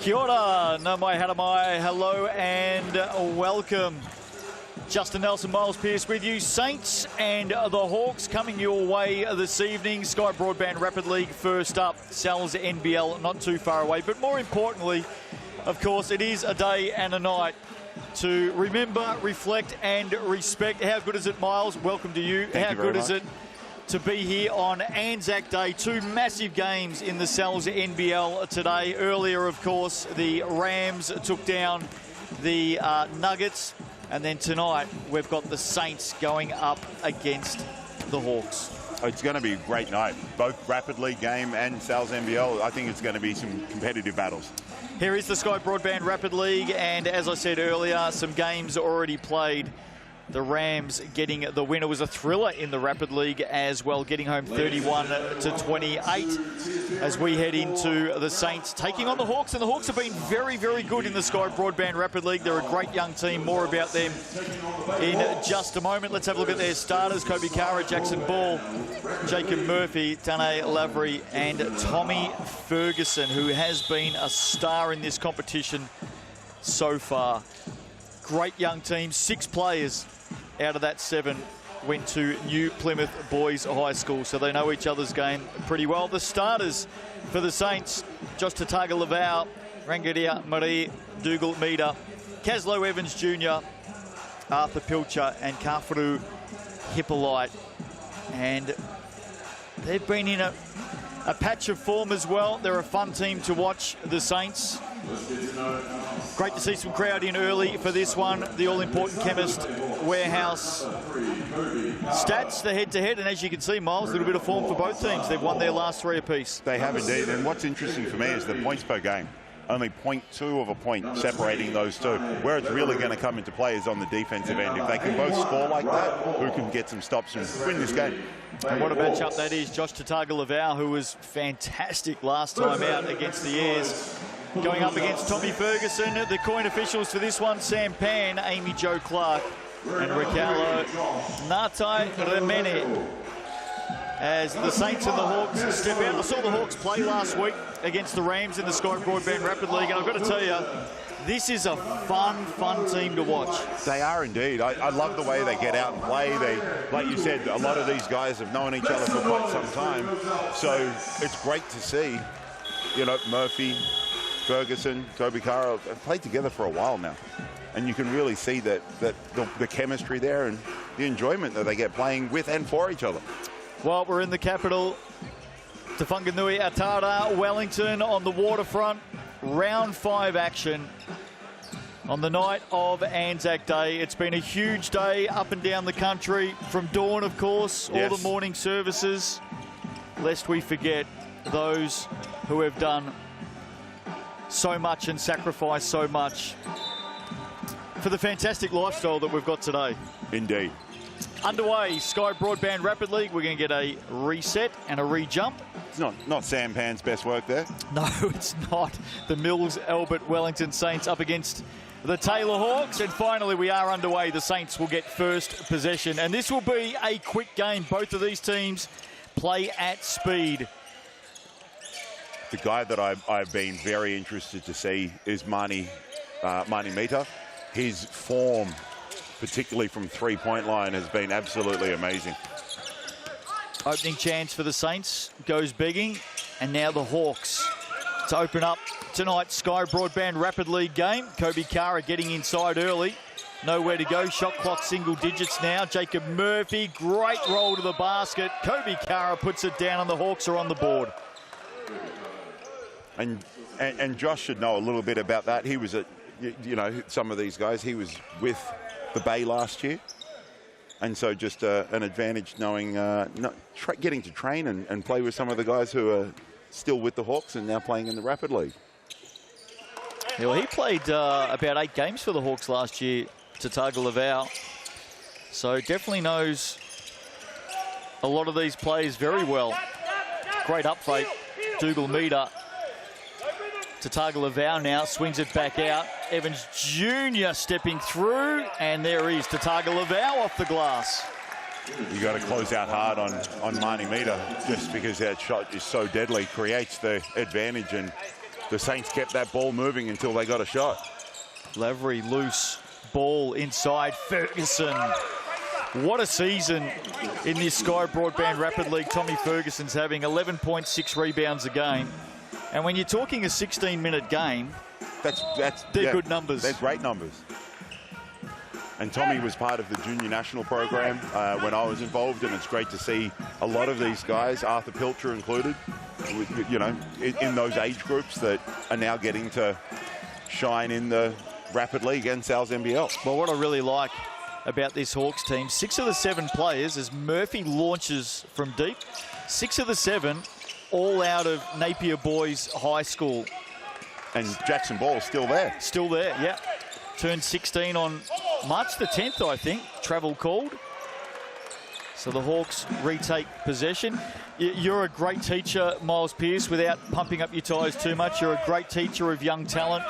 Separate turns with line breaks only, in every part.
Kia ora, nā mai, hara mai, hello and welcome. Justin Nelson, Miles Pearce with you. Saints and the Hawks coming your way this evening. Sky Broadband Rapid League first up. Sal's NBL not too far away. But more importantly, of course, it is a day and a night to remember, reflect and respect. How good is it, Miles? Welcome to you.
Thank
How
you very
good
much.
is it to be here on Anzac Day? Two massive games in the Sal's NBL today. Earlier, of course, the Rams took down the Nuggets. And then tonight, we've got the Saints going up against the Hawks.
It's going to be a great night. Both Rapid League game and Sal's NBL, I think it's going to be some competitive battles.
Here is the Sky Broadband Rapid League, and as I said earlier, some games already played. The Rams getting the win. It was a thriller in the Rapid League as well, getting home 31-28 as we head into the Saints taking on the Hawks. And the Hawks have been very, very good in the Sky Broadband Rapid League. They're a great young team. More about them in just a moment. Let's have a look at their starters. Kobe Kara, Jackson Ball, Jacob Murphy, Tane Lavery and Tommy Ferguson, who has been a star in this competition so far. Great young team. 6 players out of that 7 went to New Plymouth Boys High School, so they know each other's game pretty well. The starters for the Saints: Josh Tataga-Lavau, Rangaria Marie, Dougal Meader, Caslow Evans Jr., Arthur Pilcher and Kafaru Hippolyte. And they've been in a patch of form as well. They're a fun team to watch, the Saints. Great to see some crowd in early for this one. The all-important Chemist Warehouse stats, the head-to-head, and as you can see, Miles, a little bit of form for both teams. They've won their last 3 apiece.
They have indeed, and what's interesting for me is the points per game. Only 0.2 of a point separating those two. Where it's really going to come into play is on the defensive end. If they can both score like that, who can get some stops and win this game?
And what a matchup that is. Josh Tataga-Lavau, who was fantastic last time out against the Airs, going up against Tommy Ferguson. The coin officials for this one: Sam Pan, Amy Jo Clark and Riccardo Natai Remene. As the Saints and the Hawks step out. I saw the Hawks play last week against the Rams in the Sky Broadband Rapid League, and I've got to tell you, this is a fun team to watch.
They are indeed. I love the way they get out and play. They, like you said, a lot of these guys have known each other for quite some time, so it's great to see, you know, Murphy, Ferguson, Kobe Kara have played together for a while now. And you can really see that the chemistry there and the enjoyment that they get playing with and for each other.
Well, we're in the capital, Te Whanganui Atara, Wellington, on the waterfront. Round 5 action on the night of Anzac Day. It's been a huge day up and down the country, from dawn, of course, all the morning services, lest we forget those who have done so much and sacrificed so much for the fantastic lifestyle that we've got today.
Indeed.
Underway, Sky Broadband Rapid League. We're going to get a reset and a re-jump.
It's not Sam Pan's best work there.
No, it's not. The Mills Albert Wellington Saints up against the Taylor Hawks. And finally, we are underway. The Saints will get first possession. And this will be a quick game. Both of these teams play at speed.
The guy that I've been very interested to see is Mani Mita. His form, particularly from three-point line, has been absolutely amazing.
Opening chance for the Saints goes begging, and now the Hawks to open up tonight's Sky Broadband Rapid League game. Kobe Kara getting inside early. Nowhere to go. Shot clock single digits now. Jacob Murphy, great roll to the basket. Kobe Kara puts it down, and the Hawks are on the board.
And Josh should know a little bit about that. He was at, you know, some of these guys, he was with the Bay last year. And so just an advantage knowing, getting to train and play with some of the guys who are still with the Hawks and now playing in the Rapid League.
Yeah, well, he played about 8 games for the Hawks last year, Tataga-Lavau. So definitely knows a lot of these players very well. Great up fake, Dougal Meader. Tataga-Lavau now swings it back out. Evans Jr. stepping through, and there he is, Tataga-Lavau off the glass.
You got to close out hard on Mani Mita, just because that shot is so deadly, creates the advantage, and the Saints kept that ball moving until they got a shot.
Lavery loose, ball inside, Ferguson. What a season in this Sky Broadband Rapid League Tommy Ferguson's having, 11.6 rebounds a game. And when you're talking a 16-minute game, they're good numbers.
They're great numbers. And Tommy was part of the junior national program when I was involved, and it's great to see a lot of these guys, Arthur Pilcher included, you know, in those age groups that are now getting to shine in the Rapid League and NZNBL.
Well, what I really like about this Hawks team, 6 of the 7 players, as Murphy launches from deep, 6 of the 7 all out of Napier Boys High School.
And Jackson Ball still there.
Still there, yeah. Turned 16 on March the 10th, I think. Travel called. So the Hawks retake possession. You're a great teacher, Miles Pearce, without pumping up your tyres too much. You're a great teacher of young talent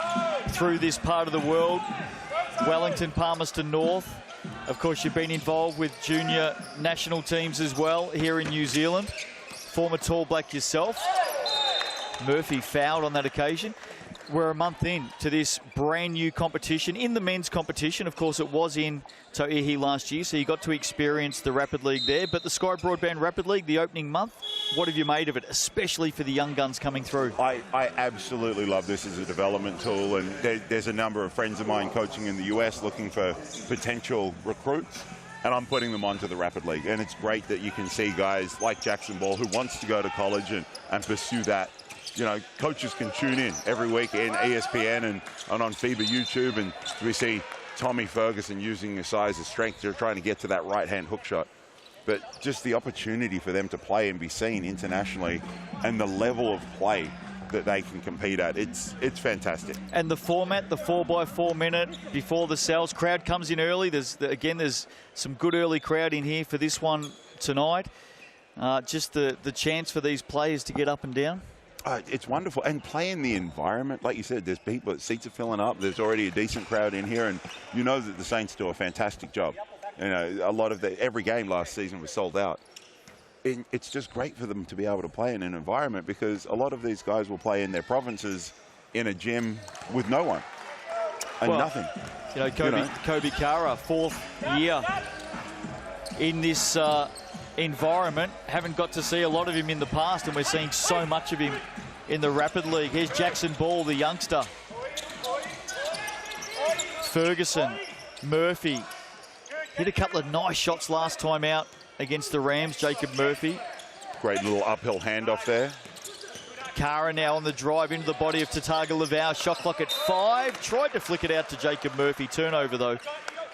through this part of the world. Wellington, Palmerston North. Of course, you've been involved with junior national teams as well here in New Zealand. Former Tall Black yourself. Murphy fouled on that occasion. We're a month in to this brand new competition. In the men's competition, of course, it was in Tauihi last year, so you got to experience the Rapid League there. But the Sky Broadband Rapid League, the opening month, what have you made of it, especially for the young guns coming through?
I absolutely love this as a development tool, and there's a number of friends of mine coaching in the US looking for potential recruits, and I'm putting them onto the Rapid League. And it's great that you can see guys like Jackson Ball, who wants to go to college and pursue that. You know, coaches can tune in every week in ESPN and on FIBA YouTube, and we see Tommy Ferguson using his size as strength. They're trying to get to that right-hand hook shot. But just the opportunity for them to play and be seen internationally, and the level of play that they can compete at, it's fantastic. And
the format, the 4x4 minute before the Sal's crowd comes in early. There's some good early crowd in here for this one tonight. Just the chance for these players to get up and down.
It's wonderful, and play in the environment. Like you said, there's people, seats are filling up. There's already a decent crowd in here, and you know that the Saints do a fantastic job. You know, a lot of every game last season was sold out. It's just great for them to be able to play in an environment, because a lot of these guys will play in their provinces in a gym with no one and nothing.
You know, Kobe Kara, 4th year in this environment. Haven't got to see a lot of him in the past, and we're seeing so much of him in the Rapid League. Here's Jackson Ball, the youngster. Ferguson, Murphy. Hit a couple of nice shots last time out against the Rams, Jacob Murphy.
Great little uphill handoff there.
Kara now on the drive into the body of Tataga Lavau. Shot clock at 5. Tried to flick it out to Jacob Murphy. Turnover, though.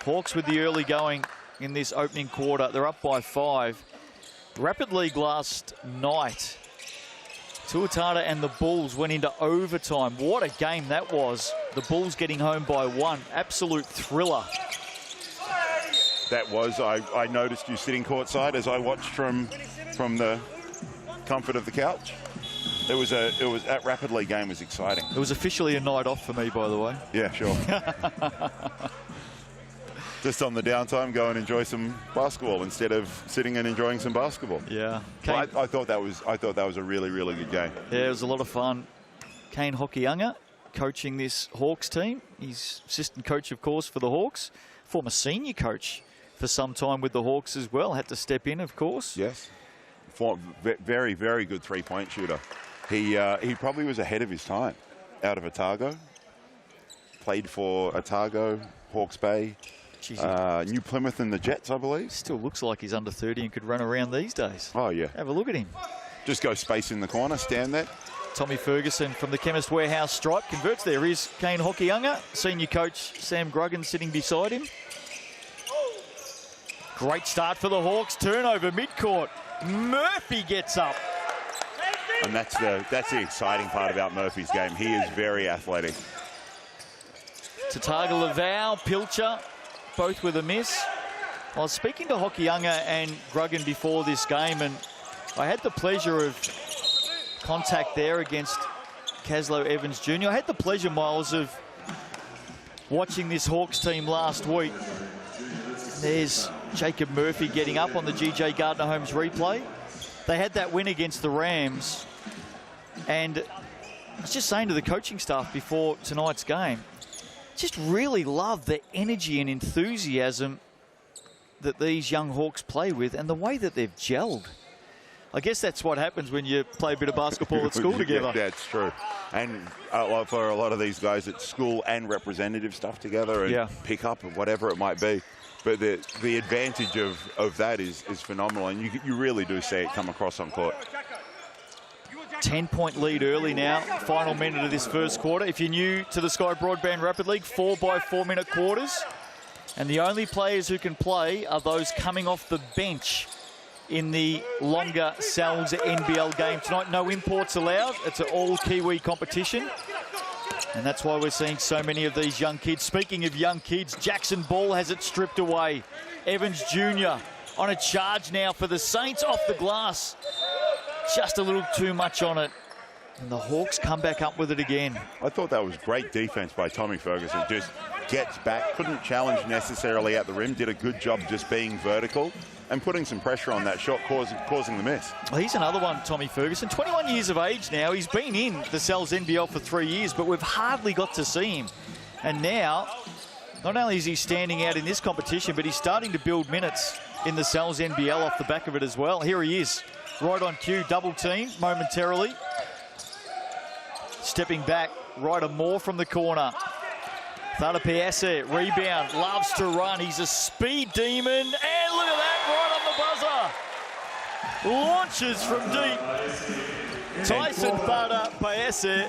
Hawks with the early going in this opening quarter. They're up by 5. Rapid League last night, Tuatara and the Bulls went into overtime. What a game that was. The Bulls getting home by 1. Absolute thriller.
That was. I noticed you sitting courtside as I watched from the comfort of the couch. That Rapid League game was exciting.
It was officially a night off for me, by the way.
Yeah, sure. Just on the downtime, go and enjoy some basketball instead of sitting and enjoying some basketball.
Yeah.
Well, I thought that was a really, really good game.
Yeah, it was a lot of fun. Kane Hokianga coaching this Hawks team. He's assistant coach, of course, for the Hawks. Former senior coach for some time with the Hawks as well. Had to step in, of course.
Yes. Very, very good three-point shooter. He probably was ahead of his time out of Otago. Played for Otago, Hawke's Bay, New Plymouth and the Jets, I believe.
Still looks like he's under 30 and could run around these days.
Oh, yeah.
Have a look at him.
Just go space in the corner, stand there.
Tommy Ferguson from the Chemist Warehouse stripe converts. There is Kane Hokianga, senior coach Sam Gruggan sitting beside him. Great start for the Hawks. Turnover midcourt. Murphy gets up.
And that's the exciting part about Murphy's game. He is very athletic.
Tataga Lavau, Pilcher, both with a miss. I was speaking to Hokianga and Gruggan before this game, and I had the pleasure of contact there against Caslow Evans Jr. I had the pleasure, Miles, of watching this Hawks team last week. There's Jacob Murphy getting up on the GJ Gardner-Holmes replay. They had that win against the Rams, and I was just saying to the coaching staff before tonight's game, just really love the energy and enthusiasm that these young Hawks play with and the way that they've gelled. I guess that's what happens when you play a bit of basketball at school together.
Yeah, that's true. And for a lot of these guys at school and representative stuff together and pick up or whatever it might be. But the advantage of that is phenomenal, and you really do see it come across on court.
10-point lead early now, final minute of this first quarter. If you're new to the Sky Broadband Rapid League, 4x4-minute quarters. And the only players who can play are those coming off the bench in the longer Sal's NBL game tonight. No imports allowed. It's an all Kiwi competition. And that's why we're seeing so many of these young kids. Speaking of young kids, Jackson Ball has it stripped away. Evans Jr. on a charge now for the Saints off the glass. Just a little too much on it. And the Hawks come back up with it again.
I thought that was great defense by Tommy Ferguson. Just gets back, couldn't challenge necessarily at the rim, did a good job just being vertical and putting some pressure on that shot, causing the miss.
Well, he's another one, Tommy Ferguson. 21 years of age now. He's been in the Sal's NBL for 3 years, but we've hardly got to see him. And now, not only is he standing out in this competition, but he's starting to build minutes in the Sal's NBL off the back of it as well. Here he is, right on cue, double team momentarily. Stepping back, Ryder Moore from the corner. Thada Piesse, rebound, loves to run. He's a speed demon, and look at that, right on the buzzer. Launches from deep. Tyson Thada Piesse.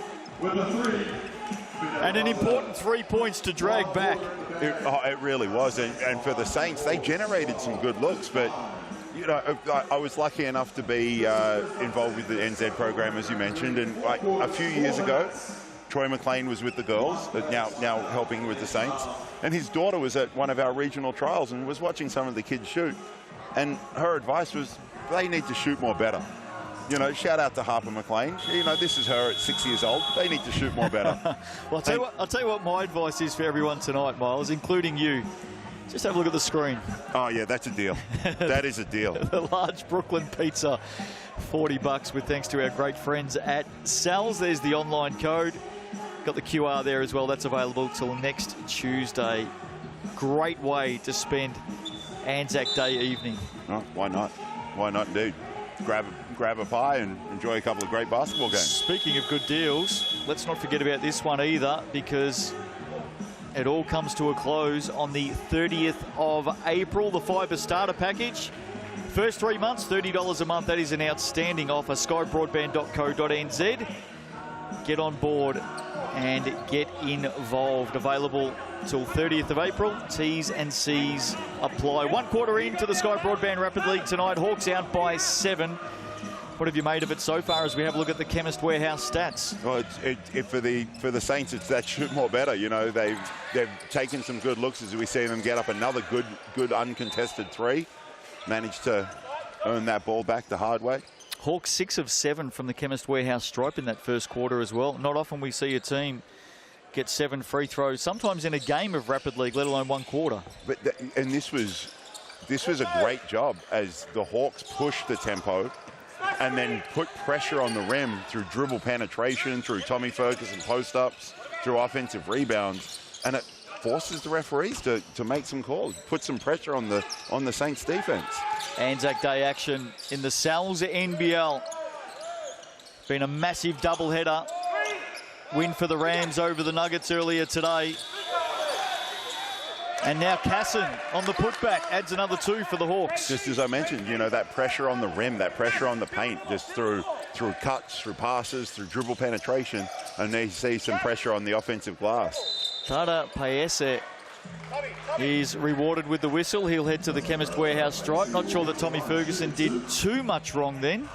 And an important 3 points to drag back.
It really was, and for the Saints, they generated some good looks, but you know, I was lucky enough to be involved with the NZ program, as you mentioned, and a few years ago, Troy McLean was with the girls, now helping with the Saints, and his daughter was at one of our regional trials and was watching some of the kids shoot, and her advice was they need to shoot more better. You know, shout out to Harper McLean. You know, this is her at 6 years old. They need to shoot more better.
Well, I'll tell you what my advice is for everyone tonight, Miles, including you. Just have a look at the screen.
Oh, yeah, that's a deal. That is a deal.
The large Brooklyn pizza, $40 with thanks to our great friends at Sal's. There's the online code. Got the QR there as well. That's available till next Tuesday. Great way to spend Anzac Day evening.
Oh, why not? Why not indeed? Grab a pie and enjoy a couple of great basketball games.
Speaking of good deals, let's not forget about this one either, because it all comes to a close on the 30th of April. The FIBA starter package. First 3 months, $30 a month. That is an outstanding offer. skybroadband.co.nz. Get on board and get involved. Available till 30th of April. T's and C's apply. 1 quarter into the Sky Broadband Rapid League tonight. Hawks out by 7. What have you made of it so far as we have a look at the Chemist Warehouse stats?
Well, for the Saints, it's that shoot more better. You know, they've taken some good looks as we see them get up another good uncontested 3. Managed to earn that ball back the hard way.
Hawks 6 of 7 from the Chemist Warehouse stripe in that first quarter as well. Not often we see a team get 7 free throws, sometimes in a game of Rapid League, let alone 1 quarter.
But and this was a great job as the Hawks pushed the tempo and then put pressure on the rim through dribble penetration, through Tommy Ferguson post-ups, through offensive rebounds, and it forces the referees to make some calls, put some pressure on the Saints defense.
Anzac Day action in the Sal's NBL. Been a massive doubleheader. Win for the Rams over the Nuggets earlier today. And now Casson on the putback adds another 2 for the Hawks.
Just as I mentioned, you know, that pressure on the rim, that pressure on the paint, just through cuts, through passes, through dribble penetration, and they see some pressure on the offensive glass.
Thada Piesse is rewarded with the whistle. He'll head to the Chemist Warehouse stripe. Not sure that Tommy Ferguson did too much wrong then.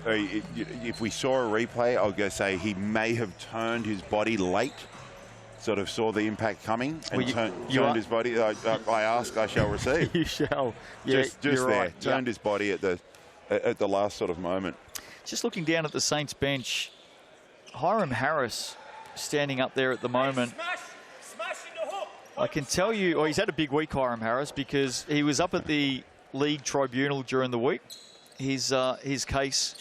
If we saw a replay, I was going to say he may have turned his body late. Sort of saw the impact coming and turned his body. I ask, I shall receive.
You shall. Yeah,
just there. Right. Turned his body at the last sort of moment.
Just looking down at the Saints bench, Hiram Harris standing up there at the moment. I can tell you, he's had a big week, Hiram Harris, because he was up at the league tribunal during the week. His case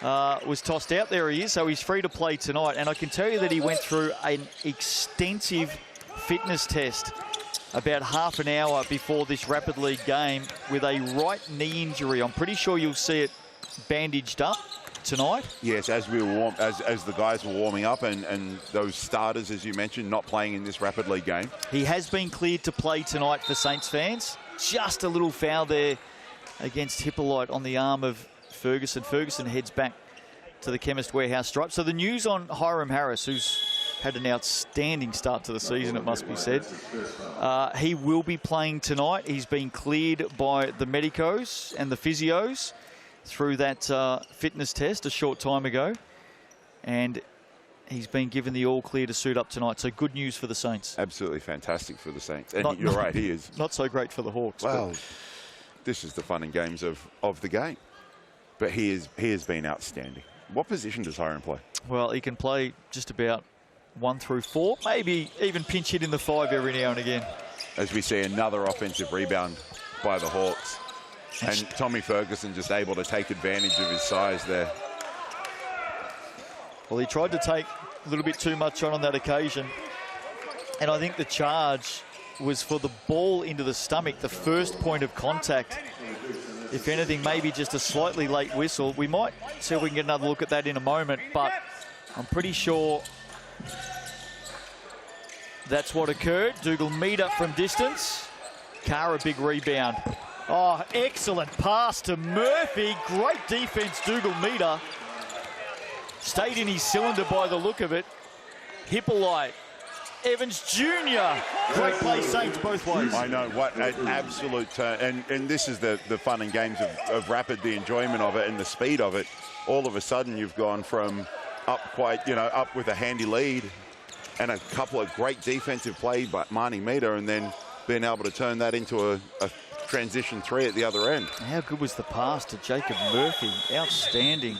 was tossed out. There he is, so he's free to play tonight. And I can tell you that he went through an extensive fitness test about half an hour before this Rapid League game with a right knee injury. I'm pretty sure you'll see it bandaged up tonight.
Yes, as the guys were warming up and those starters, as you mentioned, not playing in this Rapid League game.
He has been cleared to play tonight for Saints fans. Just a little foul there against Hippolyte on the arm of Ferguson. Ferguson heads back to the Chemist Warehouse stripe. So the news on Hiram Harris, who's had an outstanding start to the season, it must be said. He will be playing tonight. He's been cleared by the medicos and the physios through that fitness test a short time ago. And he's been given the all clear to suit up tonight. So good news for the Saints.
Absolutely fantastic for the Saints. And you're right, he is.
Not so great for the Hawks.
Well, this is the fun and games of the game. But he has been outstanding. What position does Hiram play? Well,
he can play just about 1 through 4, maybe even pinch hit in the 5 every now and again.
As we see another offensive rebound by the Hawks. And Tommy Ferguson just able to take advantage of his size there.
Well, he tried to take a little bit too much on that occasion. And I think the charge was for the ball into the stomach, the first point of contact. If anything, maybe just a slightly late whistle. We might see if we can get another look at that in a moment, but I'm pretty sure that's what occurred. Dougal Meter from distance. Carr a big rebound. Oh, excellent pass to Murphy. Great defense, Dougal Meter. Stayed in his cylinder by the look of it. Hippolyte. Evans Jr. Great play, Saints, both ways.
I know, what an absolute turn. And this is the fun and games of Rapid, the enjoyment of it and the speed of it. All of a sudden, you've gone from up with a handy lead and a couple of great defensive plays by Marnie Meter, and then being able to turn that into a transition 3 at the other end.
How good was the pass to Jacob Murphy? Outstanding.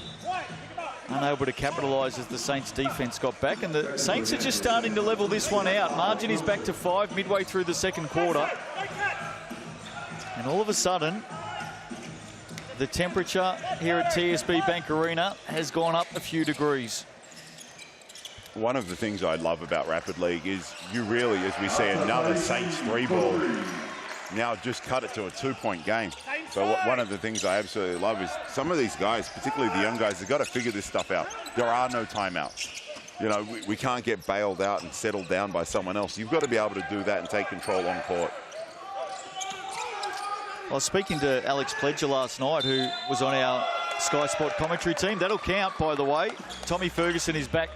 Unable to capitalise as the Saints defence got back, and the Saints are just starting to level this one out. Margin is back to 5 midway through the second quarter. And all of a sudden, the temperature here at TSB Bank Arena has gone up a few degrees.
One of the things I love about Rapid League is you really, as we see another Saints 3-ball, now just cut it to a 2-point game. So one of the things I absolutely love is some of these guys, particularly the young guys, they've got to figure this stuff out. There are no timeouts. You know, we can't get bailed out and settled down by someone else. You've got to be able to do that and take control on court.
I was speaking to Alex Pledger last night, who was on our Sky Sport commentary team. That'll count, by the way. Tommy Ferguson is back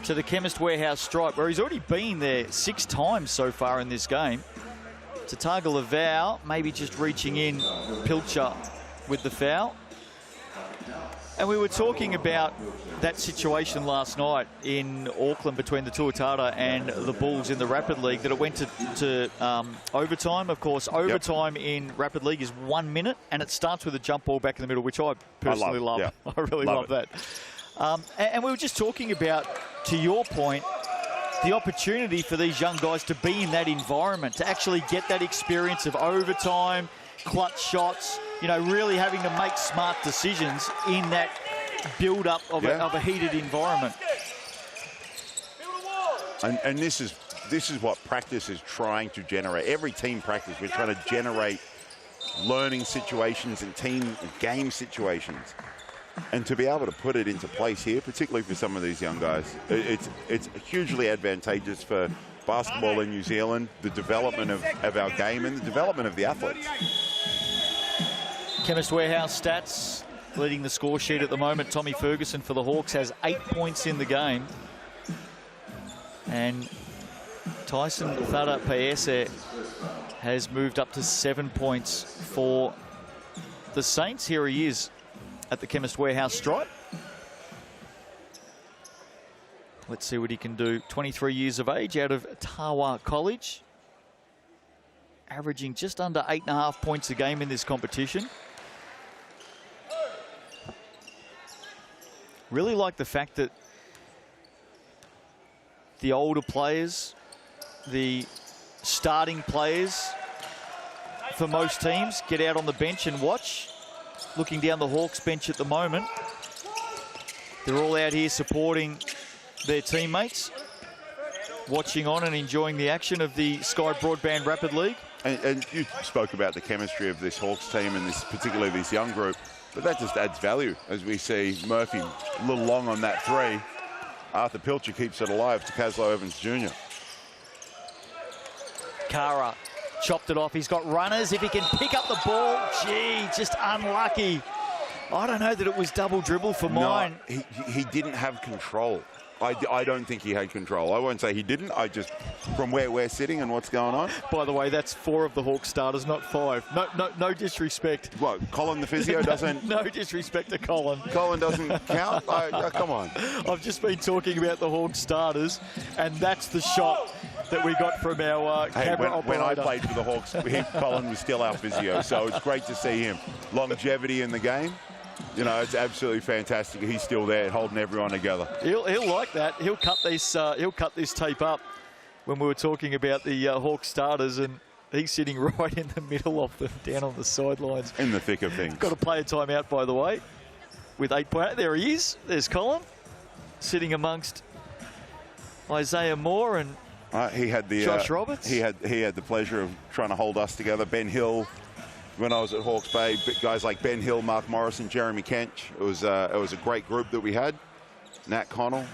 to the Chemist Warehouse stripe, where he's already been there 6 times so far in this game. Tataga Lavau, maybe just reaching in, Pilcher with the foul. And we were talking about that situation last night in Auckland between the Tuatara and the Bulls in the Rapid League, that it went to overtime. Of course, overtime in Rapid League is 1 minute, and it starts with a jump ball back in the middle, which I personally love.
Yeah.
I really love that. And we were just talking about, to your point, the opportunity for these young guys to be in that environment, to actually get that experience of overtime, clutch shots, you know, really having to make smart decisions in that build-up of a heated environment.
And this is what practice is trying to generate. Every team practice, we're trying to generate learning situations and team and game situations. And to be able to put it into place here, particularly for some of these young guys, it's hugely advantageous for basketball in New Zealand, the development of our game and the development of the athletes.
Chemist Warehouse stats leading the score sheet at the moment. Tommy Ferguson for the Hawks has 8 points in the game. And Tyson Thada Paese has moved up to 7 points for the Saints. Here he is at the Chemist Warehouse stripe. Let's see what he can do. 23 years of age, out of Tawa College. Averaging just under 8.5 points a game in this competition. Really like the fact that the older players, the starting players for most teams, get out on the bench and watch. Looking down the Hawks bench at the moment, They're all out here supporting their teammates, watching on and enjoying the action of the Sky Broadband Rapid League.
And you spoke about the chemistry of this Hawks team and particularly this young group, but that just adds value as we see Murphy a little long on that three. Arthur Pilcher keeps it alive to Caslow Evans Jr.
Kara chopped it off. He's got runners. If he can pick up the ball, gee, just unlucky. I don't know that it was double dribble for mine.
No, he didn't have control. I don't think he had control. I won't say he didn't. I just, from where we're sitting and what's going on.
By the way, that's 4 of the Hawks starters, not 5. No disrespect.
What, Colin the physio doesn't?
No disrespect to Colin.
Colin doesn't count? Come on.
I've just been talking about the Hawks starters, and that's the shot that we got from our camera operator.
When I played for the Hawks, Colin was still our physio, so it's great to see him. Longevity in the game. You know, it's absolutely fantastic. He's still there, holding everyone together.
He'll like that. He'll cut this tape up when we were talking about the Hawks starters, and he's sitting right in the middle of them, down on the sidelines.
In the thick of things.
Got to play a timeout, by the way, with 8 points. There he is. There's Colin, sitting amongst Isaiah Moore and
he had the
Josh Roberts.
He had the pleasure of trying to hold us together. Ben Hill. When I was at Hawke's Bay, guys like Ben Hill, Mark Morrison, Jeremy Kench. It was a great group that we had. Nat Connell,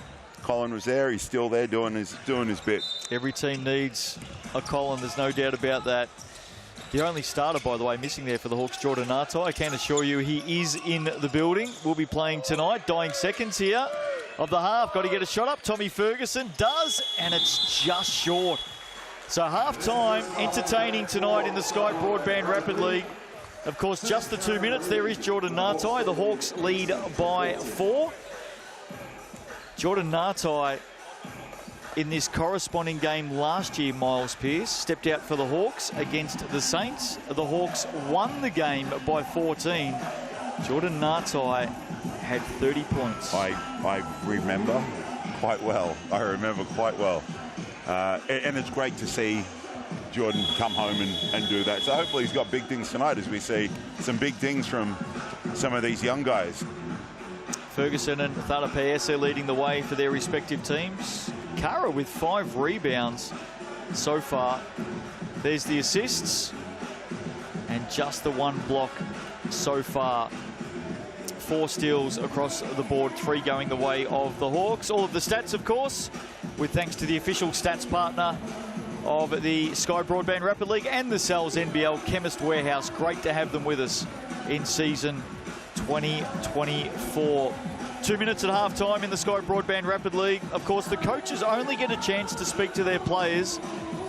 Colin was there. He's still there doing his bit.
Every team needs a Colin. There's no doubt about that. The only starter, by the way, missing there for the Hawks, Jordan Nartai. I can assure you he is in the building. We'll be playing tonight. Dying seconds here of the half. Got to get a shot up. Tommy Ferguson does, and it's just short. So half-time, entertaining tonight in the Sky Broadband Rapid League. Of course, just the 2 minutes. There is Jordan Nartai. The Hawks lead by 4. Jordan Nartai, in this corresponding game last year, Miles Pearce, stepped out for the Hawks against the Saints. The Hawks won the game by 14. Jordan Nartai had 30 points.
I remember quite well. And it's great to see Jordan come home and do that. So hopefully he's got big things tonight as we see some big things from some of these young guys.
Ferguson and Thada Paese leading the way for their respective teams. Kara with 5 rebounds so far. There's the assists and just the 1 block so far. 4 steals across the board, 3 going the way of the Hawks. All of the stats, of course, with thanks to the official stats partner of the Sky Broadband Rapid League and the NZNBL, Chemist Warehouse. Great to have them with us in season 2024. 2 minutes at half-time in the Sky Broadband Rapid League. Of course, the coaches only get a chance to speak to their players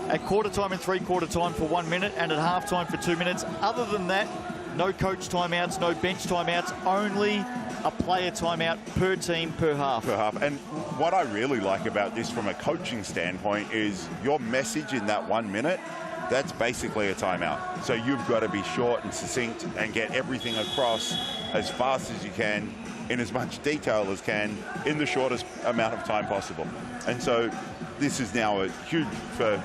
at quarter-time and three-quarter time for 1 minute, and at half-time for 2 minutes. Other than that, no coach timeouts, no bench timeouts, only a player timeout per team per half.
And what I really like about this from a coaching standpoint is your message in that 1 minute, that's basically a timeout. So you've got to be short and succinct and get everything across as fast as you can, in as much detail as can, in the shortest amount of time possible. And so this is now a huge for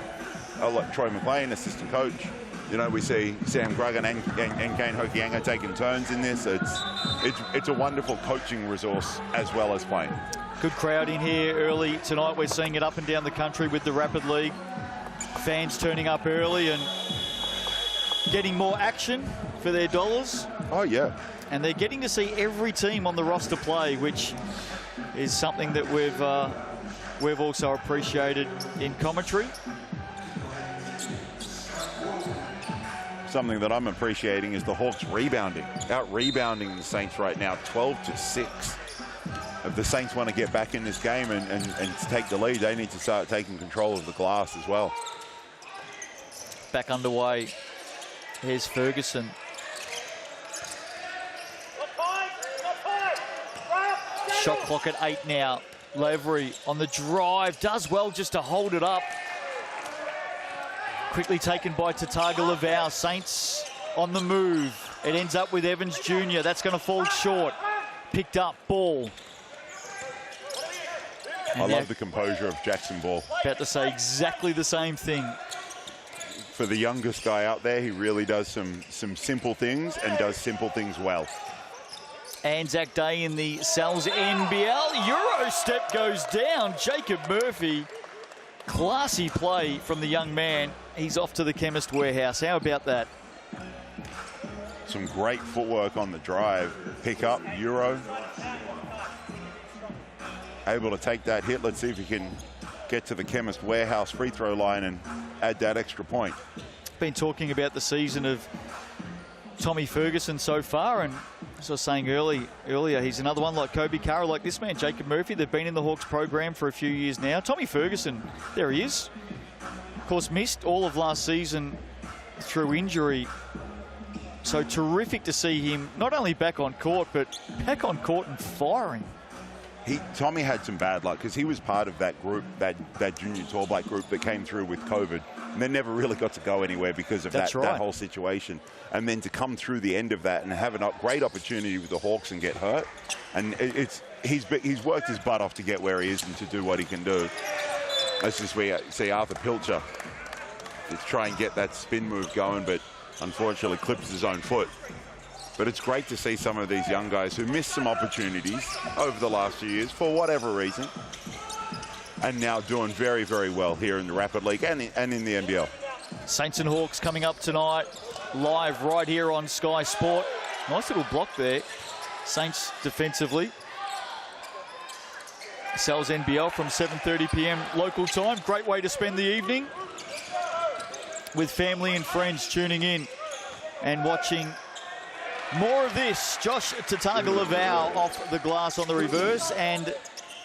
Troy McLean, assistant coach. You know, we see Sam Gruggan and Kane Hokianga taking turns in this. It's a wonderful coaching resource as well as playing.
Good crowd in here early tonight. We're seeing it up and down the country with the Rapid League. Fans turning up early and getting more action for their dollars.
Oh, yeah.
And they're getting to see every team on the roster play, which is something that we've also appreciated in commentary.
Something that I'm appreciating is the Hawks rebounding, out-rebounding the Saints right now, 12-6. If the Saints want to get back in this game and take the lead, they need to start taking control of the glass as well.
Back underway. Here's Ferguson. Shot clock at 8 now. Lavery on the drive, does well just to hold it up. Quickly taken by Tataga Lavau. Saints on the move. It ends up with Evans Jr. That's going to fall short. Picked up, ball.
I love the composure of Jackson Ball.
About to say exactly the same thing.
For the youngest guy out there, he really does some simple things and does simple things well.
Anzac Day in the Cells NBL. Euro step goes down. Jacob Murphy. Classy play from the young man. He's off to the Chemist Warehouse. How about that?
Some great footwork on the drive. Pick up, Euro. Able to take that hit. Let's see if he can get to the Chemist Warehouse free throw line and add that extra point.
Been talking about the season of Tommy Ferguson so far, and as I was saying earlier, he's another one like Kobe Cara, like this man, Jacob Murphy. They've been in the Hawks program for a few years now. Tommy Ferguson, there he is. Of course, missed all of last season through injury. So terrific to see him not only back on court, but back on court and firing.
Tommy had some bad luck because he was part of that group, that junior tall black group that came through with COVID, and they never really got to go anywhere because of that whole situation. And then to come through the end of that and have a great opportunity with the Hawks and get hurt, and he's worked his butt off to get where he is and to do what he can do. Let's just see Arthur Pilcher to try and get that spin move going, but unfortunately clips his own foot. But it's great to see some of these young guys who missed some opportunities over the last few years for whatever reason, and now doing very, very well here in the Rapid League and in the NBL.
Saints and Hawks coming up tonight, live right here on Sky Sport. Nice little block there. Saints defensively. Cells NBL from 7:30 p.m. local time. Great way to spend the evening with family and friends tuning in and watching more of this. Josh Tautaga-Lavau off the glass on the reverse, and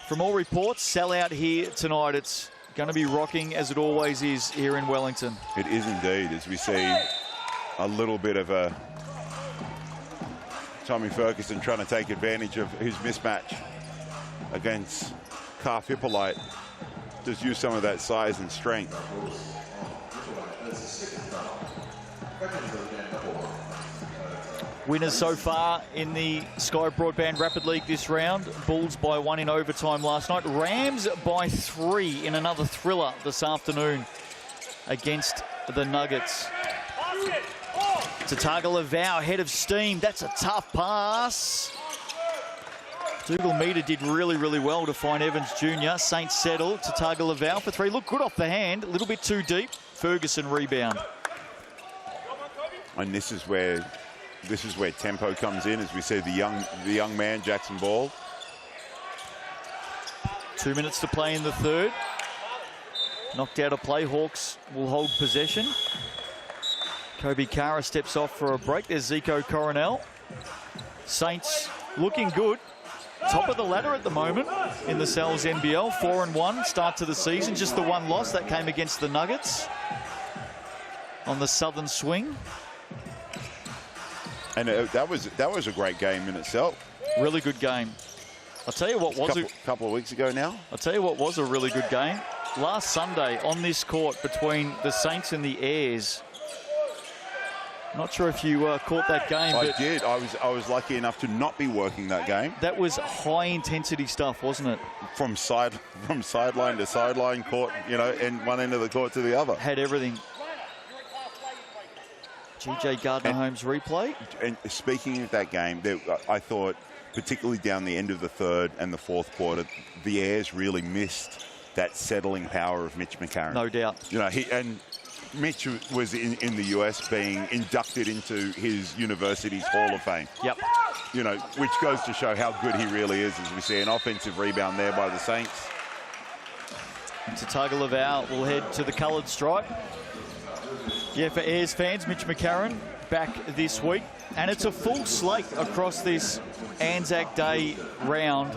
from all reports, sell out here tonight. It's going to be rocking as it always is here in Wellington. It is indeed, as we see a little bit of a Tommy Ferguson trying to take advantage of his mismatch against Calf Hippolyte. Just use some of that size and strength. Winners so far in the Sky Broadband Rapid League this round. Bulls by 1 in overtime last night. Rams by 3 in another thriller this afternoon against the Nuggets. Tautaga-Lavau head of steam. That's a tough pass. Dougal Meter did really, really well to find Evans Jr. Saints settle. Tautaga-Lavau for 3. Look good off the hand. A little bit too deep. Ferguson rebound. And this is where tempo comes in, as we see the young man, Jackson Ball. 2 minutes to play in the third. Knocked out of play. Hawks will hold possession. Kobe Cara steps off for a break. There's Zico Coronel. Saints looking good. Top of the ladder at the moment in the Cells NBL. 4-1 start to the season. Just the one loss that came against the Nuggets on the southern swing. And that was a great game in itself. Really good game. I'll tell you what was a couple of weeks ago now. I'll tell you what was a really good game. Last Sunday on this court between the Saints and the Airs. Not sure if you caught that game. I did. I was lucky enough to not be working that game. That was high intensity stuff, wasn't it? From sideline to sideline, court, and one end of the court to the other. Had everything. GJ Gardner-Holmes replay. And speaking of that game, I thought, particularly down the end of the third and the fourth quarter, the Airs really missed that settling power of Mitch McCarron. No doubt. Mitch was in the US being inducted into his university's Hall of Fame. Yep. Which goes to show how good he really is, as we see an offensive rebound there by the Saints. Tautaga-Lavau will head to the coloured stripe. Yeah, for Airs fans, Mitch McCarron back this week. And it's a full slate across this Anzac Day round.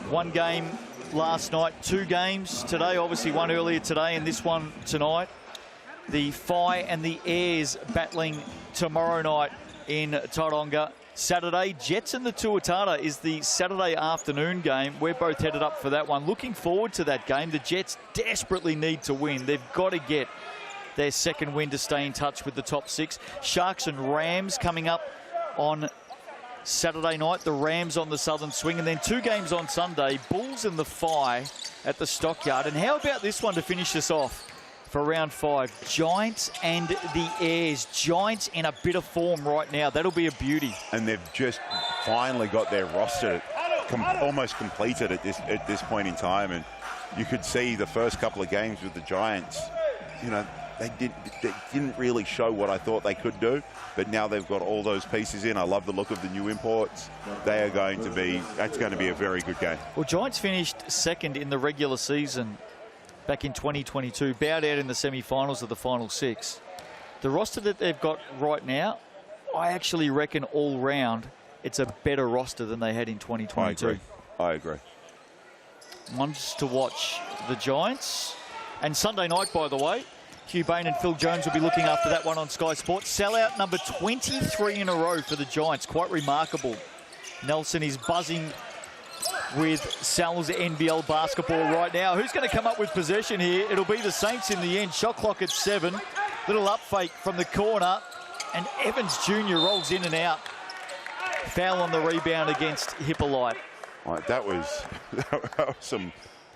1 game last night, 2 games today. Obviously one earlier today and this one tonight. The Phi and the Airs battling tomorrow night in Tauranga. Saturday, Jets and the Tuatara is the Saturday afternoon game. We're both headed up for that one. Looking forward to that game. The Jets desperately need to win. They've got to get their second win to stay in touch with the top 6. Sharks and Rams coming up on Saturday night. The Rams on the southern swing. And then 2 games on Sunday. Bulls and the Phi at the Stockyard. And how about this one to finish us off for round 5? Giants and the Airs. Giants in a bit of form right now. That'll be a beauty. And they've just
finally got their roster almost completed at this point in time, and you could see the first couple of games with the Giants, you know, they didn't really show what I thought they could do, but now they've got all those pieces in. I love the look of the new imports. That's going to be a very good game.
Well, Giants finished second in the regular season back in 2022, bowed out in the semi-finals of the final 6. The roster that they've got right now, I actually reckon all round it's a better roster than they had in 2022.
I agree.
Ones to watch, the Giants. And Sunday night, by the way, Hugh Bain and Phil Jones will be looking after that one on Sky Sports. Sellout number 23 in a row for the Giants. Quite remarkable. Nelson is buzzing with Sal's NBL basketball right now. Who's going to come up with possession here? It'll be the Saints in the end. Shot clock at 7. Little up fake from the corner. And Evans Jr. rolls in and out. Foul on the rebound against Hippolyte.
Right, that was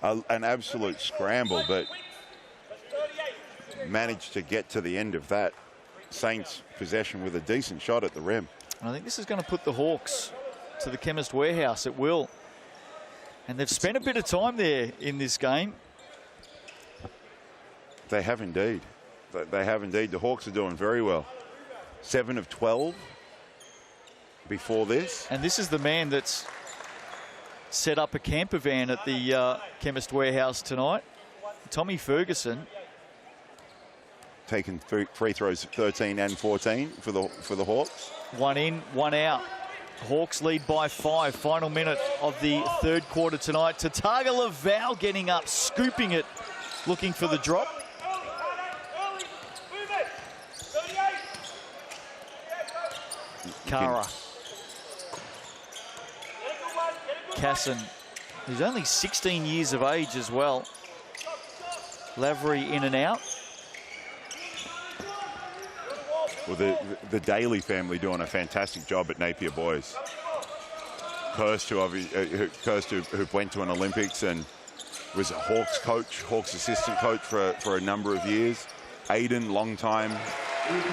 an absolute scramble, but managed to get to the end of that Saints possession with a decent shot at the rim.
I think this is going to put the Hawks to the Chemist Warehouse. It will. And they've spent a bit of time there in this game.
They have indeed. They have indeed. The Hawks are doing very well. 7 of 12 before this.
And this is the man that's set up a camper van at the Chemist Warehouse tonight. Tommy Ferguson.
Taking free throws 13 and 14 for the Hawks.
1 in, 1 out. Hawks lead by 5. Final minute of the third quarter tonight. Tataga Laval getting up, scooping it, looking for the drop. Kara. Casson, who's only 16 years of age as well. Lavery in and out.
Well, the Daly family doing a fantastic job at Napier Boys. Kirst, who went to an Olympics and was a Hawks coach, Hawks assistant coach for a number of years. Aiden, long-time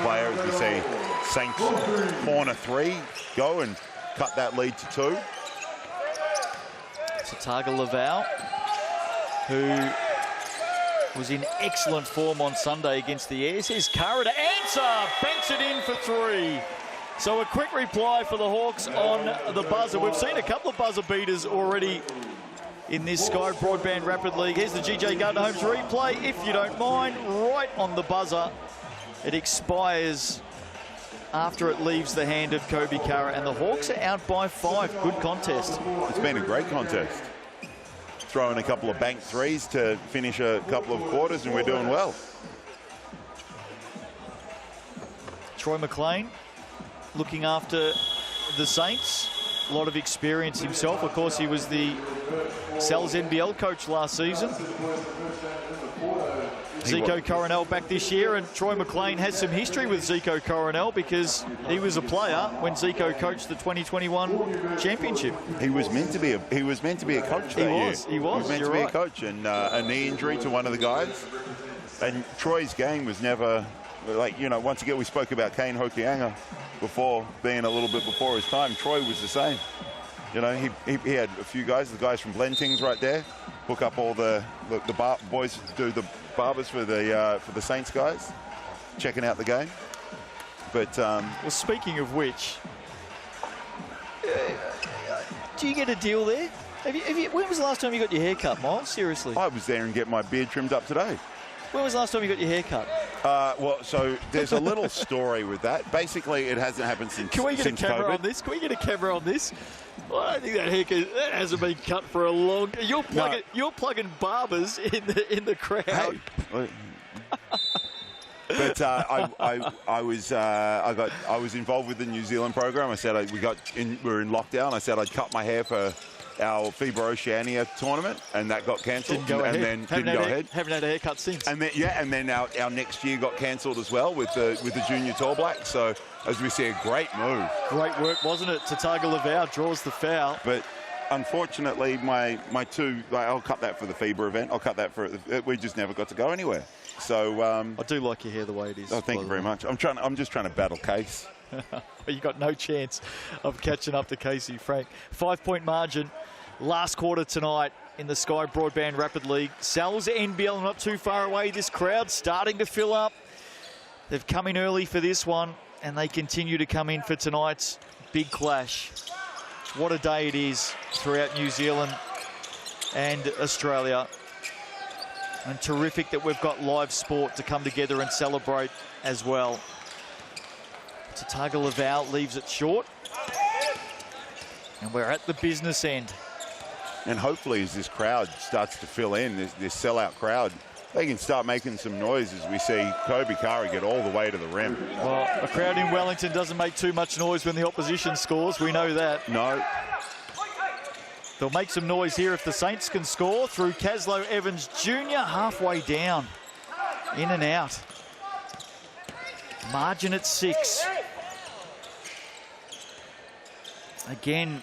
player, as we see Saints corner 3 go and cut that lead to 2.
Tataga Laval, who was in excellent form on Sunday against the Airs. Here's Kara to answer, banks it in for 3. So a quick reply for the Hawks on the buzzer. We've seen a couple of buzzer beaters already in this Sky Broadband Rapid League. Here's the GJ Gardner Holmes replay, if you don't mind, right on the buzzer. It expires after it leaves the hand of Kobe Kara, and the Hawks are out by 5. Good contest.
It's been a great contest. Throwing a couple of bank threes to finish a couple of quarters, and we're doing well.
Troy McLean looking after the Saints. A lot of experience himself. Of course, he was the Sal's NBL coach last season. Zico Coronel back this year, and Troy McLean has some history with Zico Coronel because he was a player when Zico coached the 2021 championship.
He was meant to be a coach that year.
He was
meant to be a coach, and a knee injury to one of the guys. And Troy's game was never, like, you know, once again we spoke about Kane Hokianga before, being a little bit before his time. Troy was the same. You know, he had a few guys, the guys from Blentings right there, hook up all the boys, do the barbers for the Saints guys, checking out the game. But
well, speaking of which, do you get a deal there? When was the last time you got your hair cut, Miles? Seriously.
I was there and get my beard trimmed up today.
When was the last time you got your hair cut?
Well, so there's a little story with that. Basically, it hasn't happened since COVID.
Can we get a camera on this? Can we get a camera on this? Well, I think that haircut hasn't been cut for a long. You're plugging barbers in the crowd.
Hey. But I was involved with the New Zealand program. I said we were in lockdown. I said I'd cut my hair for our FIBA Oceania tournament, and that got cancelled.
Didn't go ahead.
Haven't
had a haircut since.
And then our next year got cancelled as well with the Junior Tall Black. So as we see, a great move.
Great work, wasn't it? Tataga Laval draws the foul.
But unfortunately, my two, I'll cut that for the FIBA event. I'll cut that for we just never got to go anywhere. So
I do like your hair the way it is.
Oh, thank you very much. I'm just trying to battle Case.
You got no chance of catching up to Casey Frank. 5-point margin. Last quarter tonight in the Sky Broadband Rapid League. Sal's NBL not too far away. This crowd starting to fill up. They've come in early for this one, and they continue to come in for tonight's big clash. What a day it is throughout New Zealand and Australia. And terrific that we've got live sport to come together and celebrate as well. Tagovailoa leaves it short. And we're at the business end.
And hopefully as this crowd starts to fill in, this sellout crowd, they can start making some noise as we see Kobe Kara get all the way to the rim.
Well, a crowd in Wellington doesn't make too much noise when the opposition scores. We know that.
No.
They'll make some noise here if the Saints can score through Caslow Evans Jr. halfway down. In and out. Margin at 6. Again,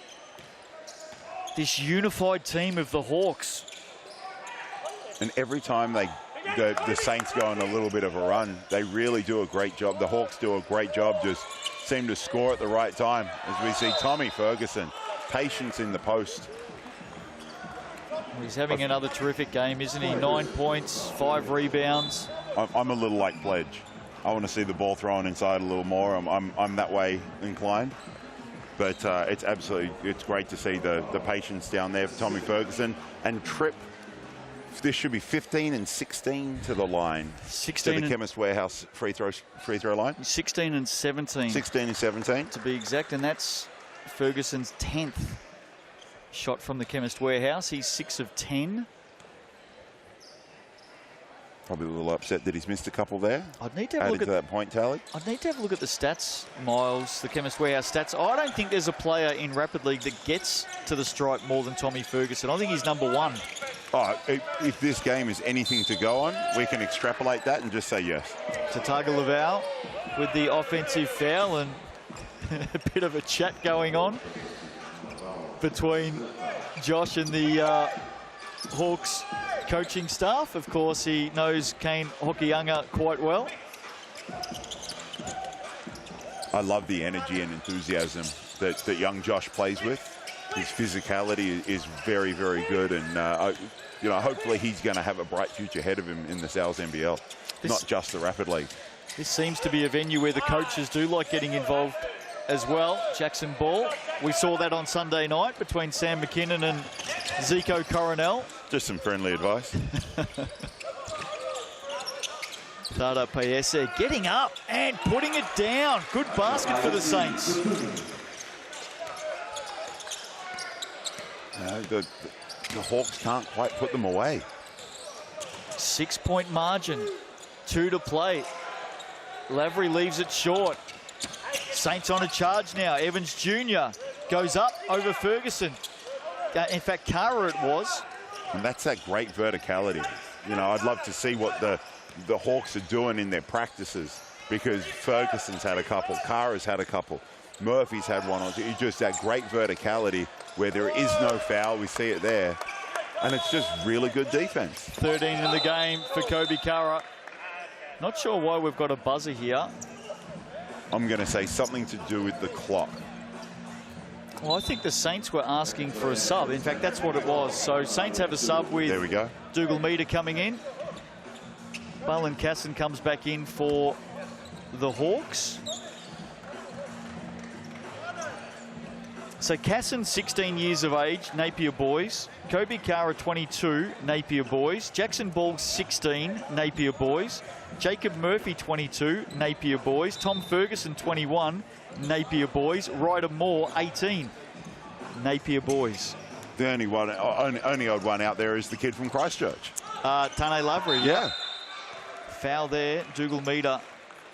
this unified team of the Hawks.
And every time the Saints go on a little bit of a run, they really do a great job. The Hawks do a great job, just seem to score at the right time. As we see Tommy Ferguson, patience in the post.
He's having another terrific game, isn't he? 9 points, 5 rebounds.
I'm a little like Pledge. I want to see the ball thrown inside a little more. I'm that way inclined. But it's great to see the patience down there for Tommy Ferguson. And Tripp, this should be 15 and 16 to the line. 16 to the Chemist Warehouse free throw line.
16 and 17.
16 and 17.
To be exact, and that's Ferguson's 10th shot from the Chemist Warehouse. He's 6 of 10.
Probably a little upset that he's missed a couple there.
I'd need to have a look at
that point tally.
I'd need to have a look at the stats, Miles, the Chemist Warehouse stats. I don't think there's a player in Rapid League that gets to the stripe more than Tommy Ferguson. I think he's number 1.
Oh, if this game is anything to go on, we can extrapolate that and just say yes.
Tagovailoa with the offensive foul, and a bit of a chat going on between Josh and the Hawks coaching staff. Of course, he knows Kane Hokianga quite well.
I love the energy and enthusiasm that young Josh plays with. His physicality is very, very good, and hopefully he's going to have a bright future ahead of him in the Sal's NBL, not just the Rapid League. This
seems to be a venue where the coaches do like getting involved as well. Jackson Ball, we saw that on Sunday night between Sam McKinnon and Zico Coronel.
Just some friendly advice.
Thada Paese getting up and putting it down. Good basket for the Saints.
The Hawks can't quite put them away.
6-point margin, 2 to play. Lavery leaves it short. Saints on a charge now. Evans Jr. goes up over Ferguson. In fact, Kara it was.
And that's that great verticality. I'd love to see what the Hawks are doing in their practices, because Ferguson's had a couple, Kara's had a couple, Murphy's had one or two. Just that great verticality where there is no foul. We see it there. And it's just really good defense. 13
in the game for Kobe Kara. Not sure why we've got a buzzer here.
I'm going to say something to do with the clock.
Well, I think the Saints were asking for a sub. In fact, that's what it was. So Saints have a sub with
there we go.
Dougal Meter coming in. Balon Casson comes back in for the Hawks. So Casson, 16 years of age, Napier Boys. Kobe Kara, 22, Napier Boys. Jackson Ball, 16, Napier Boys. Jacob Murphy, 22, Napier Boys. Tom Ferguson, 21, Napier Boys. Ryder Moore, 18, Napier Boys.
The only odd one out there is the kid from Christchurch.
Tane Lavery, yeah. Foul there. Dougal Meter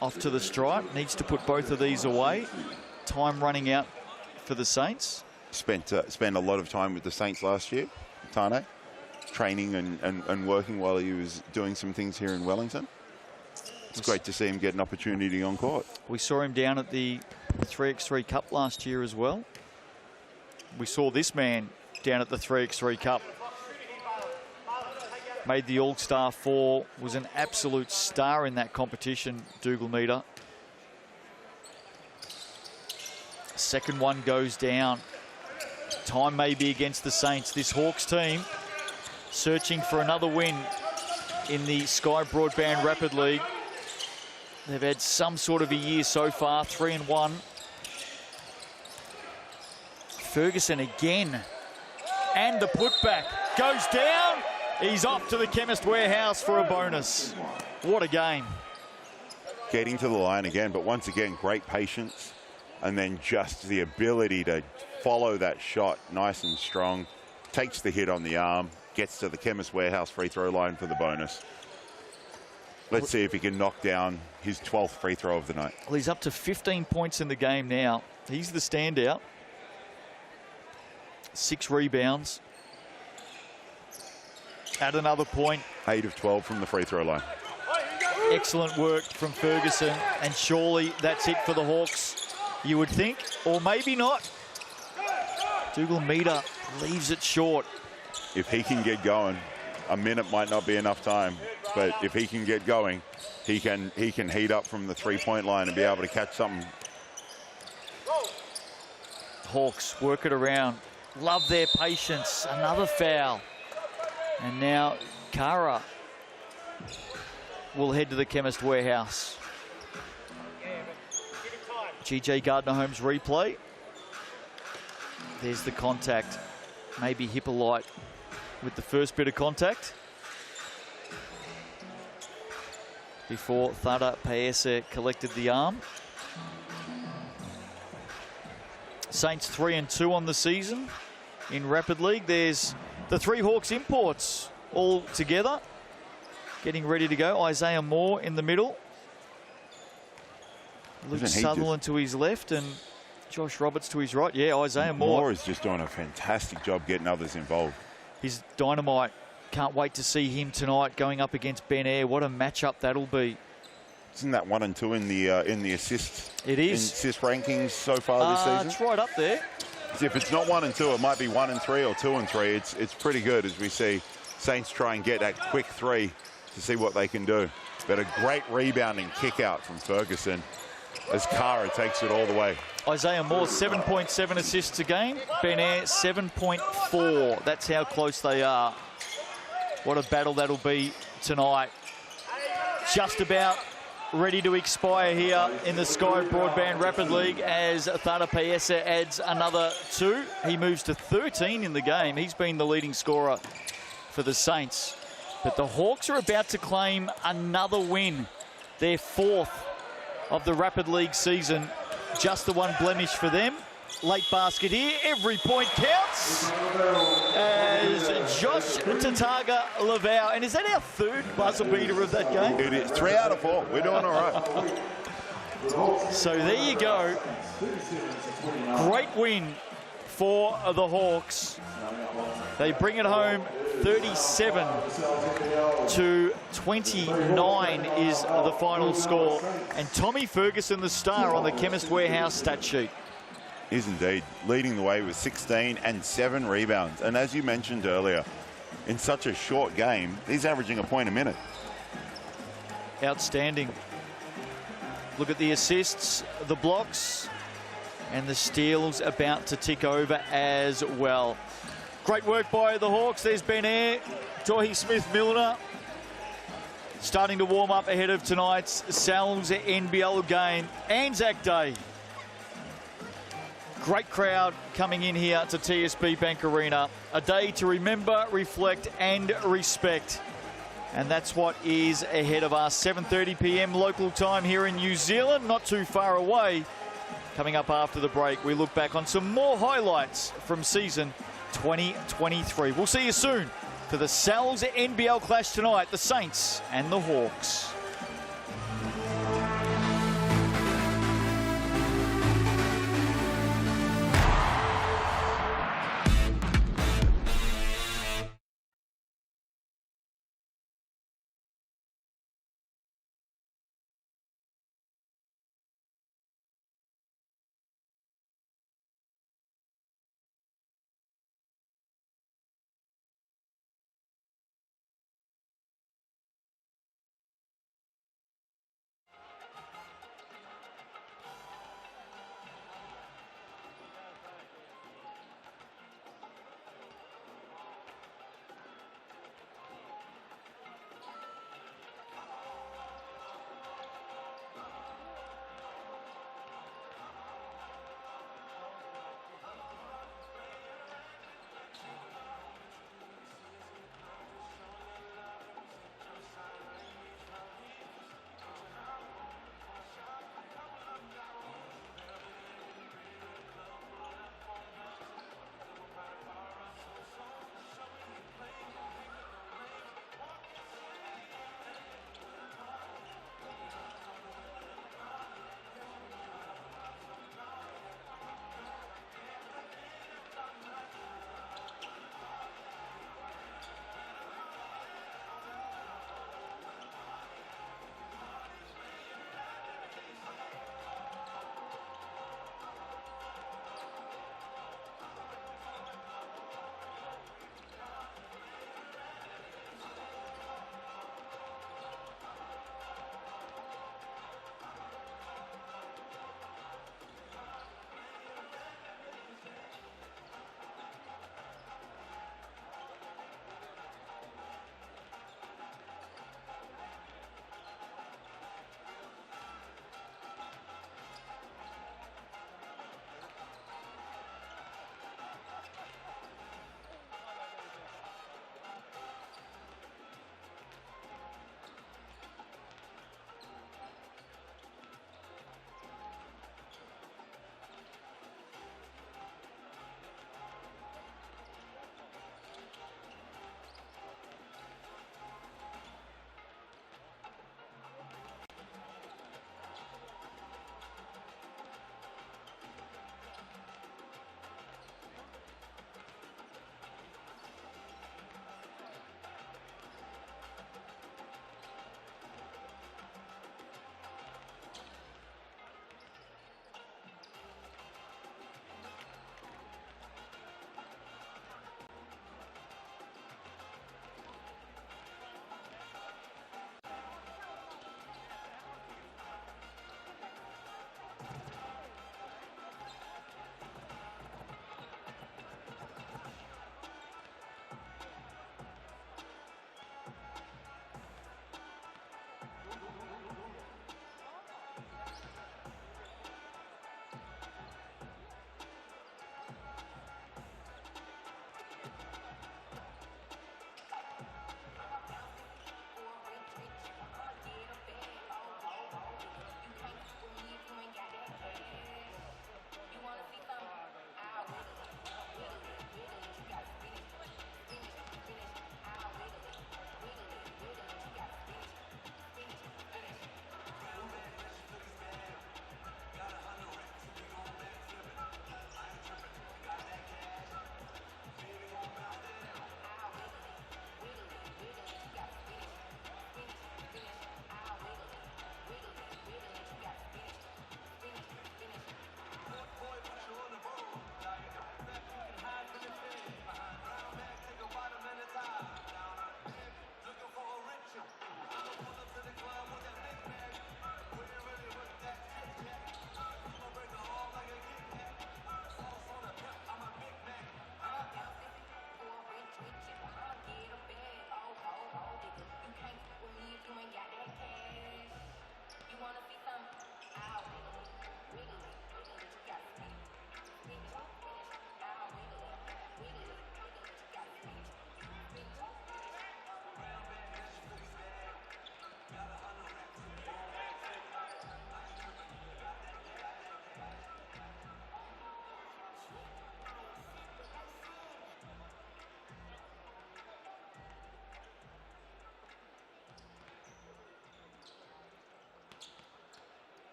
off to the stripe. Needs to put both of these away. Time running out for the Saints.
Spent a lot of time with the Saints last year, Tane, training and working while he was doing some things here in Wellington. It's great to see him get an opportunity on court.
We saw him down at the 3x3 Cup last year as well. We saw this man down at the 3x3 Cup. Made the All-Star 4, was an absolute star in that competition, Dougal Meter. Second one goes down. Time may be against the Saints. This Hawks team searching for another win in the Sky Broadband Rapid League. They've had some sort of a year so far, 3-1. Ferguson again. And the putback goes down. He's off to the Chemist Warehouse for a bonus. What a game.
Getting to the line again, but once again, great patience. And then just the ability to follow that shot nice and strong. Takes the hit on the arm, gets to the Chemist Warehouse free throw line for the bonus. Let's see if he can knock down his 12th free throw of the night.
Well, he's up to 15 points in the game now. He's the standout. 6 rebounds. At another point.
8 of 12 from the free throw line.
Excellent work from Ferguson, and surely that's it for the Hawks, you would think, or maybe not. Dougal Meter leaves it short.
If he can get going, a minute might not be enough time, but if he can get going, he can heat up from the three-point line and be able to catch something.
Hawks work it around. Love their patience. Another foul. And now Kara will head to the Chemist Warehouse. GJ Gardner-Holmes replay. There's the contact. Maybe Hippolyte with the first bit of contact. Before Thada Paese collected the arm. Saints 3-2 on the season in Rapid League. There's the 3 Hawks imports all together, getting ready to go. Isaiah Moore in the middle. Luke Sutherland to his left and Josh Roberts to his right. Yeah, Isaiah Moore.
Moore is just doing a fantastic job getting others involved.
He's dynamite. Can't wait to see him tonight going up against Ben Air. What a matchup that'll be.
Isn't that 1 and 2 in the assists?
It is.
In assist rankings so far this season?
It's right up there.
If it's not 1 and 2, it might be 1 and 3 or 2 and 3. It's pretty good as we see Saints try and get that quick 3 to see what they can do. But a great rebounding kick out from Ferguson as Kara takes it all the way.
Isaiah Moore, 7.7 assists a game. Ben Air, 7.4. That's how close they are. What a battle that'll be tonight. Just about ready to expire here in the Sky Broadband Rapid League as Thada Paese adds another 2. He moves to 13 in the game. He's been the leading scorer for the Saints. But the Hawks are about to claim another win. Their 4th of the Rapid League season. Just the one blemish for them. Late basket here. Every point counts. As Josh Tataga Lavau. And is that our 3rd buzzer beater of that game?
It is 3 out of 4. We're doing all right.
So there you go. Great win for the Hawks. They bring it home 37-29 is the final score. And Tommy Ferguson, the star on the Chemist Warehouse stat sheet.
Is indeed leading the way with 16 and 7 rebounds. And as you mentioned earlier, in such a short game, he's averaging a point a minute.
Outstanding. Look at the assists, the blocks, and the steals about to tick over as well. Great work by the Hawks. There's Ben Air, Johi Smith-Milner starting to warm up ahead of tonight's Sal's NBL game. Anzac Day. Great crowd coming in here to TSB Bank Arena. A day to remember, reflect and respect. And that's what is ahead of us. 7:30 p.m. local time here in New Zealand, not too far away. Coming up after the break, we look back on some more highlights from season 2023. We'll see you soon for the Sal's NBL clash tonight, the Saints and the Hawks.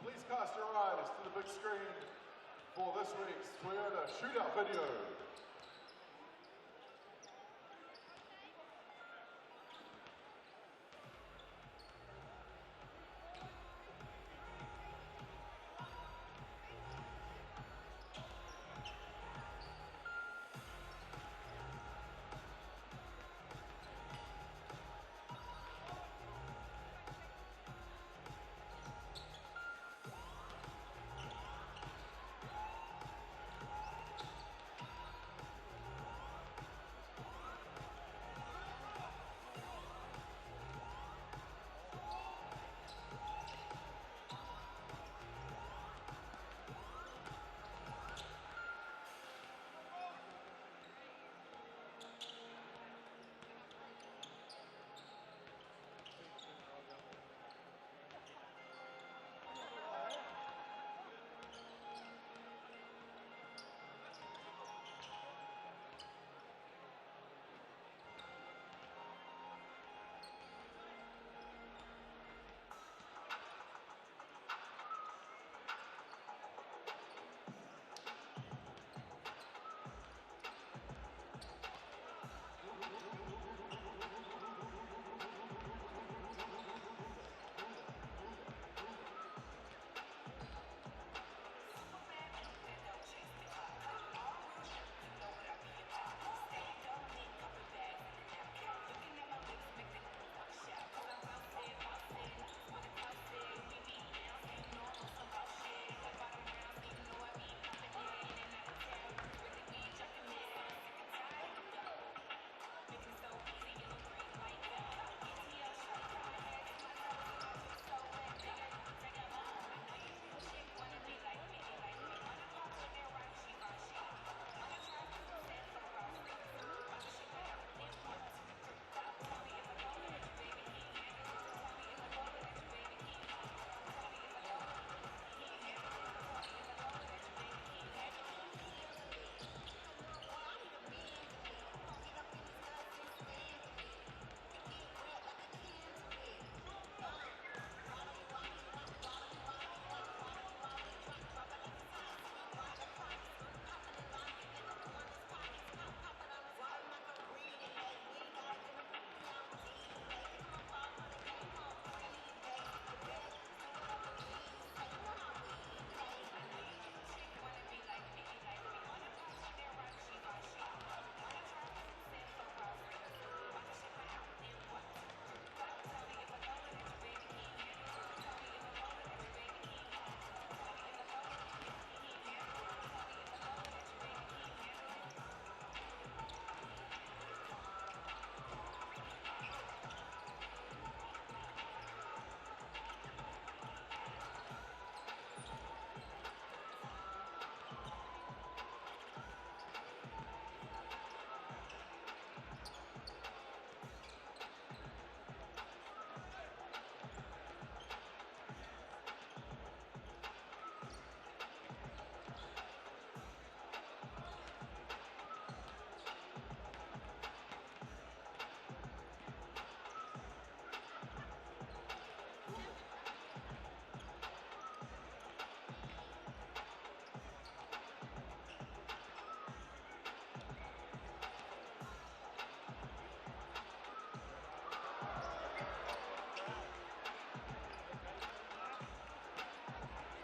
Please cast your eyes to the big screen for this week's Toyota Shootout video.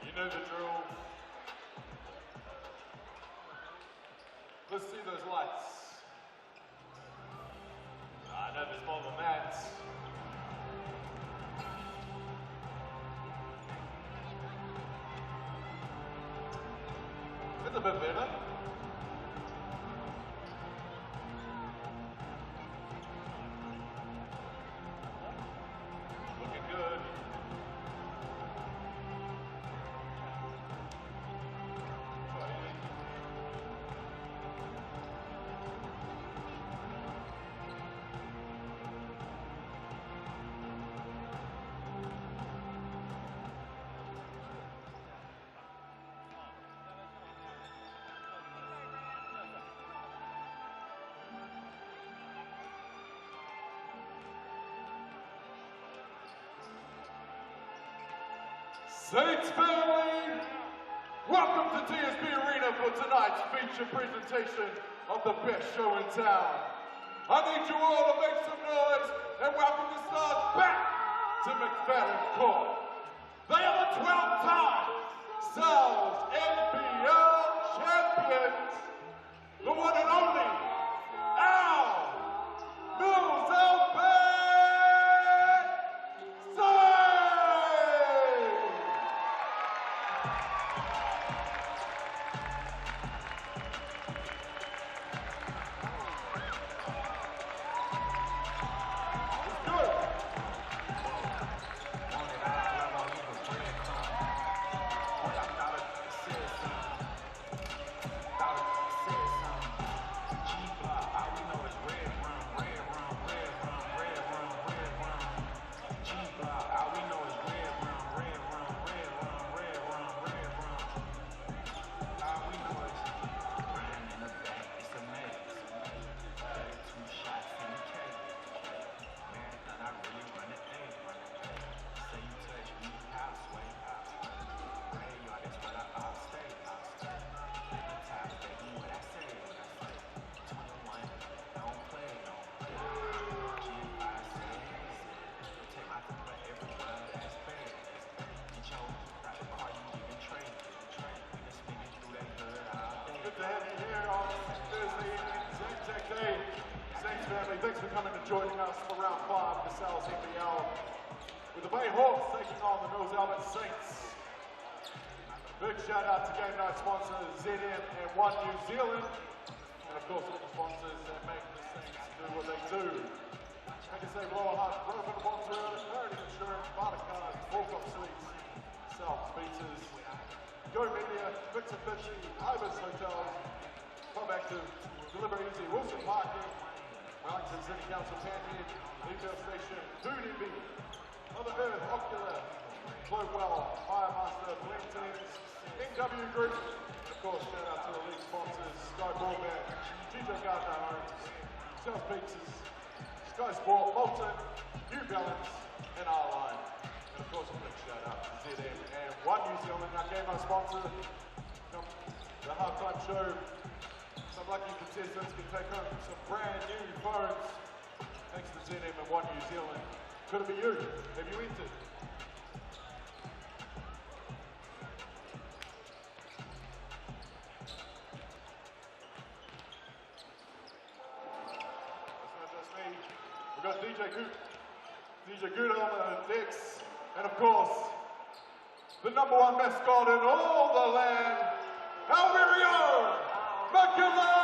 You know the drill. Let's see those lights. I know there's more than that. It's a bit better. Looking good. Saints family, welcome to TSB Arena for tonight's feature presentation of the best show in town. I need you all to make some noise and welcome the stars back to McFadden Court. They are the 12-time South NBL champions, the one and only Al Mills. Thanks for coming and joining us for round 5 of the South NBL with the Bay Hawks taking on the Mills Albert Saints. Big shout out to game night sponsors ZM and One New Zealand, and of course all the sponsors that make the Saints do what they do. I can say blow a heart, road for the Bonserella, Clarity Insurance, Barter Cards, Walk-Up Suites, South Pizzas, Go Media, Victor Fishy, Ibis Hotels, Pub Active, Deliver Easy, Wilson Parking, Wellington City Council Champion, Retail Station, Food MB, Mother Earth, Ocular, Globewell, Firemaster, Wellington, NW Group, and of course shout out to the league sponsors, Sky Broadband, GJ Gardner Homes, South Pizzas, Sky Sport, Bolton, New Balance, and R-Line. And of course a big shout out to ZM and One New Zealand, our game night sponsor. The halftime show. Some lucky contestants can take home some brand new phones. Thanks to ZM and One New Zealand. Could it be you? Have you entered? That's not just me. We've got DJ Good on the decks. And of course, the #1 mascot in all the land, our very own Basketbol!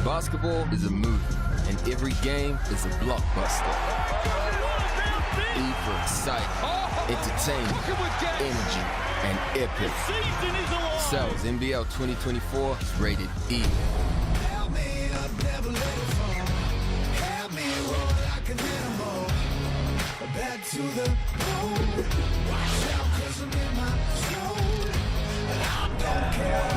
Basketball is a movie, and every game is a blockbuster. Eager, exciting, entertaining, energy, and epic. Cells NBL 2024 is rated E.
Back to the road. Watch out, 'cause I'm in my zone. I don't care.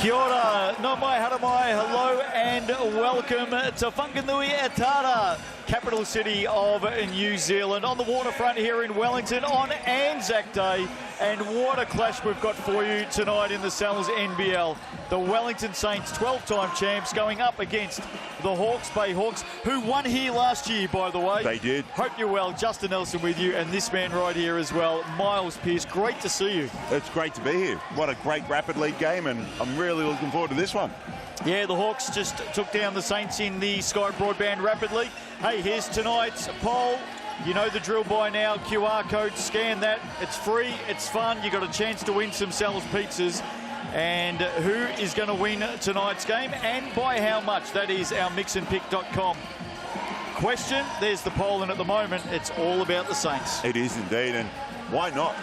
Kia ora, no mai, hara mai, hello and welcome to Whanganui Atara, capital city of New Zealand, on the waterfront here in Wellington on Anzac Day. And what a clash we've got for you tonight in the Sal's NBL. The Wellington Saints, 12-time champs, going up against the Hawke's Bay Hawks, who won here last year, by the way.
They did.
Hope you're well. Justin Nelson with you, and this man right here as well, Miles Pearce. Great to see you.
It's great to be here. What a great Rapid League game, and I'm really looking forward to this one.
Yeah, the Hawks just took down the Saints in the Sky Broadband Rapid League. Hey, here's tonight's poll. You know the drill by now. QR code, scan that. It's free, it's fun. You got a chance to win some Sal's pizzas. And who is going to win tonight's game and by how much? That is our mixandpick.com question. There's the poll, and at the moment, it's all about the Saints.
It is indeed, and why not?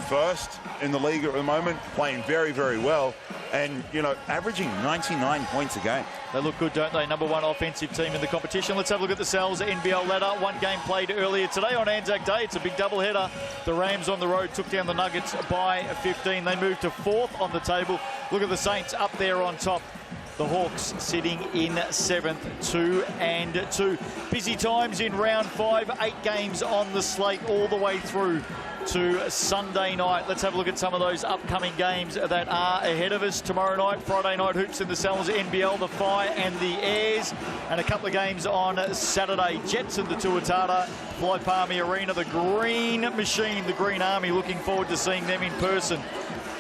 First in the league at the moment, playing very, very well, and, you know, averaging 99 points a game.
They look good, don't they? Number one offensive team in the competition. Let's have a look at the Sal's NBL ladder. One game played earlier today on Anzac Day. It's a big doubleheader. The Rams on the road took down the Nuggets by 15. They moved to 4th on the table. Look at the Saints up there on top. The Hawks sitting in 7th, 2-2. Busy times in round 5. 8 games on the slate all the way through to Sunday night. Let's have a look at some of those upcoming games that are ahead of us. Tomorrow night, Friday night hoops in the Sal's NBL, the Fire and the Airs, and a couple of games on Saturday. Jets and the Tuatara, Fly Palmy Arena, the Green Machine, the Green Army. Looking forward to seeing them in person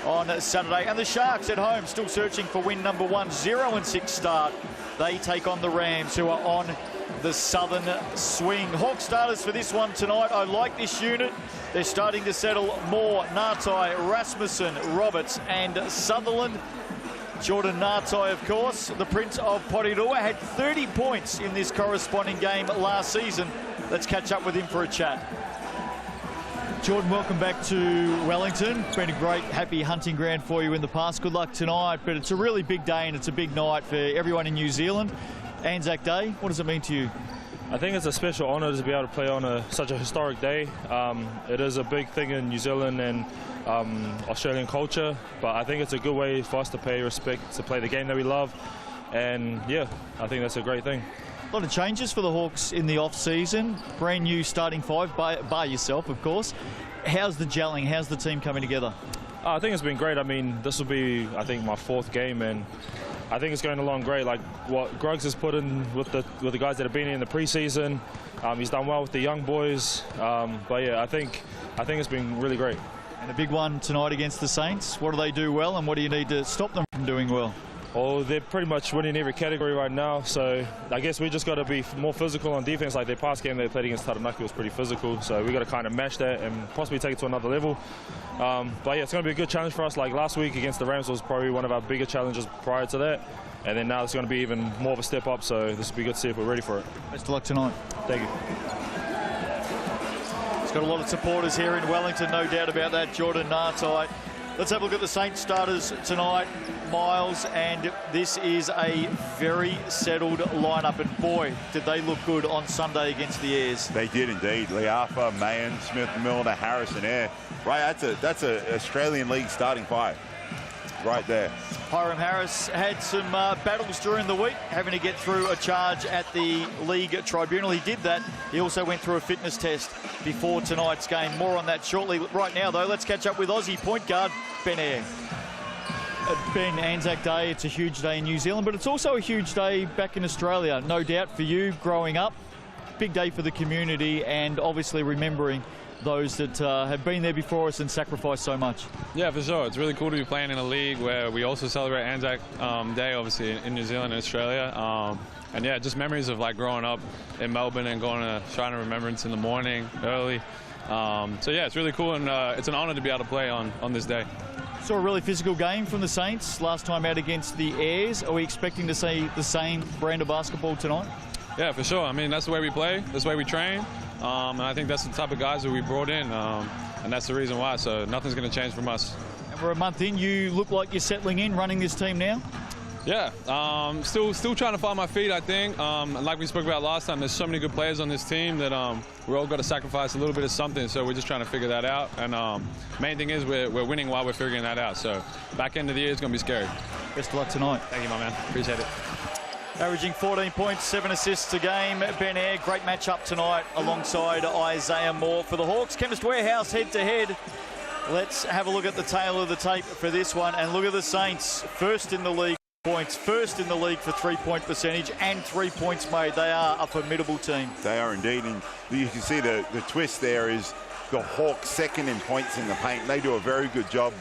on Saturday. And the Sharks at home, still searching for win number 1, 0-6 start. They take on the Rams, who are on the southern swing. Hawk starters for this one tonight. I like this unit. They're starting to settle Moore, Nartai, Rasmussen, Roberts and Sutherland. Jordan Nartai, of course, the Prince of Porirua, had 30 points in this corresponding game last season. Let's catch up with him for a chat. Jordan, welcome back to Wellington. It's been a great, happy hunting ground for you in the past. Good luck tonight, but it's a really big day and it's a big night for everyone in New Zealand. Anzac Day, what does it mean to you?
I think it's a special honour to be able to play on such a historic day. It is a big thing in New Zealand and Australian culture, but I think it's a good way for us to pay respect, to play the game that we love, and yeah, I think that's a great thing.
A lot of changes for the Hawks in the off-season. Brand new starting 5, by yourself, of course. How's the gelling? How's the team coming together?
I think it's been great. I mean, this will be, I think, my 4th game, and I think it's going along great. Like what Gruggs has put in with the guys that have been in the preseason, he's done well with the young boys. But yeah, I think it's been really great.
And a big one tonight against the Saints. What do they do well, and what do you need to stop them from doing well?
Oh, they're pretty much winning every category right now, so I guess we just got to be more physical on defense. Like their past game they played against Taranaki was pretty physical, so we got to kind of match that and possibly take it to another level. But yeah, it's going to be a good challenge for us. Like last week against the Rams was probably one of our bigger challenges prior to that, and then now it's going to be even more of a step up, so this will be good to see if we're ready for it.
Best of luck tonight.
Thank you.
It's got a lot of supporters here in Wellington, no doubt about that. Jordan Nartai. Let's have a look at the Saints starters tonight, Miles, and this is a very settled lineup, and boy, did they look good on Sunday against the Airs.
They did indeed. Liafa, Mahan, Smith, Milner, Harris and Air. Right, that's a Australian League starting 5 right there.
Hiram Harris had some battles during the week, having to get through a charge at the league tribunal. He did that. He also went through a fitness test before tonight's game. More on that shortly. Right now, though, let's catch up with Aussie point guard Ben Air. Ben, Anzac Day, it's a huge day in New Zealand, but it's also a huge day back in Australia, no doubt for you growing up. Big day for the community, and obviously remembering those that have been there before us and sacrificed so much.
Yeah, for sure. It's really cool to be playing in a league where we also celebrate Anzac Day, obviously, in New Zealand and Australia. And yeah, just memories of like growing up in Melbourne and going to Shrine of Remembrance in the morning early. So yeah, it's really cool, and it's an honor to be able to play on this day.
Saw a really physical game from the Saints last time out against the Airs. Are we expecting to see the same brand of basketball tonight?
Yeah, for sure. I mean, that's the way we play, that's the way we train, and I think that's the type of guys that we brought in, and that's the reason why. So nothing's going to change from us.
And we're a month in. You look like you're settling in, running this team now.
Yeah, still trying to find my feet, I think. And like we spoke about last time, there's so many good players on this team that we're all got to sacrifice a little bit of something, so we're just trying to figure that out. And main thing is we're winning while we're figuring that out. So back end of the year is going to be scary.
Best of luck tonight.
Thank you, my man. Appreciate it.
Averaging 14 points, 7 assists a game. Ben Eyre, great matchup tonight alongside Isaiah Moore for the Hawks. Chemist Warehouse head-to-head. Let's have a look at the tail of the tape for this one. And look at the Saints, first in the league. Points, first in the league for three-point percentage and 3 points made. They are a formidable team.
They are indeed, and you can see the twist there is the Hawks second in points in the paint. They do a very good job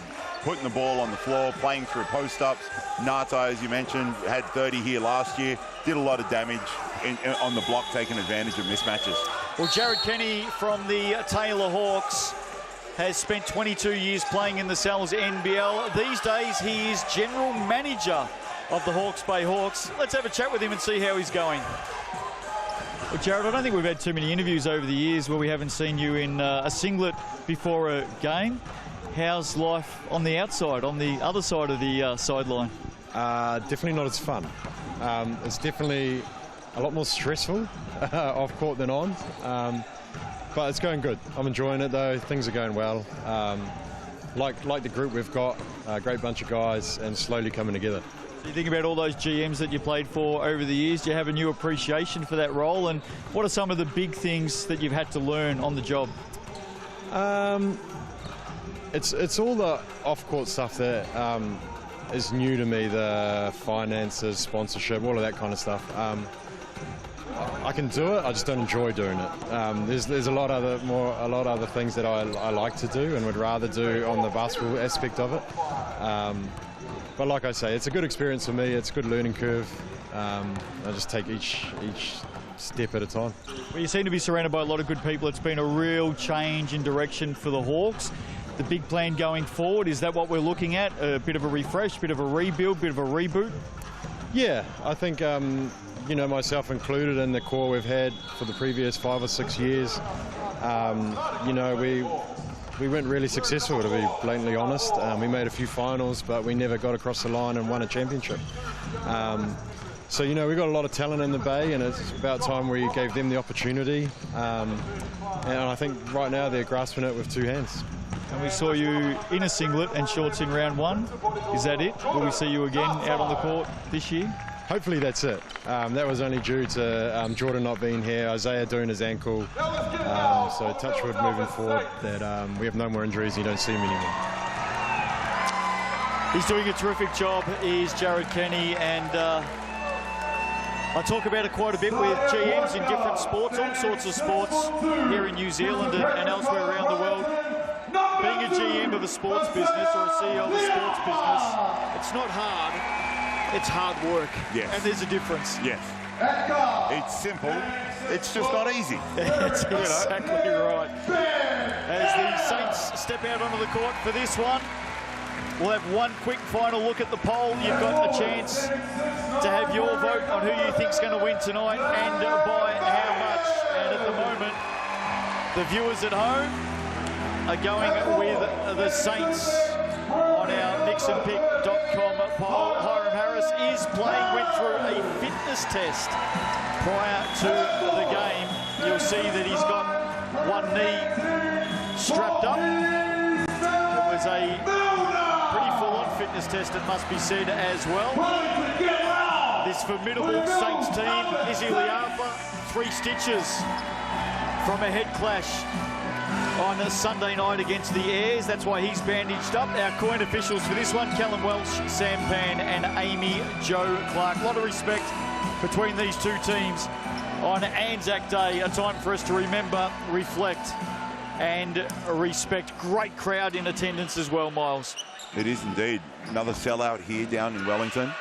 putting the ball on the floor, playing through post-ups. Nata, as you mentioned, had 30 here last year, did a lot of damage on the block, taking advantage of mismatches.
Well, Jared Kenny from the Taylor Hawks has spent 22 years playing in the Sal's NBL. These days, he is general manager of the Hawke's Bay Hawks. Let's have a chat with him and see how he's going. Well, Jared, I don't think we've had too many interviews over the years where we haven't seen you in a singlet before a game. How's life on the outside, on the other side of the sideline?
Definitely not as fun. It's definitely a lot more stressful off court than on. But it's going good. I'm enjoying it though. Things are going well. Like the group we've got, a great bunch of guys and slowly coming together.
You think about all those GMs that you played for over the years. Do you have a new appreciation for that role? And what are some of the big things that you've had to learn on the job?
It's all the off-court stuff that is new to me. The finances, sponsorship, all of that kind of stuff. I can do it. I just don't enjoy doing it. There's a lot other things that I like to do and would rather do on the basketball aspect of it. But like I say, it's a good experience for me. It's a good learning curve. I just take each step at a time.
Well, you seem to be surrounded by a lot of good people. It's been a real change in direction for the Hawks. The big plan going forward, is that what we're looking at? A bit of a refresh, bit of a rebuild, bit of a reboot?
Yeah, I think, you know, myself included in the core we've had for the previous 5 or 6 years, you know, we weren't really successful, to be blatantly honest. We made a few finals, but we never got across the line and won a championship. So, you know, we've got a lot of talent in the Bay, and it's about time we gave them the opportunity. And I think right now they're grasping it with 2 hands.
And we saw you in a singlet and shorts in round 1. Is that it? Will we see you again out on the court this year?
Hopefully that's it. That was only due to Jordan not being here, Isaiah doing his ankle. So touch wood moving forward that we have no more injuries and you don't see him anymore.
He's doing a terrific job, is Jared Kenny, and I talk about it quite a bit with GMs in different sports, all sorts of sports here in New Zealand and elsewhere around the world. Being a GM of a sports business or a CEO of a sports business, it's not hard, it's hard work.
Yes.
And there's a difference.
Yes. It's simple, it's just not easy.
That's exactly right. As the Saints step out onto the court for this one, we'll have one quick final look at the poll. You've got a chance to have your vote on who you think's going to win tonight and by how much. And at the moment, the viewers at home are going with the Saints on our NixonPick.com poll. Hiram Harris is playing, went through a fitness test prior to the game. You'll see that he's got one knee strapped up. It was a pretty full-on fitness test, it must be said as well. This formidable Saints team, Izzy Liafa, 3 stitches from a head clash on a Sunday night against the Airs. That's why he's bandaged up. Our coin officials for this one, Callum Welsh, Sam Pan and Amy Jo Clark. A lot of respect between these two teams on Anzac Day. A time for us to remember, reflect and respect. Great crowd in attendance as well, Miles.
It is indeed. Another sellout here down in Wellington.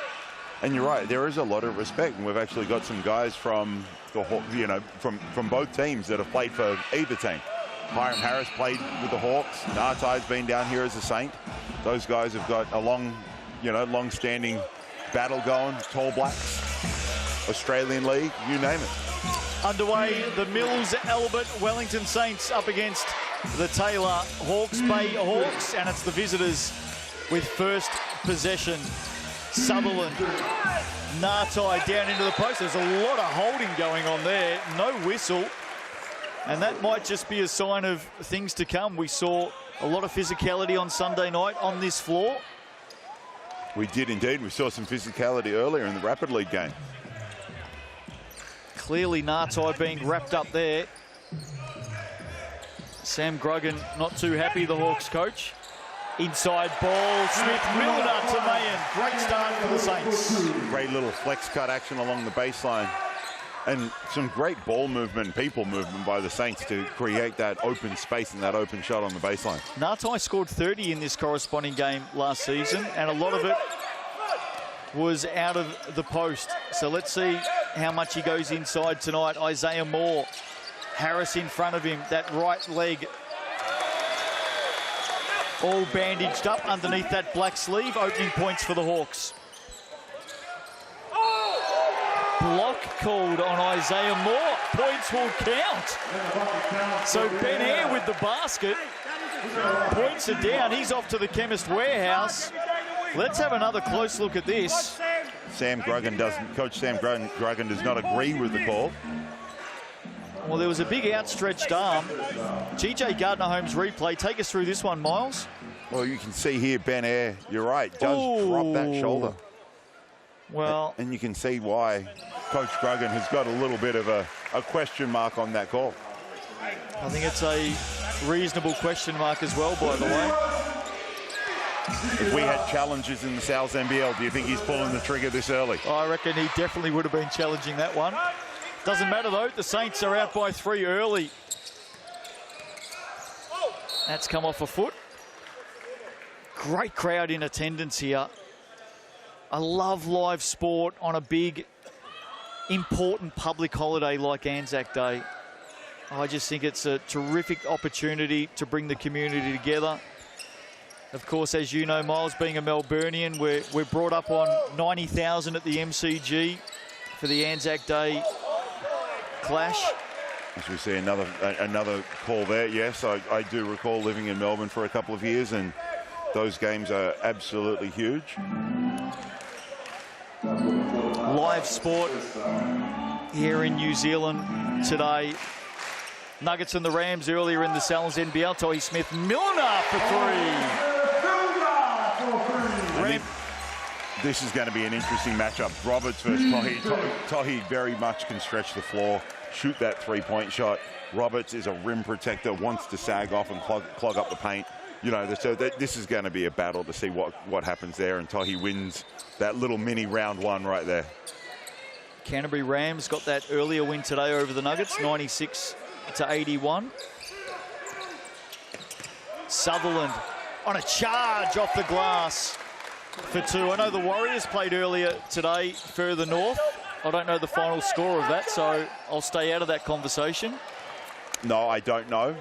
And you're right, there is a lot of respect. And we've actually got some guys from the, you know, from both teams that have played for either team. Hiram Harris played with the Hawks. Nartai's been down here as a Saint. Those guys have got a long-standing battle going. Tall Blacks, Australian League, you name it.
Underway, the Mills Albert Wellington Saints up against the Taylor Hawke's Bay Hawks, and it's the visitors with first possession. Sutherland, Nartai down into the post. There's a lot of holding going on there. No whistle. And that might just be a sign of things to come. We saw a lot of physicality on Sunday night on this floor.
We did indeed. We saw some physicality earlier in the Rapid League game.
Clearly Nartai being wrapped up there. Sam Gruggan not too happy, the Hawks coach. Inside ball, Smith-Milner to Mayan. Great start for the Saints.
Great little flex cut action along the baseline. And some great ball movement, people movement by the Saints to create that open space and that open shot on the baseline.
Nartai scored 30 in this corresponding game last season, and a lot of it was out of the post. So let's see how much he goes inside tonight. Isaiah Moore, Harris in front of him, that right leg all bandaged up underneath that black sleeve. Opening points for the Hawks. Block called on Isaiah Moore. Points will count. So Ben Hare with the basket. Points are down. He's off to the Chemist Warehouse. Let's have another close look at this.
Coach Sam Gruggan does not agree with the call.
Well, there was a big outstretched arm. GJ Gardner-Holmes replay. Take us through this one, Miles.
Well, you can see here Ben Hare, you're right, does drop that shoulder.
Well,
and you can see why Coach Gruggan has got a little bit of a question mark on that call.
I think it's a reasonable question mark as well, by the way.
If we had challenges in the Sal's NBL, do you think he's pulling the trigger this early?
I reckon he definitely would have been challenging that one. Doesn't matter though, the Saints are out by 3 early. That's come off a foot. Great crowd in attendance here. I love live sport on a big, important public holiday like Anzac Day. I just think it's a terrific opportunity to bring the community together. Of course, as you know, Miles, being a Melburnian, we're brought up on 90,000 at the MCG for the Anzac Day clash.
As we see another call there, yes, I do recall living in Melbourne for a couple of years, and those games are absolutely huge.
Live sport here in New Zealand today. Nuggets and the Rams earlier in the Sal's NBL. Tohi Smith-Milner for 3.
This is going to be an interesting matchup. Roberts versus Tohi. Tohi very much can stretch the floor, shoot that three-point shot. Roberts is a rim protector, wants to sag off and clog up the paint. You know, so this is going to be a battle to see what happens there, and Tohi wins that little mini round one right there.
Canterbury Rams got that earlier win today over the Nuggets, 96-81. Sutherland on a charge off the glass for 2. I know the Warriors played earlier today further north. I don't know the final score of that, so I'll stay out of that conversation.
No, I don't know.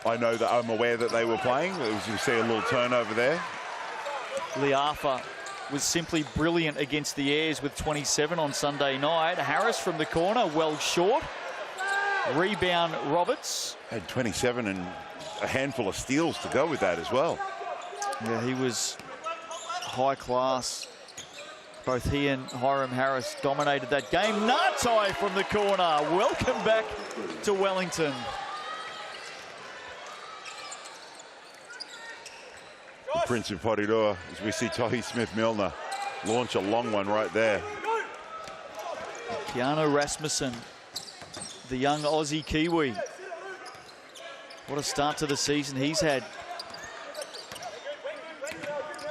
I know that I'm aware that they were playing. As you see a little turnover there.
Liafa was simply brilliant against the Airs with 27 on Sunday night. Harris from the corner, well short. Rebound, Roberts.
Had 27 and a handful of steals to go with that as well.
Yeah, he was high class. Both he and Hiram Harris dominated that game. Nartai from the corner. Welcome back to Wellington.
Prince of Porirua, as we see Tohi Smith-Milner launch a long one right there.
Keanu Rasmussen, the young Aussie Kiwi. What a start to the season he's had.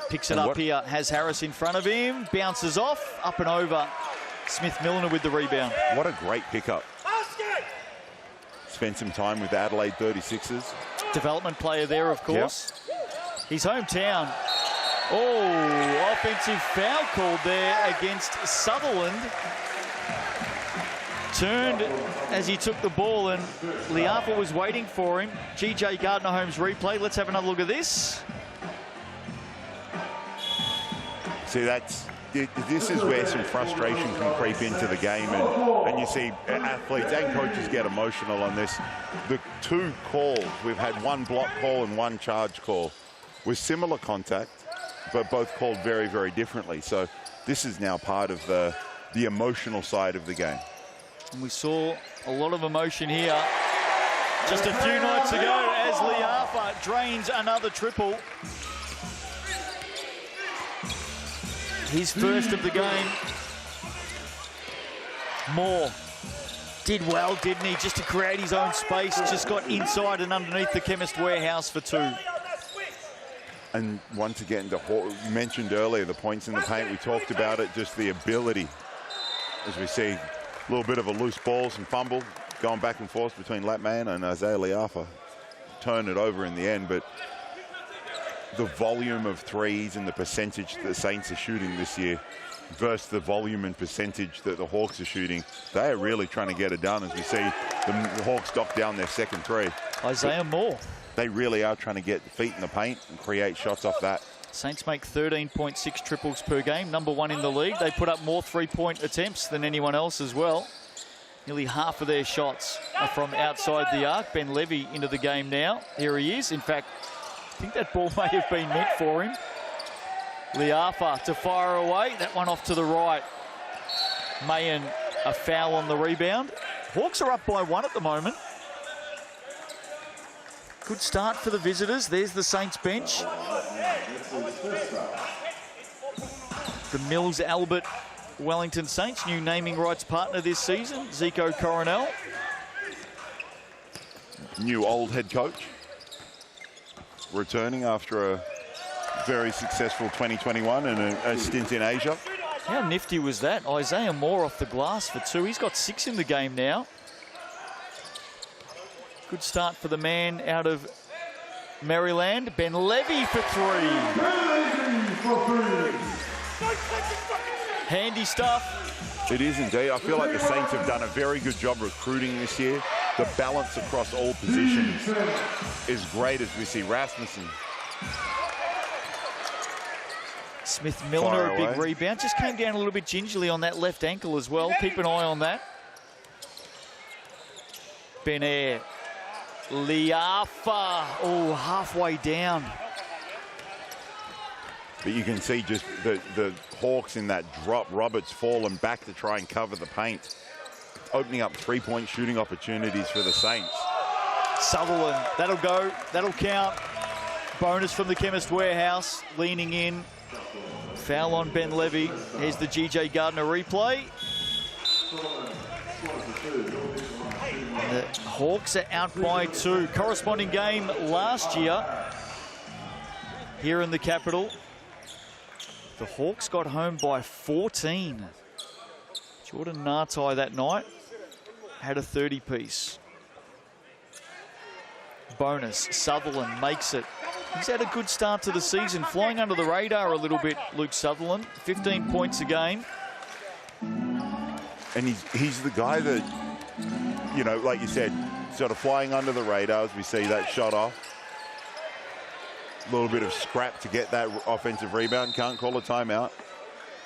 Picks it up here, has Harris in front of him, bounces off, up and over. Smith-Milner with the rebound.
What a great pickup. Spent some time with the Adelaide 36ers.
Development player there, of course. Yep. His hometown. Oh, offensive foul called there against Sutherland. Turned as he took the ball, and Liafa was waiting for him. GJ Gardner-Holmes replay. Let's have another look at this.
See, this is where some frustration can creep into the game, and you see athletes and coaches get emotional on this. The two calls, we've had one block call and one charge call with similar contact, but both called very, very differently. So this is now part of the emotional side of the game.
And we saw a lot of emotion here just a few nights ago as Liafa drains another triple. His first of the game. Moore did well, didn't he? Just to create his own space, just got inside and underneath the Chemist Warehouse for two.
And once again, you mentioned earlier the points in the paint. We talked about it, just the ability, as we see a little bit of a loose ball, some fumble, going back and forth between Lapman and Isaiah Liafa. Turn it over in the end, but the volume of threes and the percentage that the Saints are shooting this year versus the volume and percentage that the Hawks are shooting, they are really trying to get it done, as we see the Hawks stop down their second three.
Isaiah Moore.
They really are trying to get the feet in the paint and create shots off that.
Saints make 13.6 triples per game, #1 in the league. They put up more three-point attempts than anyone else as well. Nearly half of their shots are from outside the arc. Ben Levy into the game now. Here he is. In fact, I think that ball may have been meant for him. Liafa to fire away. That one off to the right. Mayen, a foul on the rebound. Hawks are up by 1 at the moment. Good start for the visitors. There's the Saints bench. The Mills Albert Wellington Saints, new naming rights partner this season, Zico Coronel.
New old head coach, returning after a very successful 2021 and a stint in Asia.
How nifty was that? Isaiah Moore off the glass for two. He's got 6 in the game now. Good start for the man out of Maryland. Ben Levy for 3. Handy stuff.
It is indeed. I feel like the Saints have done a very good job recruiting this year. The balance across all positions is great, as we see Rasmussen.
Smith-Milner, a big rebound. Just came down a little bit gingerly on that left ankle as well. Keep an eye on that. Benair. Liafa. Oh, halfway down.
But you can see just the Hawks in that drop. Roberts falling back to try and cover the paint, opening up three-point shooting opportunities for the Saints.
Sutherland, that'll go, that'll count. Bonus from the Chemist Warehouse, leaning in. Foul on Ben Levy. Here's the GJ Gardner replay. The Hawks are out by 2. Corresponding game last year here in the capital. The Hawks got home by 14. Jordan Nartai that night had a 30-piece. Bonus, Sutherland makes it. He's had a good start to the season, flying under the radar a little bit, Luke Sutherland. 15 points a game.
And he's the guy that, you know, like you said, sort of flying under the radar as we see that shot off. A little bit of scrap to get that offensive rebound. Can't call a timeout.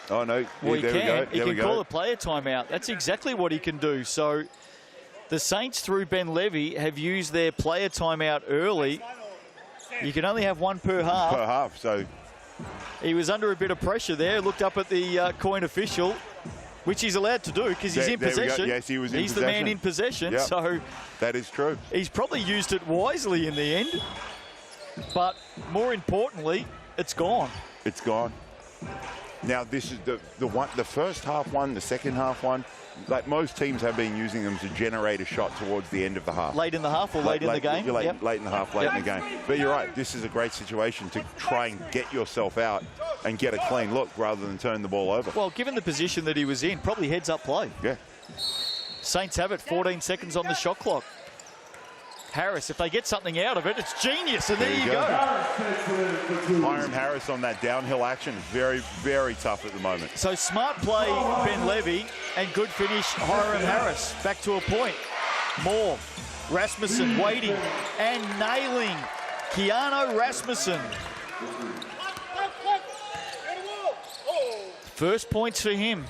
Oh, no.
Well,
there we go.
He can call a player timeout. That's exactly what he can do. So the Saints, through Ben Levy, have used their player timeout early. You can only have one per half.
Per half, so.
He was under a bit of pressure there. Looked up at the coin official, which he's allowed to do because he's in possession.
Yes, he was in possession.
He's the man in possession.
Yep.
So
that is true.
He's probably used it wisely in the end. But more importantly, it's gone.
It's gone. Now this is the first half one, the second half one. Like most teams have been using them to generate a shot towards the end of the half.
Late in the half or late in the game?
Late in the half, late in the game. But you're right, this is a great situation to try and get yourself out and get a clean look rather than turn the ball over.
Well, given the position that he was in, probably heads up play.
Yeah.
Saints have it, 14 seconds on the shot clock. Harris, if they get something out of it, it's genius, and there you go.
Hiram Harris on that downhill action is very, very tough at the moment.
So smart play, Ben Levy, and good finish, Hiram Harris. Back to a point. Moore, Rasmussen waiting and nailing Keanu Rasmussen. First points for him.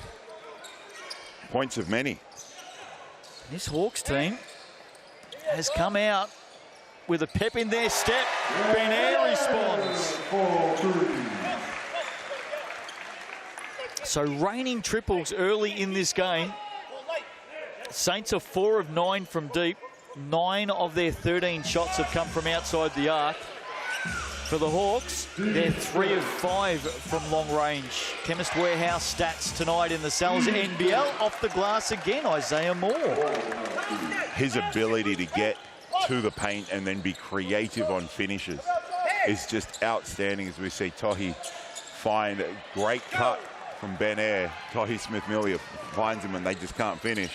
Points of many.
This Hawks team has come out with a pep in their step. Ben Air responds. So raining triples early in this game. Saints are 4 of 9 from deep. 9 of their 13 shots have come from outside the arc. For the Hawks, they're 3 of 5 from long range. Chemist Warehouse stats tonight in the Sal's NBL. Off the glass again, Isaiah Moore.
His ability to get to the paint and then be creative on finishes is just outstanding, as we see Tohi find a great cut from Ben Air. Tohi Smith-Millier finds him and they just can't finish.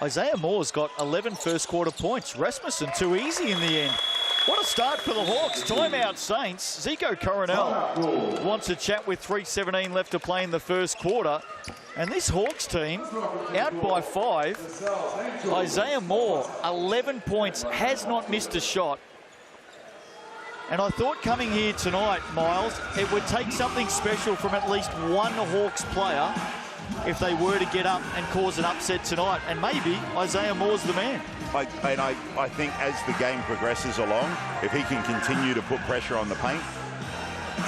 Isaiah Moore's got 11 first quarter points. Rasmussen too easy in the end. What a start for the Hawks. Timeout Saints. Zico Coronel wants to chat with 3:17 left to play in the first quarter. And this Hawks team, out by 5. Isaiah Moore, 11 points, has not missed a shot. And I thought coming here tonight, Miles, it would take something special from at least one Hawks player if they were to get up and cause an upset tonight. And maybe Isaiah Moore's the man.
I think as the game progresses along, if he can continue to put pressure on the paint,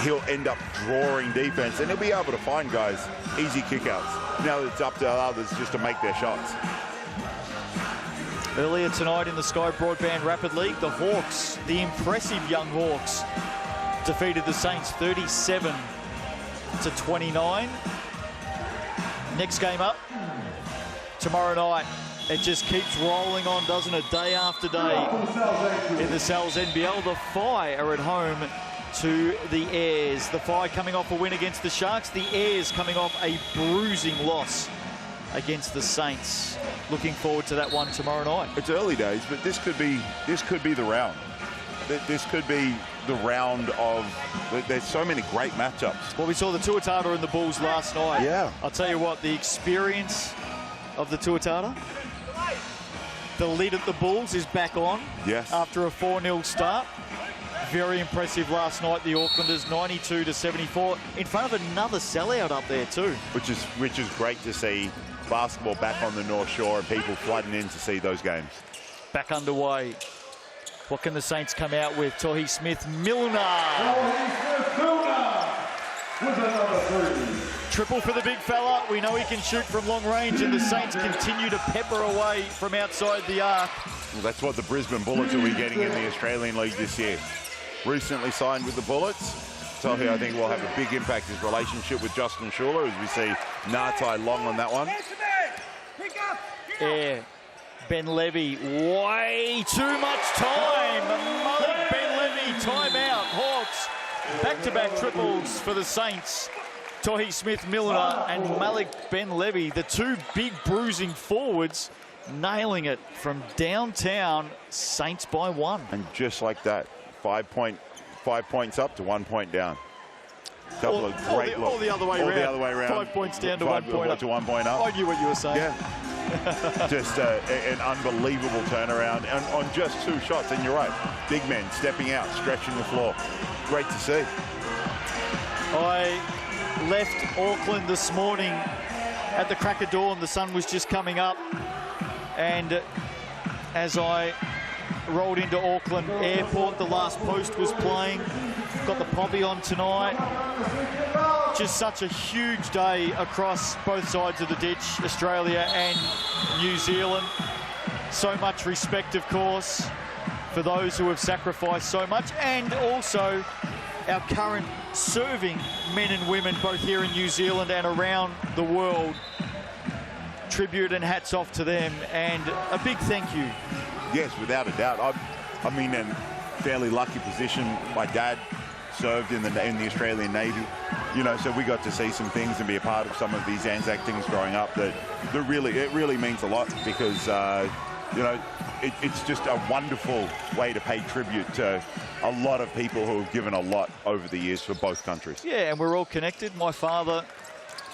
he'll end up drawing defense and he'll be able to find guys easy kickouts. Now it's up to others just to make their shots.
Earlier tonight in the Sky Broadband Rapid League, the Hawks, the impressive young Hawks, defeated the Saints 37-29. Next game up, tomorrow night. It just keeps rolling on, doesn't it? Day after day in the Sal's NBL. The Fi are at home to the Airs. The Fi coming off a win against the Sharks. The Airs coming off a bruising loss against the Saints. Looking forward to that one tomorrow night.
It's early days, but this could be the round. This could be the round of. There's so many great matchups.
Well, we saw the Tuatara and the Bulls last night.
Yeah.
I'll tell you what, the experience of the Tuatara. The lead at the Bulls is back on.
Yes.
After a 4-0 start. Very impressive last night, the Aucklanders, 92-74, in front of another sellout up there too.
Which is great to see. Basketball back on the North Shore and people flooding in to see those games.
Back underway. What can the Saints come out with? Tohi Smith-Milner. Triple for the big fella. We know he can shoot from long range, and the Saints continue to pepper away from outside the arc.
Well, that's what the Brisbane Bullets will be getting in the Australian League this year. Recently signed with the Bullets. Tohi, I think, will have a big impact his relationship with Justin Schuller, as we see Ngatai long on that one.
Yeah. Ben Levy, way too much time. Malik Ben Levy, timeout. Hawks, back-to-back triples for the Saints. Tohi Smith-Milner and Malik Ben Levy, the two big bruising forwards, nailing it from downtown. Saints by 1.
And just like that, 5 points up to 1 point down. Couple of great looks.
All the other way around. 5 points down to 1 point up.
To 1 point up.
I knew what you were saying.
Yeah. Just an unbelievable turnaround and on just 2 shots. And you're right, big men stepping out, stretching the floor. Great to see.
I left Auckland this morning at the crack of dawn. The sun was just coming up, and as I rolled into Auckland Airport, the last post was playing. Got the poppy on tonight. Just such a huge day across both sides of the ditch, Australia and New Zealand. So much respect, of course, for those who have sacrificed so much, and also our current serving men and women, both here in New Zealand and around the world. Tribute and hats off to them, and a big thank you.
Yes, without a doubt. I'm in a fairly lucky position. My dad served in the Australian Navy, you know, so we got to see some things and be a part of some of these Anzac things growing up that really, it really means a lot, because you know, it's just a wonderful way to pay tribute to a lot of people who have given a lot over the years for both countries.
Yeah, and we're all connected. My father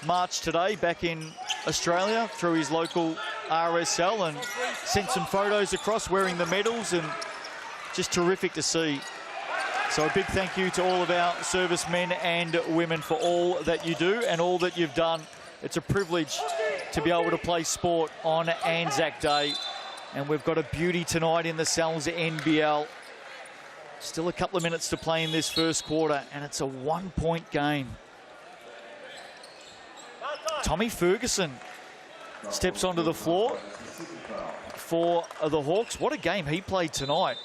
marched today back in Australia through his local RSL and sent some photos across wearing the medals, and just terrific to see. So a big thank you to all of our servicemen and women for all that you do and all that you've done. It's a privilege to be able to play sport on Anzac Day. And we've got a beauty tonight in the NZNBL. Still a couple of minutes to play in this first quarter, and it's a 1-point game. Tommy Ferguson steps onto the floor for the Hawks. What a game he played tonight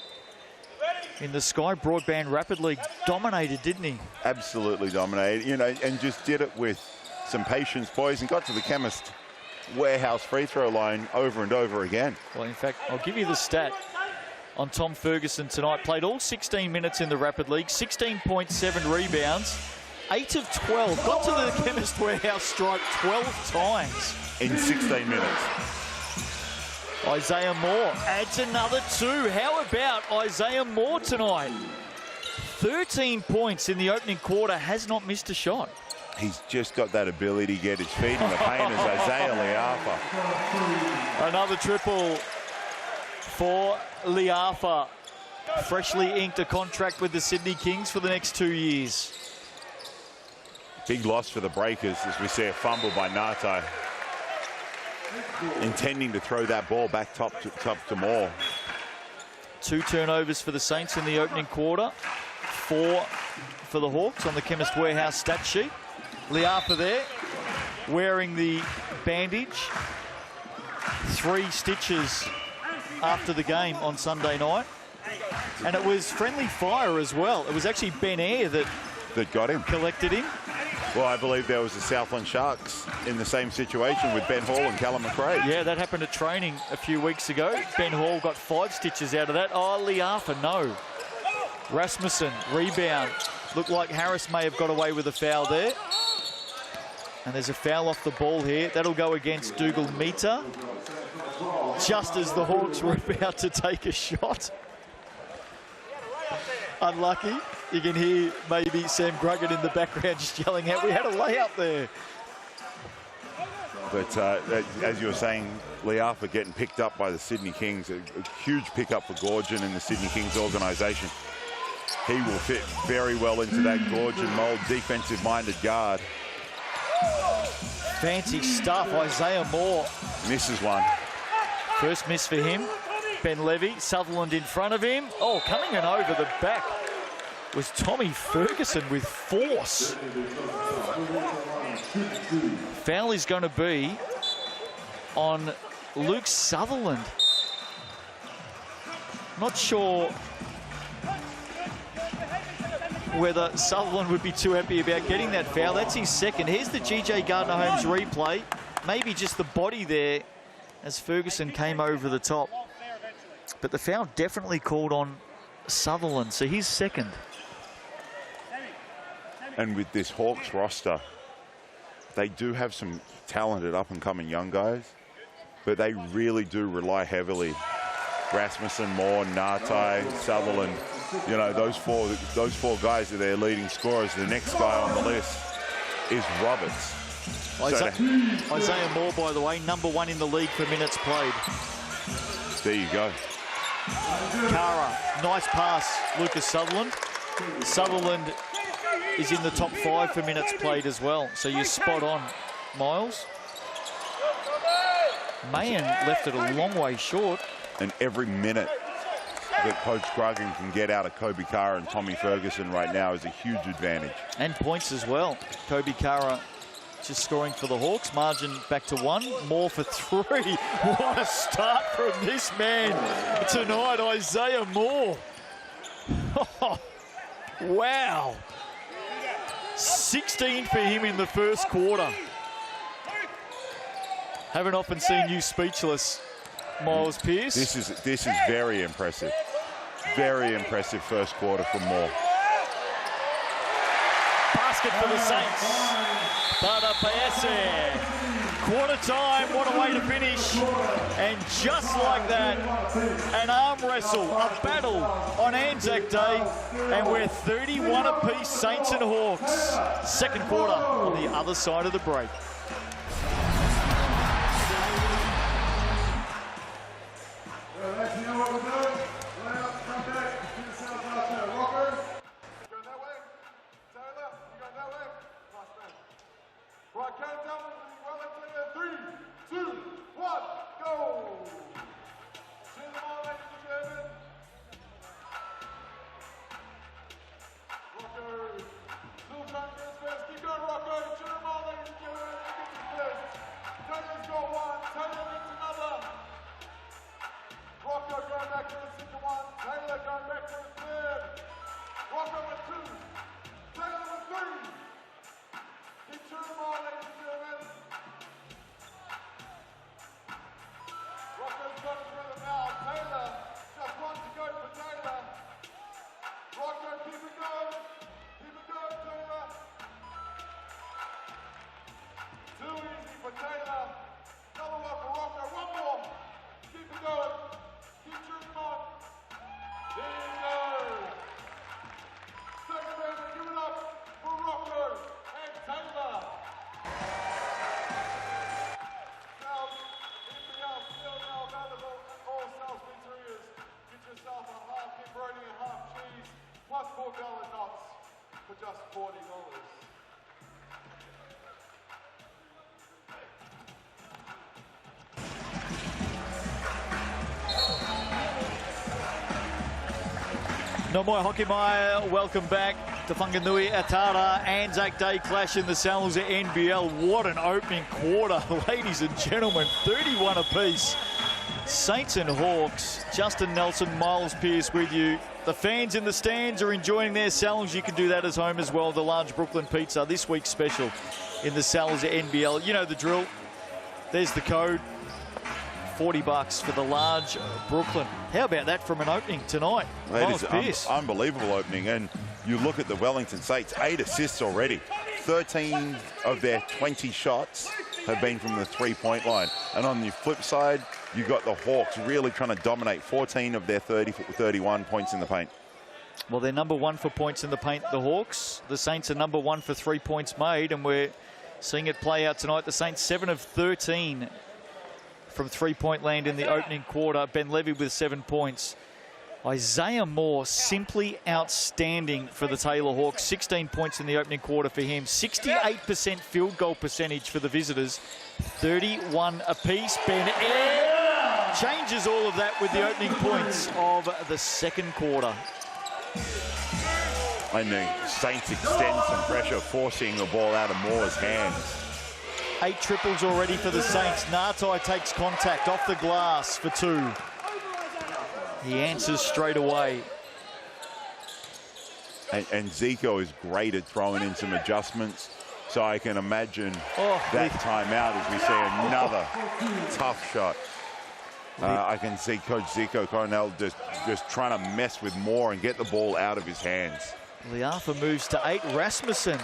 in the Sky Broadband Rapid League. Dominated, didn't he?
Absolutely dominated, you know, and just did it with some patience, boys, and got to the Chemist Warehouse free throw line over and over again.
Well, in fact, I'll give you the stat on Tom Ferguson tonight. Played all 16 minutes in the Rapid League, 16.7 rebounds, 8 of 12. Got to the Chemist Warehouse stripe 12 times.
In 16 minutes.
Isaiah Moore adds another 2. How about Isaiah Moore tonight? 13 points in the opening quarter, has not missed a shot.
He's just got that ability to get his feet in the paint as Isaiah Liafa.
Another triple for Liafa. Freshly inked a contract with the Sydney Kings for the next 2 years.
Big loss for the Breakers as we see a fumble by Nato. Intending to throw that ball back top to Moore.
2 turnovers for the Saints in the opening quarter. 4 for the Hawks on the Chemist Warehouse stat sheet. Liafa there, wearing the bandage. 3 stitches after the game on Sunday night. And it was friendly fire as well. It was actually Ben Eyre that
got him.
Collected him.
Well, I believe there was the Southland Sharks in the same situation with Ben Hall and Callum McRae.
Yeah, that happened at training a few weeks ago. Ben Hall got 5 stitches out of that. Oh, Liafa, no. Rasmussen, rebound. Looked like Harris may have got away with a foul there. And there's a foul off the ball here. That'll go against Dougal Meter. Just as the Hawks were about to take a shot. Unlucky. You can hear maybe Sam Gruggan in the background just yelling out, we had a layup there.
But as you were saying, Liafa getting picked up by the Sydney Kings. A huge pickup for Gorgon in the Sydney Kings organisation. He will fit very well into that Gorgon mould, defensive-minded guard.
Fancy stuff. Isaiah Moore
misses one.
First miss for him. Ben Levy, Sutherland in front of him. Oh, coming in over the back was Tommy Ferguson with force. Foul is going to be on Luke Sutherland. Not sure whether Sutherland would be too happy about getting that foul. That's his second. Here's the GJ Gardner-Holmes replay. Maybe just the body there as Ferguson came over the top. But the foul definitely called on Sutherland, so he's second.
And with this Hawks roster, they do have some talented up-and-coming young guys, but they really do rely heavily. Rasmussen, Moore, Natai, Sutherland, you know, those four guys are their leading scorers. The next guy on the list is Roberts.
Isaiah Moore, by the way, #1 in the league for minutes played.
There you go.
Kara, nice pass, Lucas Sutherland. Sutherland is in the top 5 for minutes played as well, so you're spot on, Miles. Mahan left it a long way short.
And every minute that Coach Gruggan can get out of Kobe Kara and Tommy Ferguson right now is a huge advantage.
And points as well. Kobe Kara just scoring for the Hawks. Margin back to 1. More for 3. What a start from this man tonight, Isaiah Moore. Oh, wow. 16 for him in the first quarter. Haven't often seen you speechless, Miles Pearce.
This is very impressive. Very impressive first quarter from Moore.
Basket for the Saints. Bada Paese Quarter time, what a way to finish. And just like that, an arm wrestle, a battle on Anzac Day, and we're 31 apiece, Saints and Hawks. Second quarter on the other side of the break.
Right, count down with Wellington in 3, 2, 1, go! See them all, ladies and gentlemen. Rocco, still trying to get his first. Keep going, Rocco. Cheer them all, ladies and gentlemen. He gets his first. Taylor's got one. Taylor gets another. Rocco going back to the second one. Taylor going back to the third. Rocco with 2. Taylor with 3. Keep cheering them all, ladies and gentlemen. Rocco's got his rhythm now. Taylor, just one to go for Taylor. Rocco, keep it going. Keep it going, Taylor. Too easy for Taylor. Another one for Rocco. One more. Keep it going. Keep cheering them on. There you go. Second round, give it up for Rocco and Taylor. Sales, NBL still now available at all sales pizzerias. Get yourself a half pepperoni and half cheese, plus $4 nuts for just $40.
No more hockey mai, welcome back to Whanganui Atara. Anzac Day clash in the Sal's NBL. What an opening quarter, ladies and gentlemen. 31 apiece. Saints and Hawks. Justin Nelson, Miles Pearce with you. The fans in the stands are enjoying their Sal's. You can do that at home as well. The large Brooklyn pizza, this week's special in the Sal's NBL. You know the drill. There's the code. $40 for the large Brooklyn. How about that from an opening tonight?
It is unbelievable opening. And you look at the Wellington Saints, 8 assists already. 13 of their 20 shots have been from the three-point line. And on the flip side, you got the Hawks really trying to dominate. 14 of their 31 points in the paint.
Well, they're number 1 for points in the paint, the Hawks. The Saints are number 1 for 3 points made, and we're seeing it play out tonight. The Saints 7 of 13 from three-point land in the opening quarter. Ben Levy with 7 points. Isaiah Moore simply outstanding for the Taylor Hawks. 16 points in the opening quarter for him. 68% field goal percentage for the visitors. 31 apiece. Ben Air changes all of that with the opening points of the second quarter.
And the Saints extend some pressure, forcing the ball out of Moore's hands.
8 triples already for the Saints. Nartai takes contact off the glass for 2. He answers straight away.
And Zico is great at throwing in some adjustments. So I can imagine that timeout as we see another tough shot. I can see Coach Zico Coronel just trying to mess with Moore and get the ball out of his hands.
Liafa moves to 8. Rasmussen.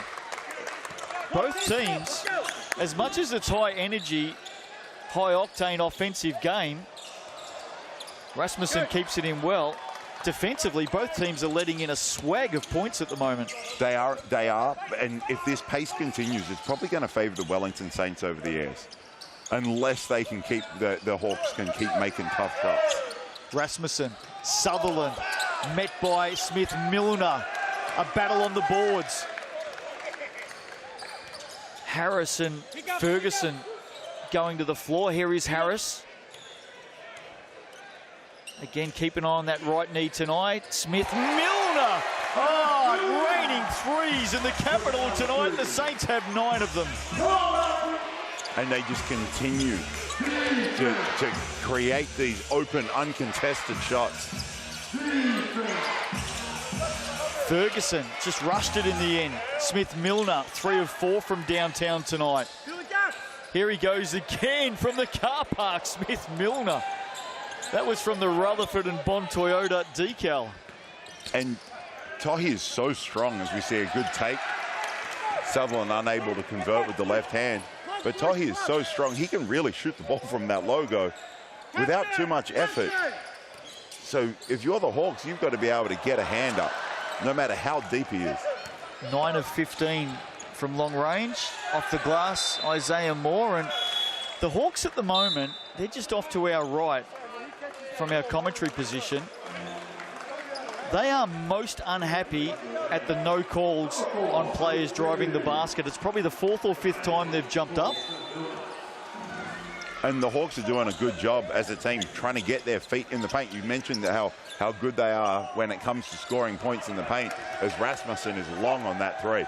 Both teams, as much as it's high energy, high octane offensive game, Rasmussen keeps it in well. Defensively, both teams are letting in a swag of points at the moment.
They are, and if this pace continues, it's probably going to favour the Wellington Saints over the Airs, unless they can keep the Hawks can keep making tough shots.
Rasmussen, Sutherland, met by Smith-Milner. A battle on the boards. Harris and Ferguson going to the floor. Here is Harris. Again, keep an eye on that right knee tonight. Smith-Milner. Oh, raining threes in the capital tonight. The Saints have 9 of them.
And they just continue to create these open, uncontested shots.
Ferguson just rushed it in the end. Smith-Milner, 3 of 4 from downtown tonight. Here he goes again from the car park, Smith-Milner. That was from the Rutherford and Bond Toyota decal.
And Tohi is so strong as we see a good take. Sutherland unable to convert with the left hand. But Tohi is so strong. He can really shoot the ball from that logo without too much effort. So if you're the Hawks, you've got to be able to get a hand up, no matter how deep he is.
9 of 15 from long range. Off the glass, Isaiah Moore. And the Hawks at the moment, they're just off to our right from our commentary position. They are most unhappy at the no calls on players driving the basket. It's probably the 4th or 5th time they've jumped up.
And the Hawks are doing a good job as a team trying to get their feet in the paint. You mentioned how good they are when it comes to scoring points in the paint, as Rasmussen is long on that 3.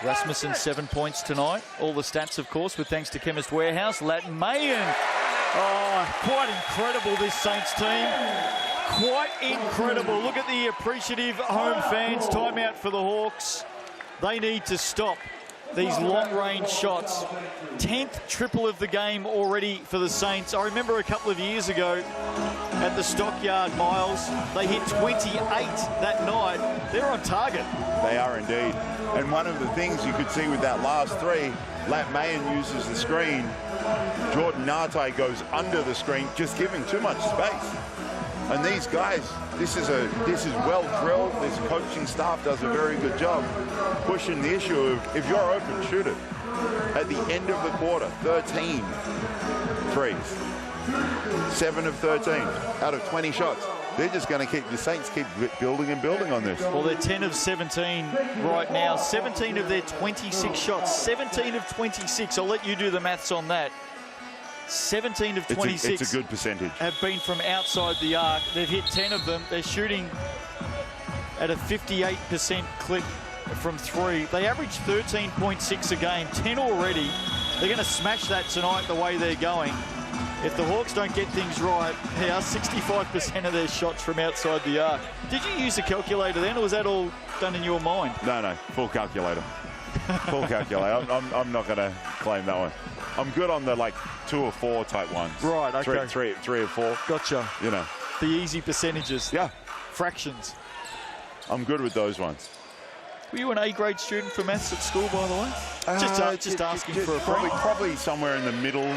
Rasmussen 7 points tonight. All the stats, of course, with thanks to Chemist Warehouse. Latin Mayan. Oh, quite incredible, this Saints team. Quite incredible. Look at the appreciative home fans. Timeout for the Hawks. They need to stop these long-range shots. 10th triple of the game already for the Saints. I remember a couple of years ago at the Stockyard Miles, they hit 28 that night. They're on target.
They are indeed. And one of the things you could see with that last 3, Lat Mayan uses the screen. Jordan Nate goes under the screen, just giving too much space. And these guys, this is well drilled. This coaching staff does a very good job pushing the issue of if you're open, shoot it. At the end of the quarter, 13 threes. 7 of 13 out of 20 shots. They're just going to keep, the Saints keep building and building on this.
Well, they're 10 of 17 right now. 17 of their 26 shots. 17 of 26. I'll let you do the maths on that. 17 of 26
it's a good percentage.
Have been from outside the arc. They've hit 10 of them. They're shooting at a 58% clip from 3. They average 13.6 a game, 10 already. They're going to smash that tonight the way they're going. If the Hawks don't get things right, they are 65% of their shots from outside the arc. Did you use a calculator then, or was that all done in your mind?
No, full calculator. Full calculator. I'm not going to claim that one. I'm good on the 2 or 4 type ones.
Right, okay.
3 or 4.
Gotcha.
You know.
The easy percentages.
Yeah.
Fractions.
I'm good with those ones.
Were you an A-grade student for maths at school, by the way? Just asking for a friend.
Probably somewhere in the middle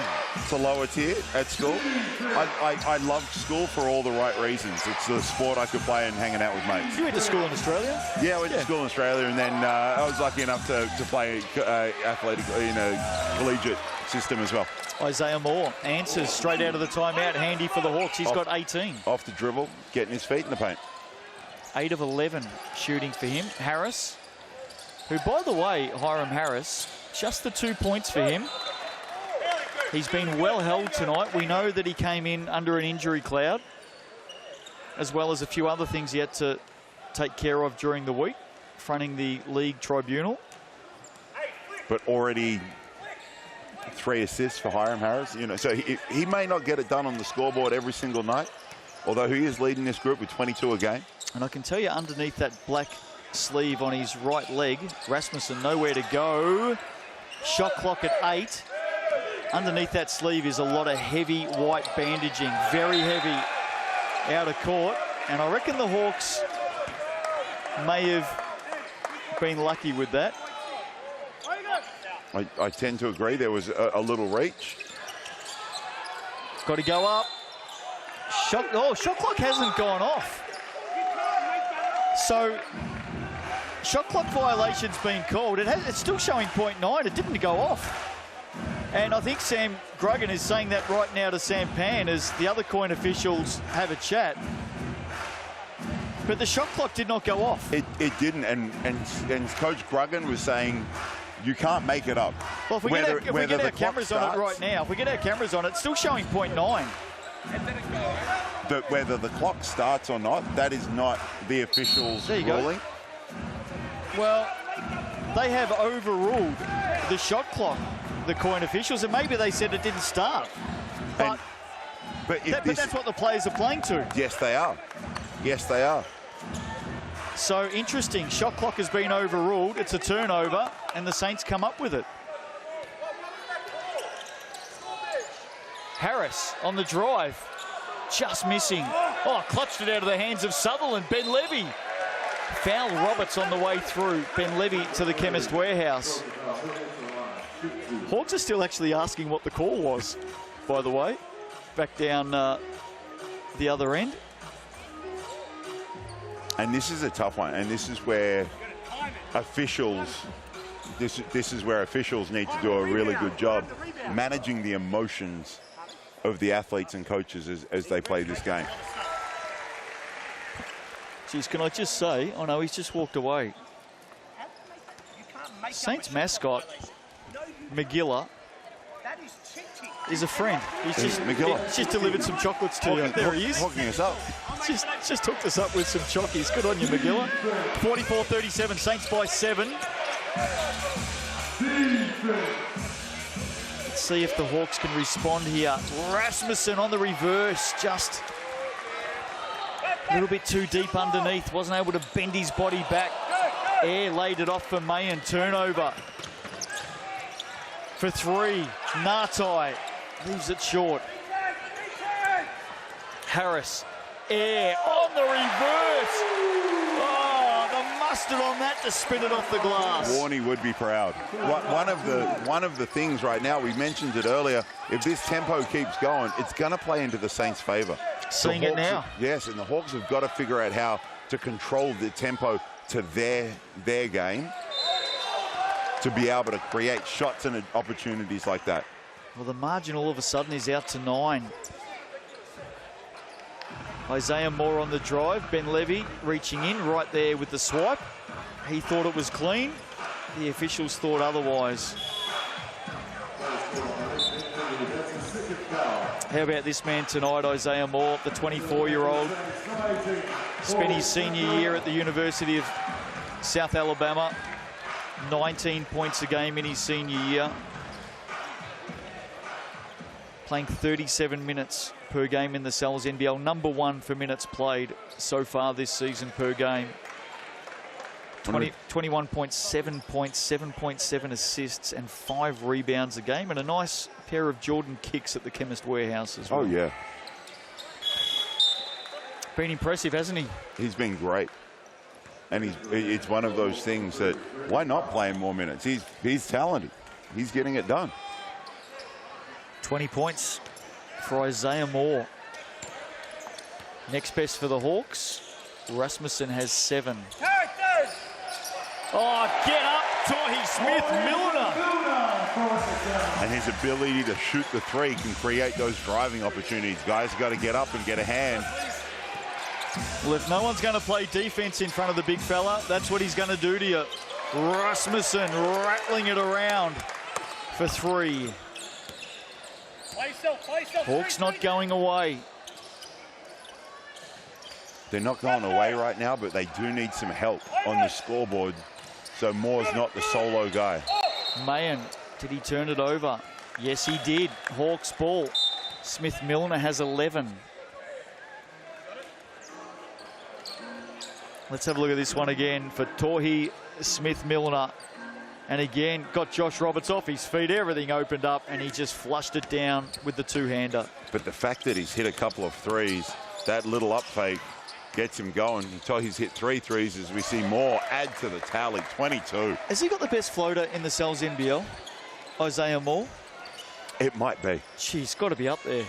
to lower tier at school. I loved school for all the right reasons. It's the sport I could play and hanging out with mates.
You went to school in Australia?
Yeah, I went to school in Australia, and then I was lucky enough to play athletic in a collegiate system as well.
Isaiah Moore answers straight out of the timeout. Handy for the Hawks. He's got 18.
Off the dribble, getting his feet in the paint.
8 of 11 shooting for him. Harris, who, by the way, Hiram Harris, just the 2 points for him. He's been well held tonight. We know that he came in under an injury cloud, as well as a few other things he had to take care of during the week, fronting the league tribunal.
But already 3 assists for Hiram Harris. You know, so he may not get it done on the scoreboard every single night, although he is leading this group with 22 a game.
And I can tell you, underneath that black sleeve on his right leg, Rasmussen nowhere to go. Shot clock at 8. Underneath that sleeve is a lot of heavy white bandaging, very heavy out of court. And I reckon the Hawks may have been lucky with that.
I tend to agree. There was a little reach.
Got to go up. Shot clock hasn't gone off. So, shot clock violation's been called. It's still showing 0.9. It didn't go off. And I think Sam Gruggan is saying that right now to Sam Pan as the other coin officials have a chat. But the shot clock did not go off.
It didn't, and Coach Gruggan was saying you can't make it up.
Well, if we get our cameras on it right now, if we get our cameras on it, it's still showing 0.9.
But whether the clock starts or not, that is not the officials' ruling.
Well, they have overruled the shot clock, the coin officials, and maybe they said it didn't start. But that's what the players are playing to.
Yes, they are. Yes, they are.
So interesting. Shot clock has been overruled. It's a turnover, and the Saints come up with it. Harris on the drive. Just missing. Oh, clutched it out of the hands of Sutherland. Ben Levy. Foul Roberts on the way through. Ben Levy to the Chemist Warehouse. Hawks are still actually asking what the call was, by the way, back down the other end.
And this is a tough one, and this is where officials, this is where officials need to do a really good job managing the emotions of the athletes and coaches as they play this game.
Geez, can I just say, oh no, he's just walked away. Saints mascot, McGilla, is a friend. He's just delivered some chocolates to you. There he is.
Hooking us up.
Just hooked us up with some chockies. Good on you, McGilla. 44-37, Saints by 7. Let's see if the Hawks can respond here. Rasmussen on the reverse, just a little bit too deep underneath. Wasn't able to bend his body back. Air laid it off for Mayan. Turnover for 3. Nartai leaves it short. Harris. Air on the reverse. Oh, the mustard on that to spin it off the glass.
Warney would be proud. One of the things right now, we mentioned it earlier, if this tempo keeps going, it's going to play into the Saints' favour.
Seeing it now.
Yes, and the Hawks have got to figure out how to control the tempo to their game to be able to create shots and opportunities like that.
Well, the margin all of a sudden is out to 9. Isaiah Moore on the drive. Ben Levy reaching in right there with the swipe. He thought it was clean. The officials thought otherwise. How about this man tonight, Isaiah Moore, the 24-year-old. Spent his senior year at the University of South Alabama. 19 points a game in his senior year. Playing 37 minutes per game in the Cells NBL. Number 1 for minutes played so far this season per game. 21.7 points, 7.7 assists and 5 rebounds a game, and a nice pair of Jordan kicks at the Chemist Warehouse as well.
Oh, yeah.
Been impressive, hasn't he?
He's been great. And it's one of those things that, why not play him more minutes? He's talented. He's getting it done.
20 points for Isaiah Moore. Next best for the Hawks. Rasmussen has 7. Oh, get up, Torrey Smith-Milner.
And his ability to shoot the 3 can create those driving opportunities. Guys have got to get up and get a hand.
Well, if no one's going to play defense in front of the big fella, that's what he's going to do to you. Rasmussen rattling it around for 3. Hawks not going away.
They're not going away right now, but they do need some help on the scoreboard. So Moore's not the solo guy.
Mayan, did he turn it over? Yes, he did. Hawks ball. Smith-Milner has 11. Let's have a look at this one again for Torrey Smith-Milner. And again, got Josh Roberts off his feet. Everything opened up, and he just flushed it down with the 2-hander.
But the fact that he's hit a couple of threes, that little up fake gets him going. Until he's hit 3 threes as we see Moore add to the tally, 22.
Has he got the best floater in the Cells NBL, Isaiah Moore?
It might be.
Gee, he's got to be up there.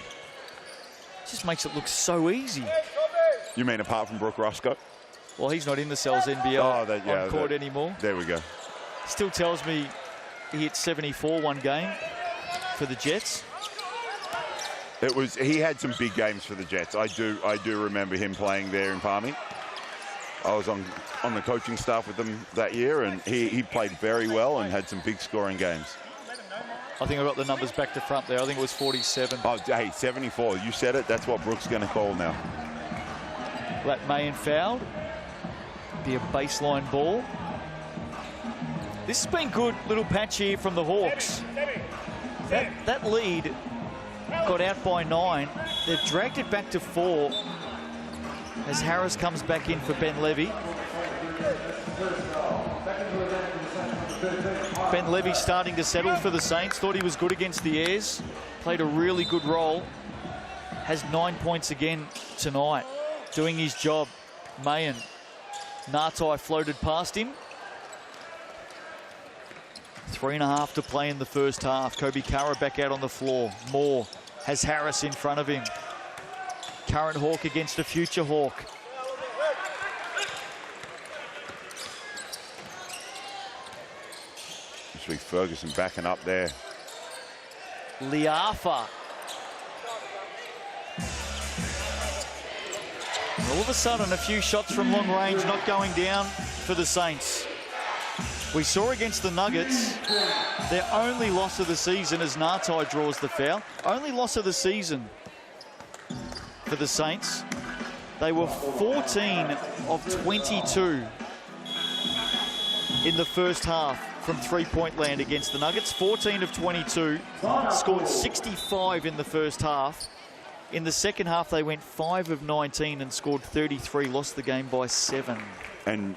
Just makes it look so easy.
You mean apart from Brooke Roscoe?
Well, he's not in the Cells NBL on court anymore.
There we go.
Still tells me he hit 74 one game for the Jets.
He had some big games for the Jets. I do remember him playing there in Palmy. I was on the coaching staff with them that year, and he played very well and had some big scoring games.
I think I got the numbers back to front there. I think it was 47.
Oh, hey, 74. You said it. That's what Brooks going to call now.
Lat Mayan fouled. Be a baseline ball. This has been good little patch here from the Hawks. That lead got out by 9. They've dragged it back to 4 as Harris comes back in for Ben Levy. Ben Levy starting to settle for the Saints. Thought he was good against the Airs. Played a really good role. Has 9 points again tonight. Doing his job. Mayan. Nartai floated past him. 3.5 to play in the first half. Kobe Kara back out on the floor. Moore has Harris in front of him. Current Hawk against a future Hawk.
Actually, Ferguson backing up there.
Liafa. All of a sudden, a few shots from long range not going down for the Saints. We saw against the Nuggets, their only loss of the season as Nartai draws the foul. Only loss of the season for the Saints. They were 14 of 22 in the first half from three-point land against the Nuggets. 14 of 22, scored 65 in the first half. In the second half, they went 5 of 19 and scored 33, lost the game by 7.
And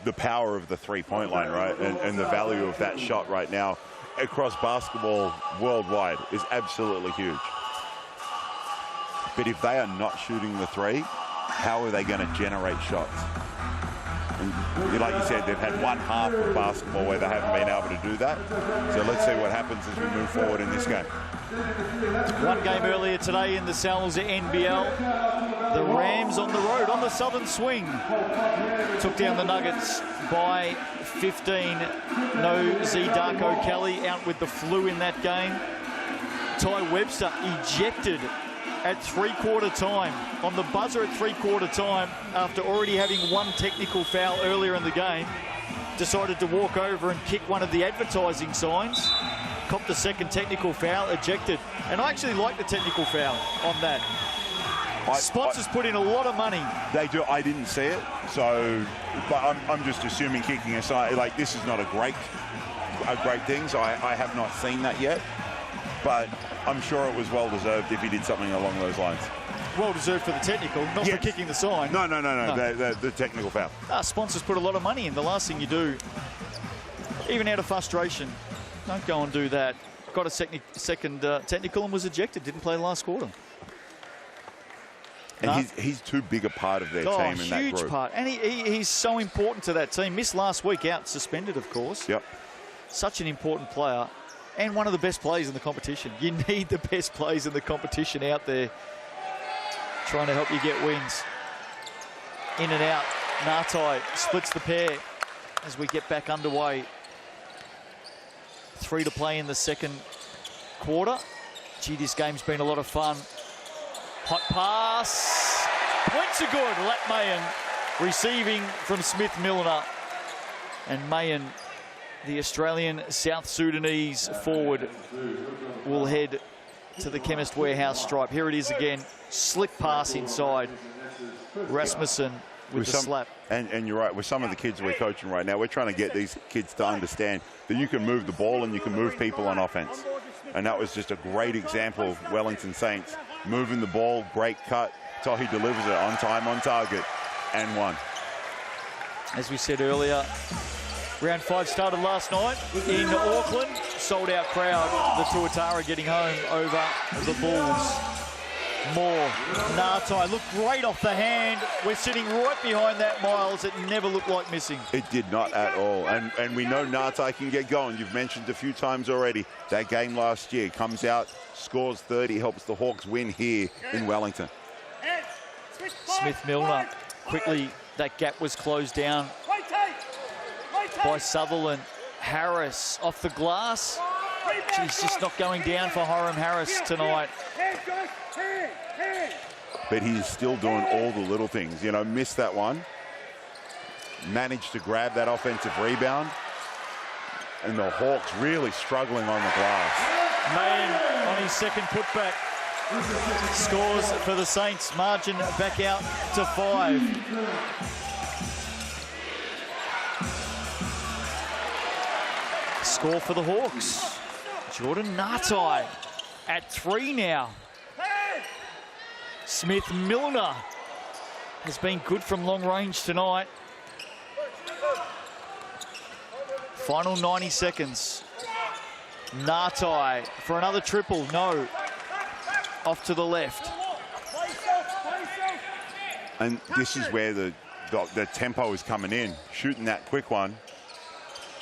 the power of the three-point line, right? And the value of that shot right now across basketball worldwide is absolutely huge. But if they are not shooting the three, how are they going to generate shots? And like you said, they've had one half of basketball where they haven't been able to do that. So let's see what happens as we move forward in this game.
One game earlier today in the Sal's NBL, the Rams on the road on the southern swing took down the Nuggets by 15. No Z Darko Kelly out with the flu in that game. Ty Webster ejected at three-quarter time, on the buzzer at three-quarter time, after already having one technical foul earlier in the game, decided to walk over and kick one of the advertising signs, copped a second technical foul, ejected. And I actually like the technical foul on that. Sponsors put in a lot of money.
They do. I didn't see it, so but I'm just assuming kicking aside, like this is not a great thing, so I have not seen that yet. But I'm sure it was well-deserved if he did something along those lines.
Well-deserved for the technical, not for kicking the sign.
No. The technical foul.
Sponsors put a lot of money in. The last thing you do, even out of frustration, don't go and do that. Got a second technical and was ejected. Didn't play the last quarter.
And he's too big a part of their team in that group.
Huge part. And he's so important to that team. Missed last week out, suspended, of course.
Yep.
Such an important player. And one of the best players in the competition. You need the best players in the competition out there trying to help you get wins. In and out. Nartai splits the pair as we get back underway. 3 to play in the second quarter. Gee, this game's been a lot of fun. Hot pass. Points are good. Lat Mayen receiving from Smith Milner. And Mayen, the Australian South Sudanese forward, will head to the Chemist Warehouse stripe. Here it is again. Slick pass inside. Rasmussen with the slap.
And you're right, with some of the kids we're coaching right now, we're trying to get these kids to understand that you can move the ball and you can move people on offense. And that was just a great example of Wellington Saints moving the ball, great cut. Tohi delivers it on time, on target, and won.
As we said earlier, round 5 started last night in Auckland. Sold out crowd. The Tuatara getting home over the Bulls. Moore, Nartai looked great off the hand. We're sitting right behind that, Miles. It never looked like missing.
It did not at all. And we know Nartai can get going. You've mentioned a few times already. That game last year, comes out, scores 30, helps the Hawks win here in Wellington.
Smith Milner, quickly, that gap was closed down by Sutherland. Harris off the glass. He's just not going down for Hiram Harris tonight.
But he's still doing all the little things. You know, missed that one. Managed to grab that offensive rebound. And the Hawks really struggling on the glass.
Mayen on his second putback. Scores for the Saints. Margin back out to 5. Score for the Hawks. Jordan Nartai at 3 now. Smith Milner has been good from long range tonight. Final 90 seconds. Nartai for another triple. No. Off to the left.
And this is where the tempo is coming in. Shooting that quick one.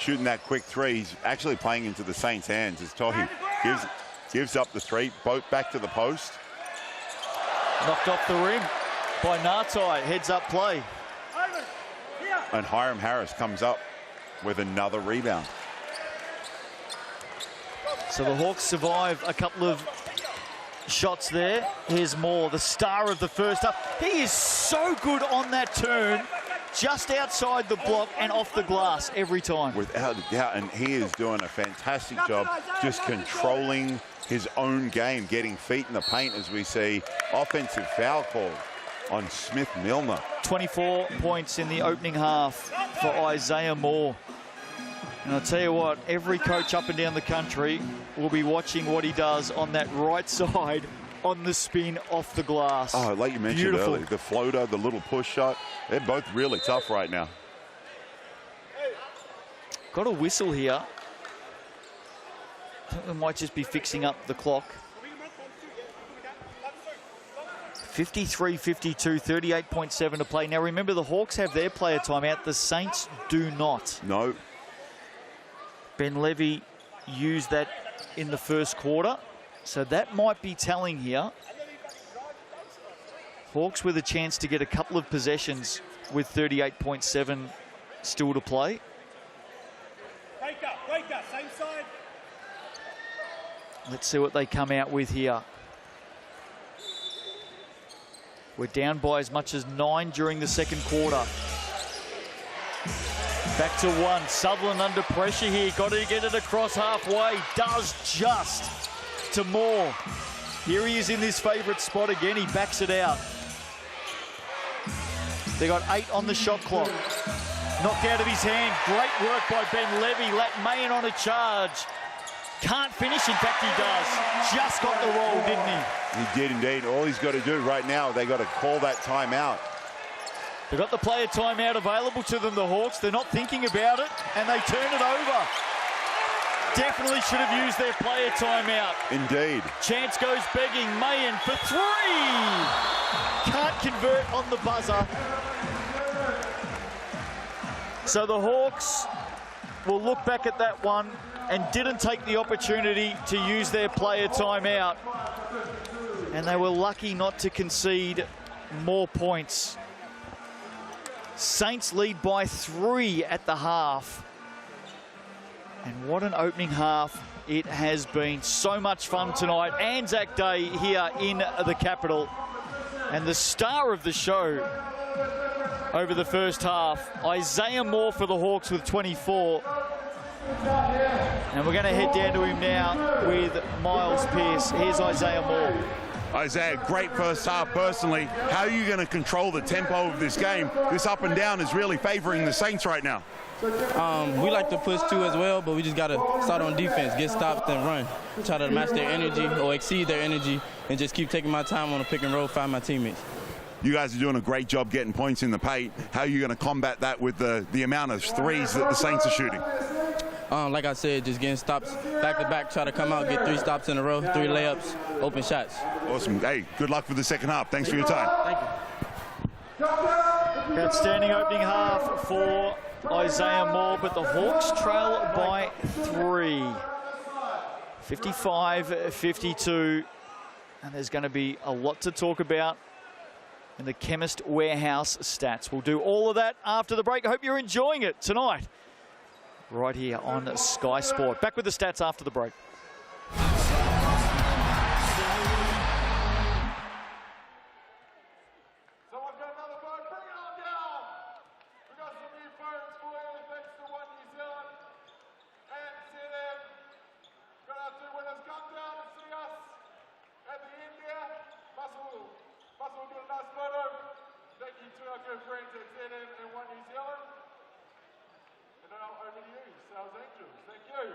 shooting that quick three. He's actually playing into the Saints' hands as Tohi gives up the three, both back to the post.
Knocked off the rim by Nartai, heads up play.
And Hiram Harris comes up with another rebound.
So the Hawks survive a couple of shots there. Here's Moore, the star of the first half. He is so good on that turn, just outside the block and off the glass every time.
Without a doubt, and he is doing a fantastic job just controlling his own game, getting feet in the paint as we see. Offensive foul call on Smith Milner.
24 points in the opening half for Isaiah Moore. And I'll tell you what, every coach up and down the country will be watching what he does on that right side on the spin off the glass.
Oh, like you mentioned earlier, the floater, the little push shot, they're both really tough right now.
Got a whistle here. I think we might just be fixing up the clock. 53-52, 38.7 to play. Now remember, the Hawks have their player timeout. The Saints do not.
No.
Ben Levy used that in the first quarter, so that might be telling here. Hawks with a chance to get a couple of possessions with 38.7 still to play.
Wake up, same side.
Let's see what they come out with here. We're down by as much as 9 during the second quarter. Back to 1. Sutherland under pressure here. Got to get it across halfway. Does just to Moore. Here he is in this favourite spot again. He backs it out. They got 8 on the shot clock. Knocked out of his hand. Great work by Ben Levy. Let Mayen on a charge. Can't finish. In fact, he does. Just got the roll, didn't he?
He did indeed. All he's got to do right now, they got to call that timeout.
They've got the player timeout available to them, the Hawks. They're not thinking about it, and they turn it over. Definitely should have used their player timeout.
Indeed.
Chance goes begging. Mayen for 3. Can't convert on the buzzer. So the Hawks will look back at that one and didn't take the opportunity to use their player timeout. And they were lucky not to concede more points. Saints lead by 3 at the half. And what an opening half it has been. So much fun tonight. Anzac Day here in the capital. And the star of the show over the first half, Isaiah Moore for the Hawks with 24. And we're going to head down to him now with Miles Pearce. Here's Isaiah Moore.
Isaiah, great first half personally. How are you going to control the tempo of this game? This up and down is really favoring the Saints right now.
We like to push too as well, but we just got to start on defense, get stopped and run. Try to match their energy or exceed their energy and just keep taking my time on the pick and roll, find my teammates.
You guys are doing a great job getting points in the paint. How are you going to combat that with the amount of threes that the Saints are shooting?
Like I said, just getting stops back to back, try to come out, get 3 stops in a row, 3 layups, open shots.
Awesome. Hey, good luck for the second half. Thanks for your time.
Thank you. Outstanding opening half for Isaiah Moore, but the Hawks trail by 3. 55-52. And there's going to be a lot to talk about in the Chemist Warehouse stats. We'll do all of that after the break. I hope you're enjoying it tonight, right here on Sky Sport. Back with the stats after the break.
Someone got another phone, bring it on down. We got some new phones for you, thanks to One New Zealand and NZN. Got our 2 winners, come down and see us at the end there. Muscle will do a nice photo. Thank you to our good friends at NZN and One New Zealand. And now over to you, Sales Angels. Thank you.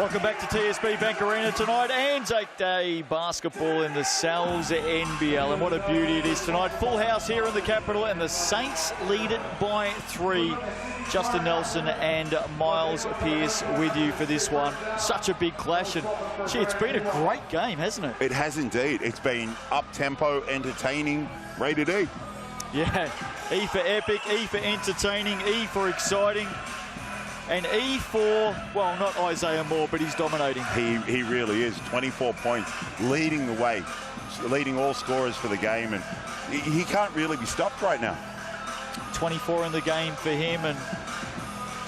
Welcome back to TSB Bank Arena tonight. Anzac Day basketball in the Sal's NBL. And what a beauty it is tonight. Full house here in the capital, and the Saints lead it by 3. Justin Nelson and Miles Pearce with you for this one. Such a big clash, and gee, it's been a great game, hasn't it?
It has indeed. It's been up-tempo, entertaining, rated E.
Yeah, E for epic, E for entertaining, E for exciting. And E for, well, not Isaiah Moore, but he's dominating.
He really is. 24 points, leading the way, leading all scorers for the game, and he can't really be stopped right now.
24 in the game for him, and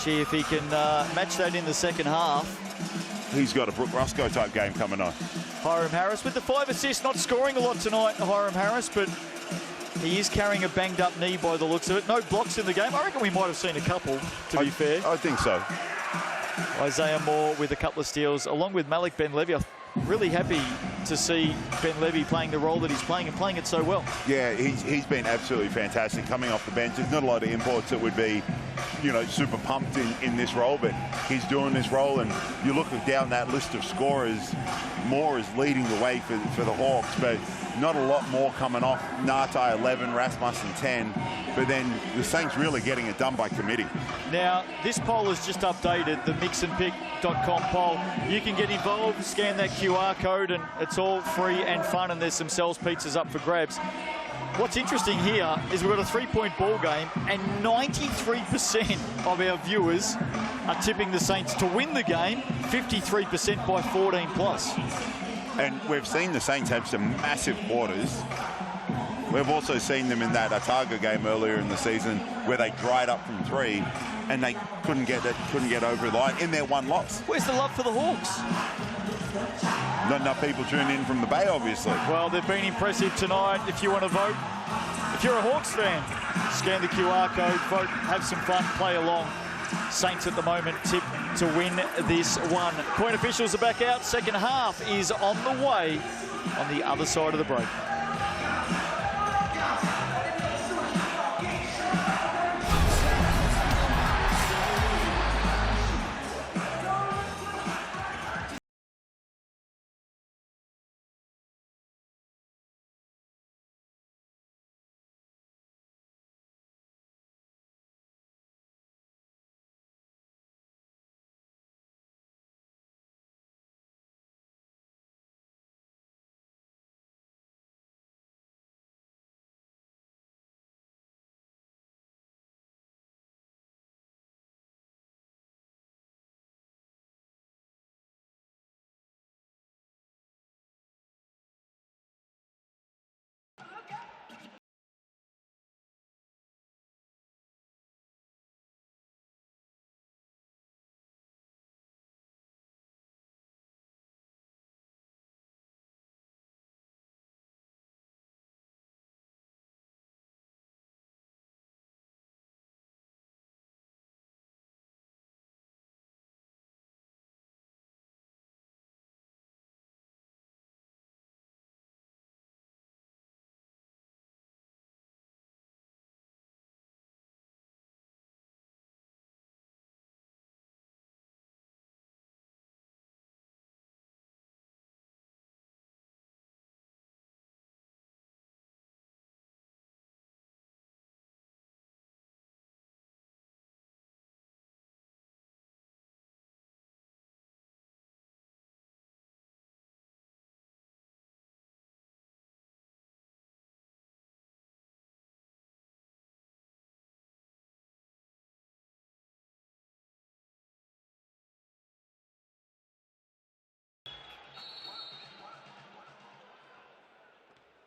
gee, if he can match that in the second half.
He's got a Brooke Rusco type game coming on.
Hiram Harris with the 5 assists, not scoring a lot tonight, Hiram Harris, but he is carrying a banged up knee by the looks of it. No blocks in the game. I reckon we might have seen a couple, to be fair.
I think so.
Isaiah Moore with a couple of steals, along with Malik Ben-Levy. I'm really happy to see Ben-Levy playing the role that he's playing, and playing it so well.
Yeah, he's been absolutely fantastic coming off the bench. There's not a lot of imports that would be, you know, super pumped in this role, but he's doing this role, and you look down that list of scorers, Moore is leading the way for the Hawks, but not a lot more coming off. Nartai 11, Rasmussen 10, but then the Saints really getting it done by committee.
Now, this poll is just updated, the mixandpick.com poll. You can get involved, scan that QR code, and it's all free and fun, and there's some Sells pizzas up for grabs. What's interesting here is we've got a 3-point ball game, and 93% of our viewers are tipping the Saints to win the game, 53% by 14 plus.
And we've seen the Saints have some massive quarters. We've also seen them in that Otago game earlier in the season where they dried up from 3 and they couldn't get over the line in their one loss.
Where's the love for the Hawks?
Not enough people tune in from the Bay, obviously.
Well, they've been impressive tonight. If you want to vote, if you're a Hawks fan, scan the QR code, vote, have some fun, play along. Saints at the moment tip to win this one. Point officials are back out. Second half is on the way on the other side of the break.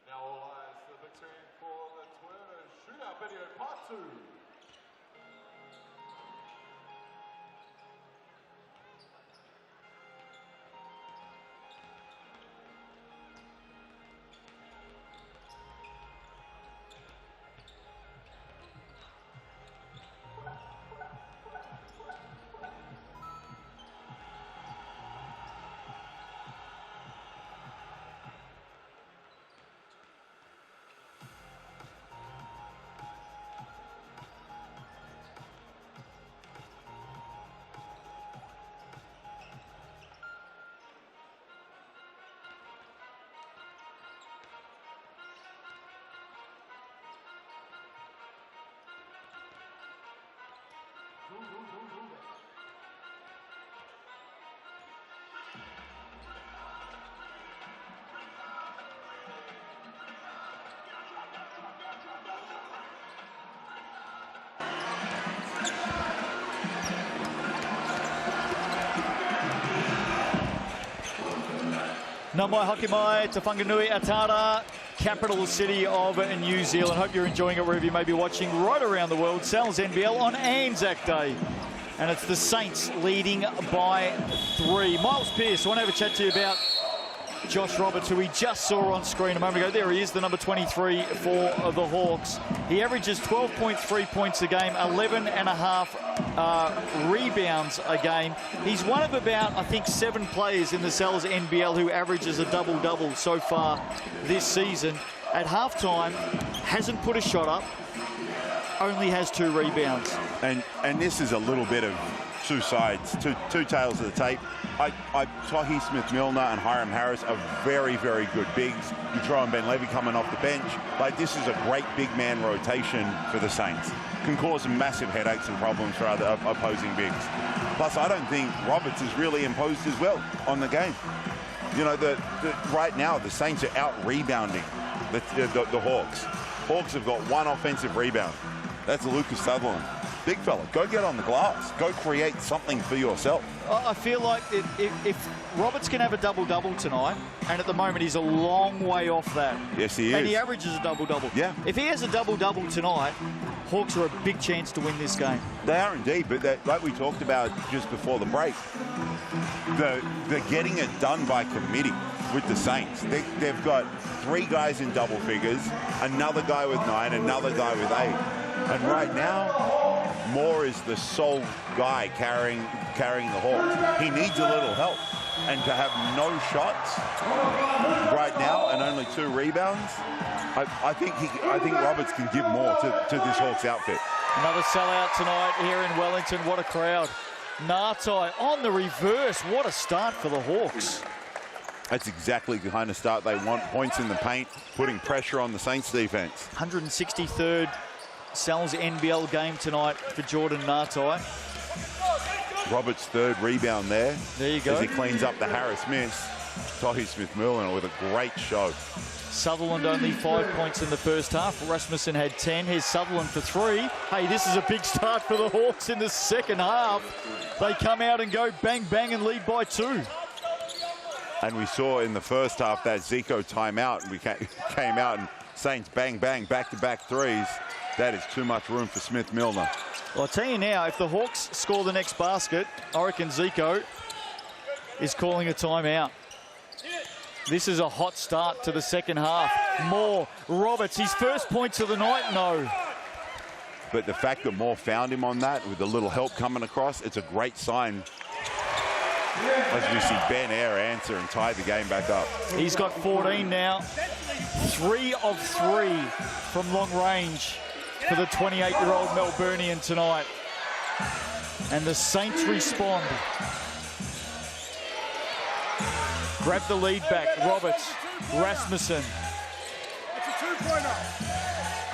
Now all eyes to the victory for the Twitter shootout video part 2.
Nā mai hoki mai, Te Whanganui Atara, capital city of New Zealand. Hope you're enjoying it wherever you may be watching right around the world. Sal's NBL on Anzac Day. And it's the Saints leading by 3. Miles Pearce, I want to have a chat to you about Josh Roberts, who we just saw on screen a moment ago. There he is, the number 23 for the Hawks. He averages 12.3 points a game, 11.5 rebounds a game. He's one of about, I think, 7 players in the Sal's NBL who averages a double-double so far this season. At halftime, hasn't put a shot up, only has 2 rebounds.
And this is a little bit of two sides, two tails of the tape. Tahi Smith-Milner and Hiram Harris are very, very good bigs. You throw in Ben Levy coming off the bench. Like, this is a great big man rotation for the Saints. Can cause some massive headaches and problems for other opposing bigs. Plus, I don't think Roberts is really imposed as well on the game. You know, right now, the Saints are out-rebounding the Hawks. Hawks have got 1 offensive rebound. That's Lucas Sutherland. Big fella, go get on the glass. Go create something for yourself.
I feel like if Roberts can have a double-double tonight, and at the moment he's a long way off that.
Yes, he is.
And he averages a double-double.
Yeah.
If he has a double-double tonight, Hawks are a big chance to win this game.
They are indeed, but like we talked about just before the break, they're getting it done by committee with the Saints. They've got 3 guys in double figures, another guy with 9, another guy with 8. And right now, Moore is the sole guy carrying the Hawks. He needs a little help. And to have no shots right now and only 2 rebounds, I think Roberts can give more to this Hawks outfit.
Another sellout tonight here in Wellington. What a crowd. Ngatai on the reverse. What a start for the Hawks.
That's exactly the kind of start they want. Points in the paint, putting pressure on the Saints defense.
163rd Sal's NBL game tonight for Jordan Ngatai.
Roberts' 3rd rebound there.
There you go.
As he cleans up the Harris miss. Tahi Smith-Milner with a great show.
Sutherland only 5 points in the first half. Rasmussen had 10. Here's Sutherland for 3. Hey, this is a big start for the Hawks in the second half. They come out and go bang, bang and lead by 2.
And we saw in the first half that Zico timeout, and we came out and Saints bang, bang, back-to-back 3s. That is too much room for Smith-Milner.
Well, I'll tell you now, if the Hawks score the next basket, I reckon Zico is calling a timeout. This is a hot start to the second half. Moore, Roberts, his first points of the night, no.
But the fact that Moore found him on that with a little help coming across, it's a great sign as we see Ben Eyre answer and tie the game back up.
He's got 14 now. 3 of 3 from long range for the 28-year-old Melburnian tonight. And the Saints respond. Grab the lead back. Roberts, Rasmussen.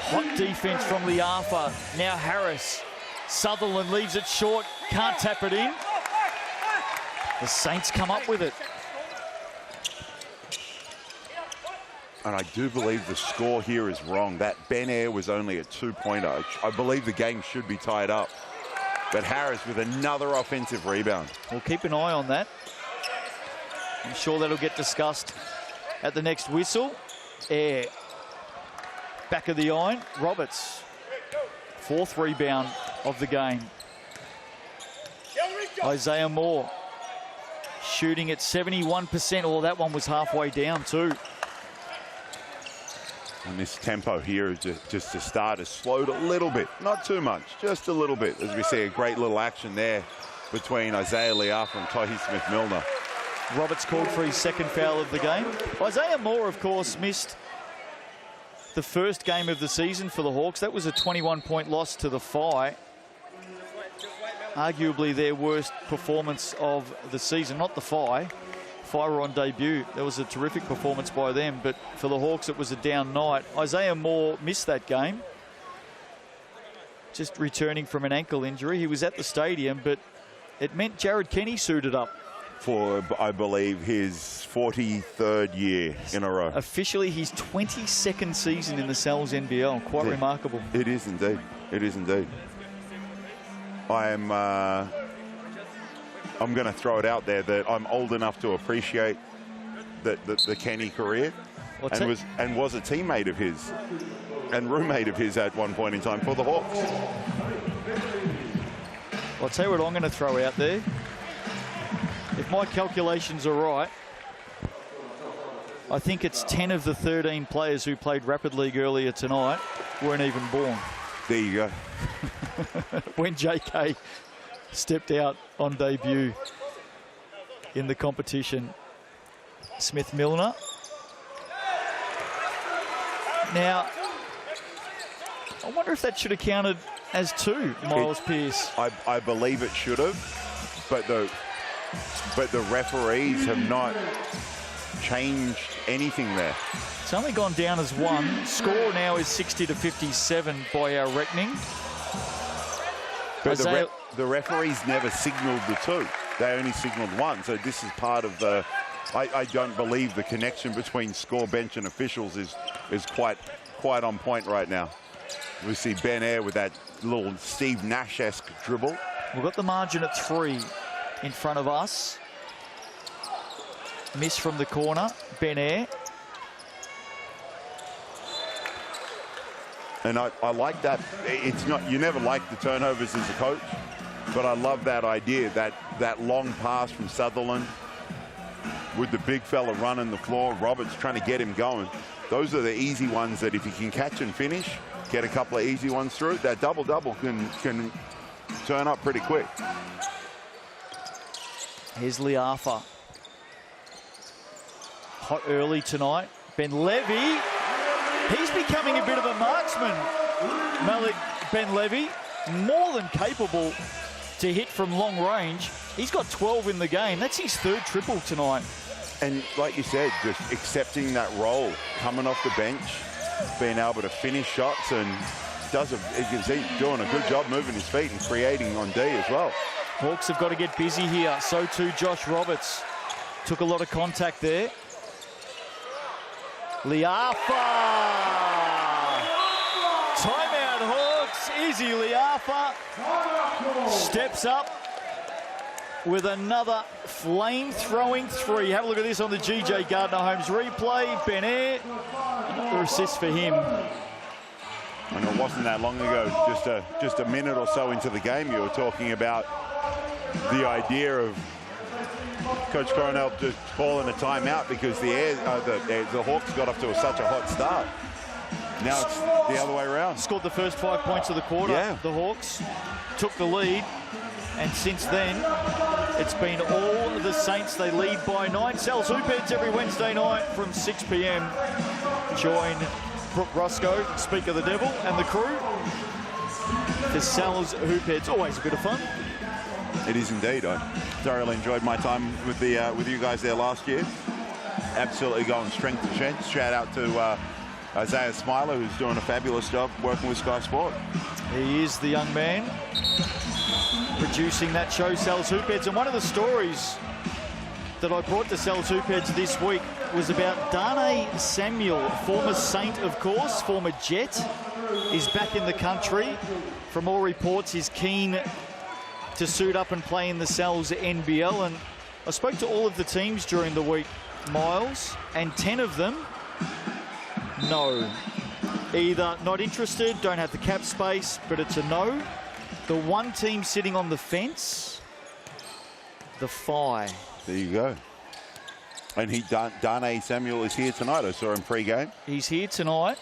Hot defense from Liafa. Now Harris. Sutherland leaves it short. Can't tap it in. The Saints come up with it.
And I do believe the score here is wrong. That Ben Eyre was only a 2-pointer. I believe the game should be tied up. But Harris with another offensive rebound.
We'll keep an eye on that. I'm sure that'll get discussed at the next whistle. Eyre. Back of the iron. Roberts. 4th rebound of the game. Isaiah Moore. Shooting at 71%. Oh, that one was halfway down too.
And this tempo here is just to start has slowed a little bit. Not too much, just a little bit. As we see a great little action there between Isaiah Liafa and Tahi Smith-Milner.
Roberts called for his 2nd foul of the game. Isaiah Moore, of course, missed the first game of the season for the Hawks. That was a 21-point loss to the Phi. Arguably their worst performance of the season, not the Phi. Phi were on debut. That was a terrific performance by them, but for the Hawks it was a down night. Isaiah Moore missed that game, just returning from an ankle injury. He was at the stadium, but it meant Jared Kenny suited up.
For, I believe, his 43rd year in a row.
Officially his 22nd season in the Sal's NBL. Quite remarkable.
It is indeed. It is indeed. I'm going to throw it out there that I'm old enough to appreciate the Kenny career,
Well,
and was a teammate of his and roommate of his at one point in time for the Hawks.
I'll tell you what I'm going to throw out there. If my calculations are right, I think it's 10 of the 13 players who played Rapid League earlier tonight weren't even born.
There you go.
When JK stepped out on debut in the competition. Smith-Milner. Now, I wonder if that should have counted as 2, Miles Pearce.
I believe it should have, but the referees have not changed anything there.
It's only gone down as 1. Score now is 60-57 by our reckoning.
But the referees never signalled the 2. They only signalled 1. So this is part of the... I don't believe the connection between score bench and officials is quite on point right now. We see Ben Air with that little Steve Nash-esque dribble.
We've got the margin at 3 in front of us. Miss from the corner, Ben Air.
And I like that. It's not, you never like the turnovers as a coach, but I love that idea, that long pass from Sutherland with the big fella running the floor, Roberts trying to get him going. Those are the easy ones that if you can catch and finish, get a couple of easy ones through, that double-double can turn up pretty quick.
Here's Liafa. Hot early tonight. Ben Levy. He's becoming a bit of a marksman. Malik Ben Levy, more than capable to hit from long range. He's got 12 in the game. That's his 3rd triple tonight.
And like you said, just accepting that role, coming off the bench, being able to finish shots, and you can see, doing a good job moving his feet and creating on D as well.
Hawks have got to get busy here. So too Josh Roberts. Took a lot of contact there. Liafa! Timeout Hawks. Izzy Liafa steps up with another flame-throwing 3. Have a look at this on the GJ Gardner-Holmes replay. Ben Air, another assist for him.
And it wasn't that long ago, just a minute or so into the game, you were talking about the idea of Coach Coronel just calling a timeout because the Hawks got off to such a hot start. Now it's the other way around.
Scored the first 5 points of the quarter.
Yeah.
The Hawks took the lead. And since then, it's been all the Saints. They lead by 9. Sal's Hoopheads every Wednesday night from 6 p.m. Join Brooke Roscoe, Speak of the Devil, and the crew for Sal's Hoopheads. Always a bit of fun.
It is indeed. I thoroughly enjoyed my time with you guys there last year. Absolutely going strength to strength. Shout out to Isaiah Smiler, who's doing a fabulous job working with Sky Sport.
He is the young man producing that show, Sal's Hoopheads. And one of the stories that I brought to Sal's Hoopheads this week was about Dane Samuel, former Saint, of course, former Jet, is back in the country. From all reports, he's keen to suit up and play in the Sal's NBL. And I spoke to all of the teams during the week, Miles, and 10 of them, no. Either not interested, don't have the cap space, but it's a no. The one team sitting on the fence, the Phi.
There you go. And Dane Samuel is here tonight. I saw him pre-game.
He's here tonight.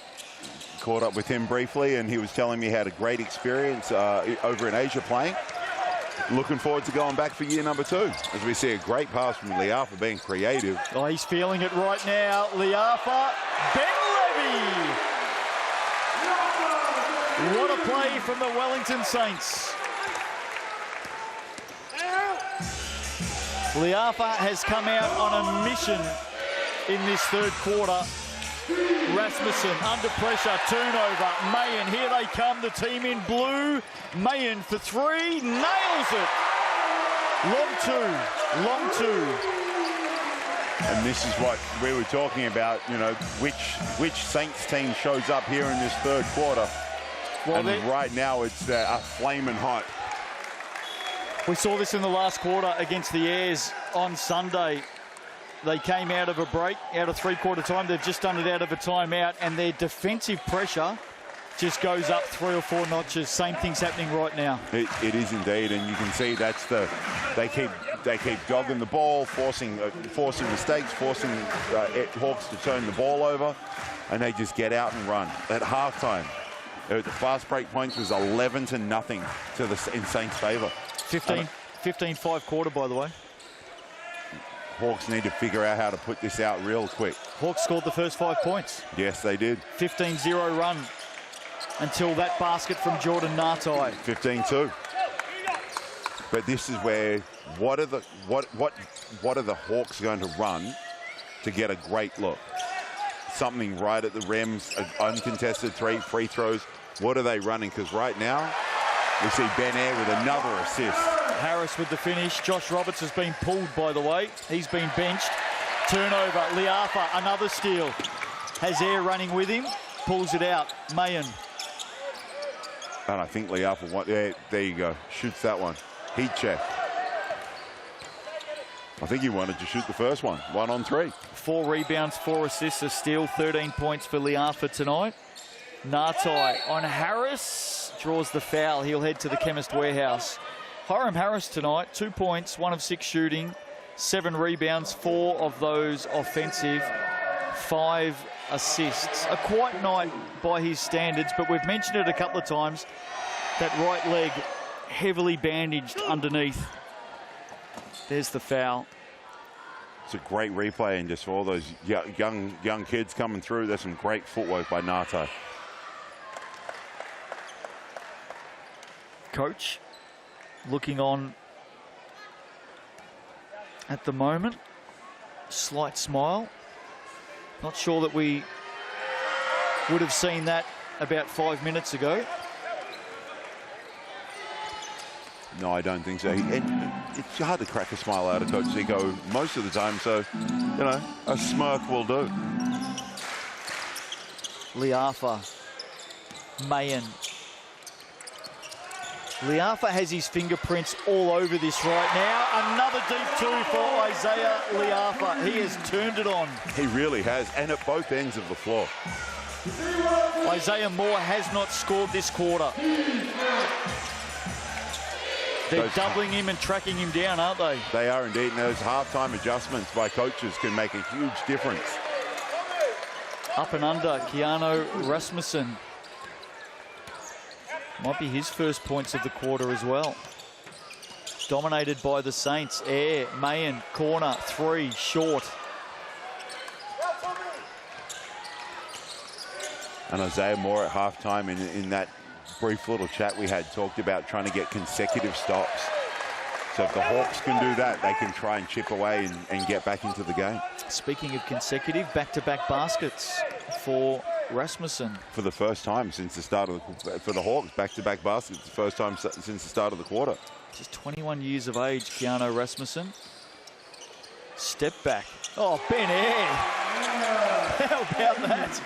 Caught up with him briefly, and he was telling me he had a great experience over in Asia playing. Looking forward to going back for year number 2, as we see a great pass from Liafa being creative.
Oh, he's feeling it right now. Liafa, Ben Levy. What a play from the Wellington Saints. Liafa has come out on a mission in this 3rd quarter. Rasmussen under pressure, turnover. Mayen, here they come, the team in blue. Mayen for 3, nails it. Long two.
And this is what we were talking about, you know, which Saints team shows up here in this 3rd quarter. Well, and right now it's flaming hot.
We saw this in the last quarter against the Airs on Sunday. They came out of a break, out of three-quarter time. They've just done it out of a timeout, and their defensive pressure just goes up 3 or 4 notches. Same thing's happening right now.
It is indeed, and you can see that's they keep jogging the ball, forcing mistakes, forcing Hawks to turn the ball over, and they just get out and run. At halftime, the fast break points was 11-0 to in Saints' favour.
15-5 quarter, by the way.
Hawks need to figure out how to put this out real quick.
Hawks scored the first 5 points.
Yes, they did.
15-0 run until that basket from Jordan Nartai.
15-2. But this is where what are the Hawks going to run to get a great look? Something right at the rims, uncontested free throws. What are they running? Because right now we see Ben Air with another assist.
Harris with the finish. Josh Roberts has been pulled, by the way. He's been benched. Turnover. Liafa, another steal. Has Air running with him. Pulls it out. Mayen.
And I think Liafa, there you go. Shoots that one. Heat check. I think he wanted to shoot the first one. 1 on 3. 4
rebounds, 4 assists, a steal. 13 points for Liafa tonight. Nartai on Harris. Draws the foul. He'll head to the Chemist Warehouse. Hiram Harris tonight, 2 points, 1 of 6 shooting, 7 rebounds, 4 of those offensive, 5 assists. A quiet night by his standards, but we've mentioned it a couple of times, that right leg heavily bandaged underneath. There's the foul.
It's a great replay, and just for all those young kids coming through, there's some great footwork by Nartai.
Coach looking on at the moment. Slight smile. Not sure that we would have seen that about 5 minutes ago.
No, I don't think so. And it's hard to crack a smile out of Coach Zico most of the time, so, you know, a smirk will do.
Liafa. Mayen. Liafa has his fingerprints all over this right now. Another deep 2 for Isaiah Liafa. He has turned it on.
He really has, and at both ends of the floor.
Isaiah Moore has not scored this quarter. They're doubling him and tracking him down, aren't they?
They are indeed, and those halftime adjustments by coaches can make a huge difference.
Up and under, Keanu Rasmussen. Might be his first points of the quarter as well. Dominated by the Saints. Air, Mayen, corner, 3, short.
And Isaiah Moore at halftime in that brief little chat we had talked about trying to get consecutive stops. So if the Hawks can do that, they can try and chip away and get back into the game.
Speaking of consecutive, back-to-back baskets for Rasmussen.
For the first time since the start of for the Hawks, back-to-back baskets, the first time since the start of the quarter.
Just 21 years of age, Keanu Rasmussen. Step back. Oh, Ben Air. How about that?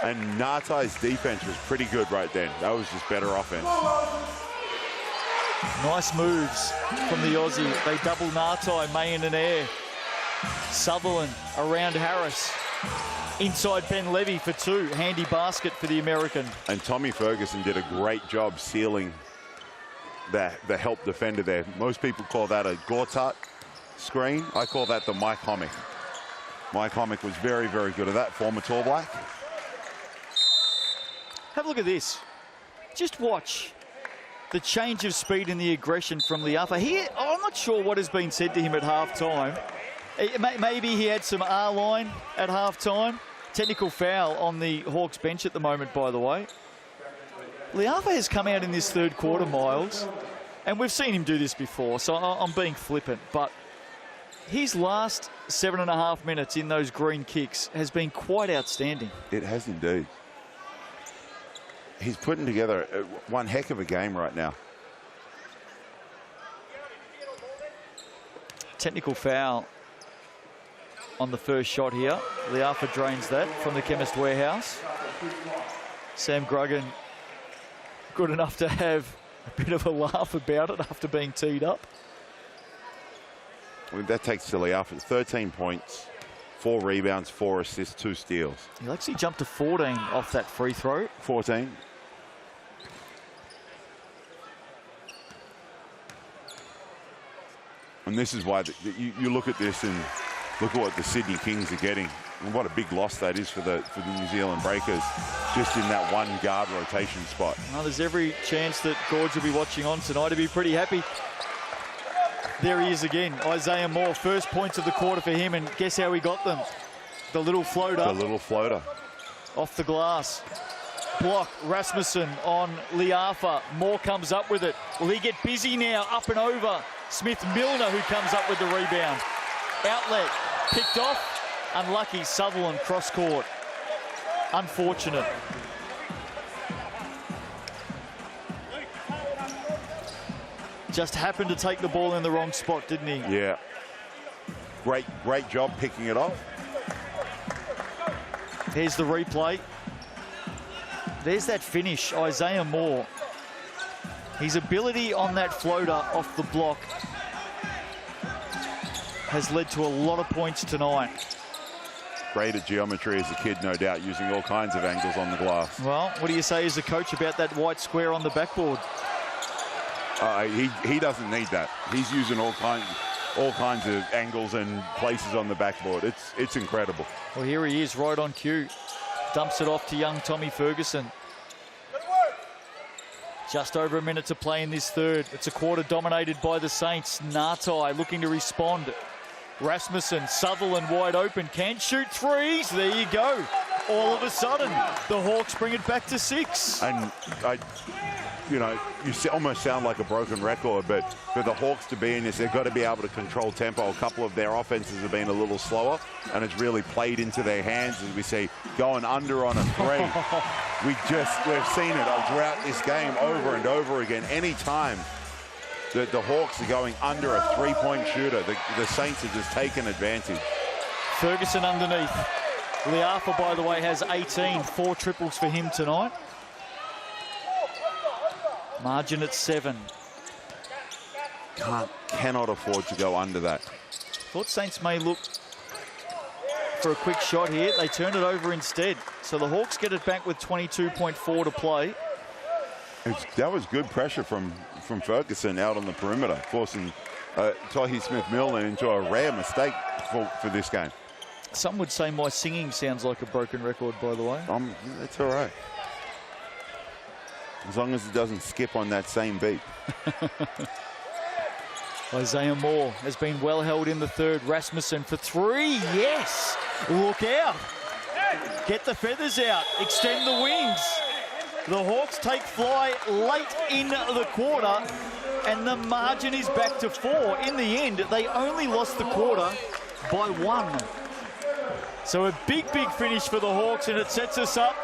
And Nartai's defense was pretty good right then. That was just better offense.
Nice moves from the Aussie. They double Nartai, Mayen and Air. Sutherland around Harris. Inside Ben Levy for 2. Handy basket for the American.
And Tommy Ferguson did a great job sealing the help defender there. Most people call that a Gortat screen. I call that the Mike Hommick. Mike Hommick was very, very good at that, former Tall Black.
Have a look at this. Just watch the change of speed and the aggression from Liafa. I'm not sure what has been said to him at halftime. Maybe he had some R-line at halftime. Technical foul on the Hawks bench at the moment, by the way. Liafa has come out in this third quarter, Miles, and we've seen him do this before, so I'm being flippant, but his last 7.5 minutes in those green kicks has been quite outstanding.
It has indeed. He's putting together one heck of a game right now.
Technical foul on the first shot here. Liafa drains that from the Chemist Warehouse. Sam Gruggan good enough to have a bit of a laugh about it after being teed up.
Well, that takes Silly off at 13 points, 4 rebounds, 4 assists, 2 steals.
He actually jumped to 14 off that free throw.
14. And this is why you look at this and look at what the Sydney Kings are getting. And what a big loss that is for the New Zealand Breakers, just in that one guard rotation spot.
Well, there's every chance that Gorge will be watching on tonight to be pretty happy. There he is again, Isaiah Moore. First points of the quarter for him, and guess how he got them? The little floater.
The little floater.
Off the glass. Block, Rasmussen on Liafa. Moore comes up with it. Will he get busy now? Up and over. Smith-Milner who comes up with the rebound. Outlet, picked off. Unlucky, Sutherland cross court. Unfortunate. Just happened to take the ball in the wrong spot, didn't he?
Yeah. Great job picking it off.
Here's the replay. There's that finish, Isaiah Moore. His ability on that floater off the block has led to a lot of points tonight.
Great at geometry as a kid, no doubt, using all kinds of angles on the glass.
Well, what do you say as a coach about that white square on the backboard?
He doesn't need that. He's using all kinds of angles and places on the backboard. It's incredible.
Well, here he is, right on cue. Dumps it off to young Tommy Ferguson. Just over a minute to play in this third. It's a quarter dominated by the Saints. Ngatai looking to respond. Rasmussen, Sutherland wide open, can shoot threes. There you go. All of a sudden, the Hawks bring it back to 6.
And you almost sound like a broken record, but for the Hawks to be in this, they've got to be able to control tempo. A couple of their offenses have been a little slower, and it's really played into their hands, as we see, going under on a 3. We've seen it throughout this game over and over again. Any time that the Hawks are going under a 3-point shooter, the Saints are just taking advantage.
Ferguson underneath. Liafa, by the way, has 18, 4 triples for him tonight. Margin at 7.
Cannot afford to go under that.
Thought Saints may look for a quick shot here. They turn it over instead. So the Hawks get it back with 22.4 to play.
That was good pressure from Ferguson out on the perimeter, forcing Tahi Smith-Milner into a rare mistake for this game.
Some would say my singing sounds like a broken record, by the way.
That's all right. As long as it doesn't skip on that same beat.
Isaiah Moore has been well held in the third. Rasmussen for 3. Yes! Look out! Get the feathers out. Extend the wings. The Hawks take fly late in the quarter, and the margin is back to 4. In the end, they only lost the quarter by 1. So a big finish for the Hawks, and it sets us up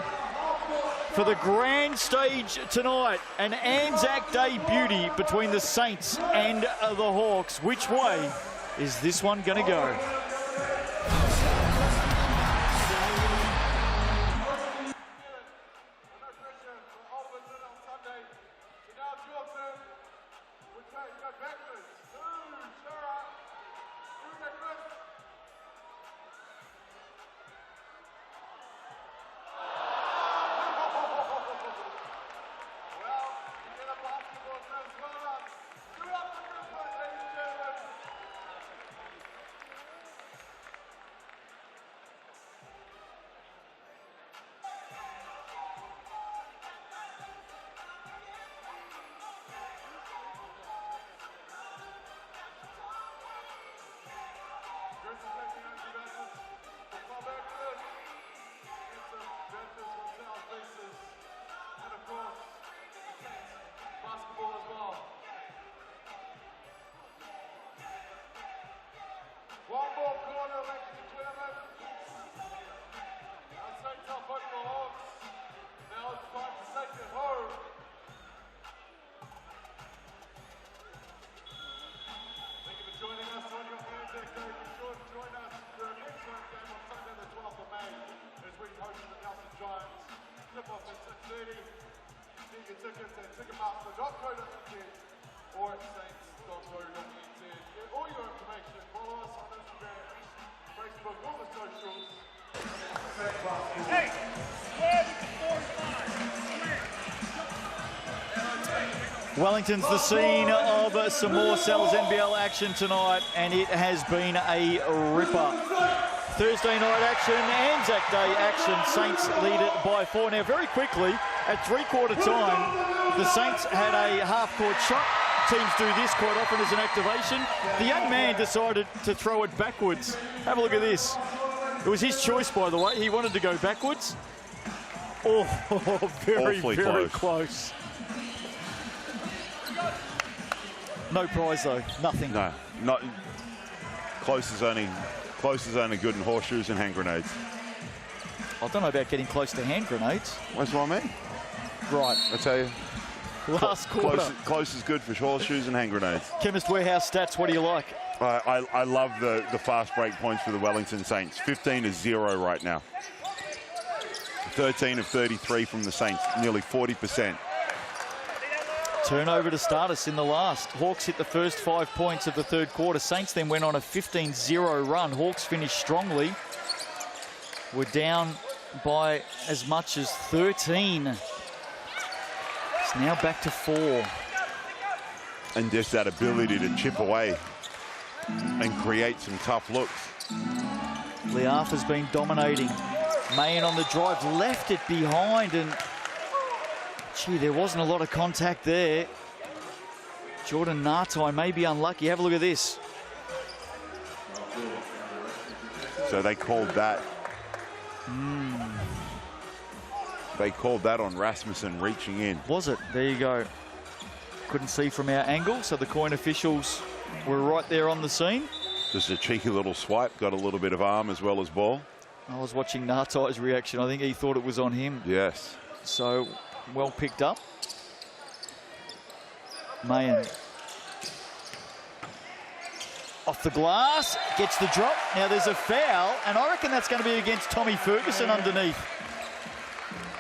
for the grand stage tonight. An Anzac Day beauty between the Saints and the Hawks. Which way is this one going to go?
One more corner, ladies and gentlemen. Our Saints are fighting the Hawks. Now it's time to take it home. Thank you for joining us on your Anzac Day. Be sure to join us for our next home game on Sunday the 12th of May as we host the Nelson Giants. Tip-off at 6:30. See your tickets at ticketmaster.co.uk or at Saints. All your information, follow us on Instagram, Facebook, all the socials. Hey,
Wellington's the scene of some more Sal's NBL action tonight, and it has been a ripper. Thursday night action, Anzac Day action. Saints lead it by 4. Now, very quickly, at three-quarter time, the Saints had a half-court shot. Teams do this quite often as an activation. The young man decided to throw it backwards. Have a look at this. It was his choice, by the way. He wanted to go backwards. Oh, very,
Awfully
very close. No prize though, nothing.
No, not close is only good in horseshoes and hand grenades.
I don't know about getting close to hand grenades.
That's what I mean.
Right.
I tell you.
Last quarter.
Close is good for horseshoes and hand grenades.
Chemist Warehouse stats, what do you like?
I love the fast break points for the Wellington Saints. 15-0 right now. 13 of 33 from the Saints, nearly 40%.
Turnover to start us in the last. Hawks hit the first 5 points of the third quarter. Saints then went on a 15-0 run. Hawks finished strongly. We're down by as much as 13. It's now back to 4.
And just that ability to chip away and create some tough looks.
Liafa's been dominating. Mayen on the drive, left it behind, and gee, there wasn't a lot of contact there. Jordan Nartai may be unlucky. Have a look at this.
So they called that. They called that on Rasmussen reaching in.
Was it? There you go. Couldn't see from our angle, so the coin officials were right there on the scene.
Just a cheeky little swipe, got a little bit of arm as well as ball.
I was watching Nartai's reaction. I think he thought it was on him.
Yes.
So, well picked up. Mayen. Off the glass, gets the drop. Now there's a foul, and I reckon that's going to be against Tommy Ferguson underneath.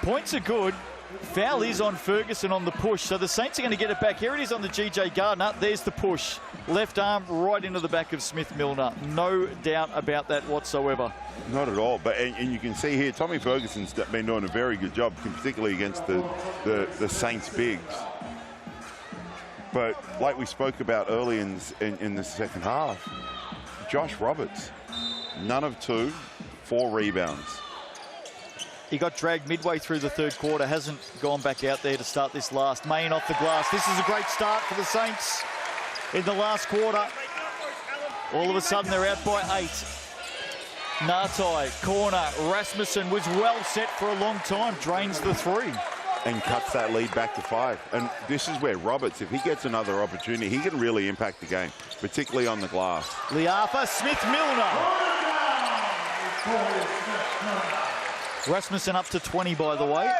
Points are good. Foul is on Ferguson on the push, so the Saints are going to get it back. Here it is on the GJ Gardner. There's the push. Left arm right into the back of Smith Milner. No doubt about that whatsoever.
Not at all, but and you can see here, Tommy Ferguson's been doing a very good job, particularly against the Saints bigs. But like we spoke about early in the second half, Josh Roberts, none of 2, 4 rebounds.
He got dragged midway through the third quarter, hasn't gone back out there to start this last. Mayen off the glass. This is a great start for the Saints in the last quarter. All of a sudden they're out by 8. Nartai, corner. Rasmussen was well set for a long time. Drains the 3.
And cuts that lead back to 5. And this is where Roberts, if he gets another opportunity, he can really impact the game, particularly on the glass.
Liafa, Smith Milner. Rasmussen up to 20, by the way.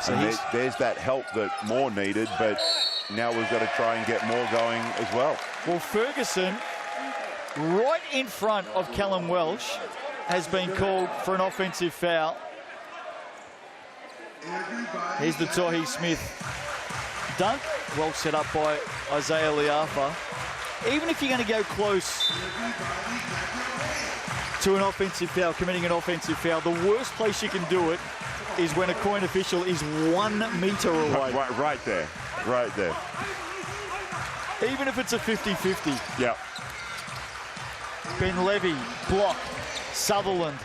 So
and there's that help that Moore needed, but now we've got to try and get Moore going as well.
Well, Ferguson, right in front of Callum Welsh, has been called for an offensive foul. Here's the Tohi Smith dunk. Well set up by Isaiah Liafa. Even if you're going to go close to an offensive foul, committing an offensive foul, the worst place you can do it is when a coin official is 1 metre away.
Right there. Right there.
Even if it's a 50-50.
Yeah.
Ben Levy, block. Sutherland.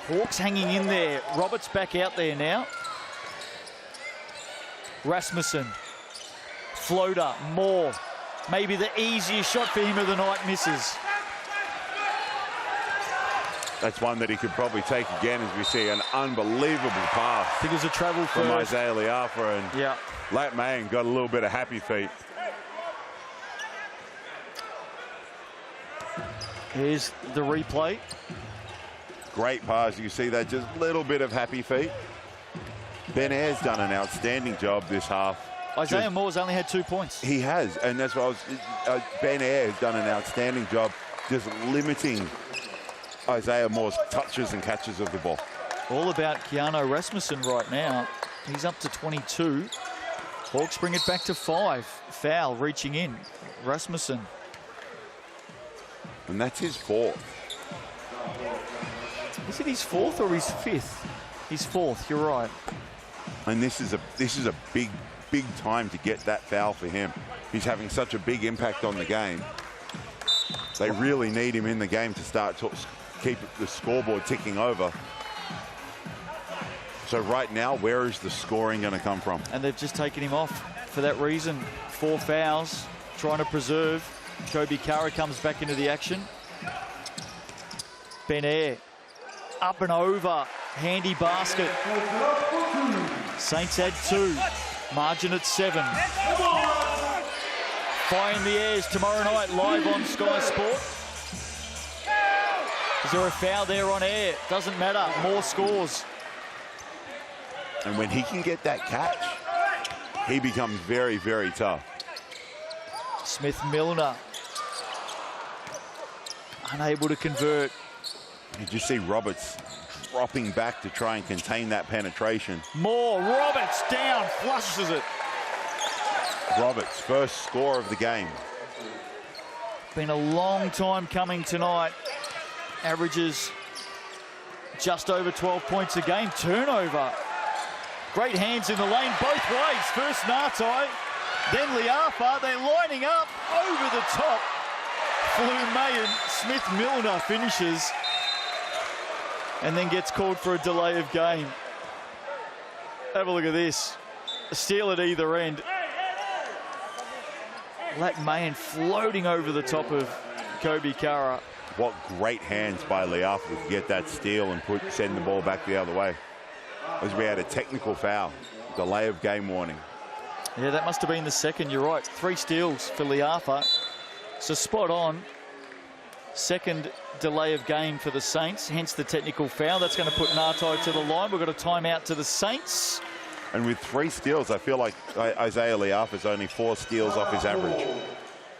Hawks hanging in there. Roberts back out there now. Rasmussen. Floater. Moore. Maybe the easiest shot for him of the night, misses.
That's one that he could probably take again, as we see an unbelievable pass.
I think it was a travel
from
first.
Isaiah Liafa, and
yeah.
Lat Mayen got a little bit of happy feet.
Here's the replay.
Great pass. You can see that, just a little bit of happy feet. Ben Ayre's done an outstanding job this half.
Isaiah Moore's only had 2 points.
He has, and that's what Ben Ayre has done an outstanding job just limiting Isaiah Moore's touches and catches of the ball.
All about Keanu Rasmussen right now. He's up to 22. Hawks bring it back to 5. Foul reaching in. Rasmussen.
And that's his 4th.
Is it his 4th or his 5th? His 4th, you're right.
And this is a big time to get that foul for him. He's having such a big impact on the game. They really need him in the game to start to keep the scoreboard ticking over. So right now, where is the scoring going to come from?
And they've just taken him off for that reason. 4 fouls, trying to preserve. Kobe Kara comes back into the action. Ben Air, up and over, handy basket. Saints add 2, margin at 7. Fire in the Airs tomorrow night, live on Sky Sport. Is there a foul there on air? Doesn't matter, more scores.
And when he can get that catch, he becomes very, very tough.
Smith-Milner, unable to convert.
You just see Roberts dropping back to try and contain that penetration.
More, Roberts down, flushes it.
Roberts, first score of the game.
Been a long time coming tonight. Averages just over 12 points a game. Turnover. Great hands in the lane both ways. First Nartai, then Liafa. They're lining up over the top. Flume and Smith-Milner finishes and then gets called for a delay of game. Have a look at this. A steal at either end. Lat Mayan floating over the top of Kobe Kara.
What great hands by Liafa to get that steal and send the ball back the other way. As we had a technical foul, delay of game warning.
Yeah, that must have been the second, you're right. 3 steals for Liafa. So spot on. Second delay of game for the Saints, hence the technical foul. That's going to put Nartai to the line. We've got a timeout to the Saints.
And with 3 steals, I feel like Isaiah Liafa's only 4 steals off his average.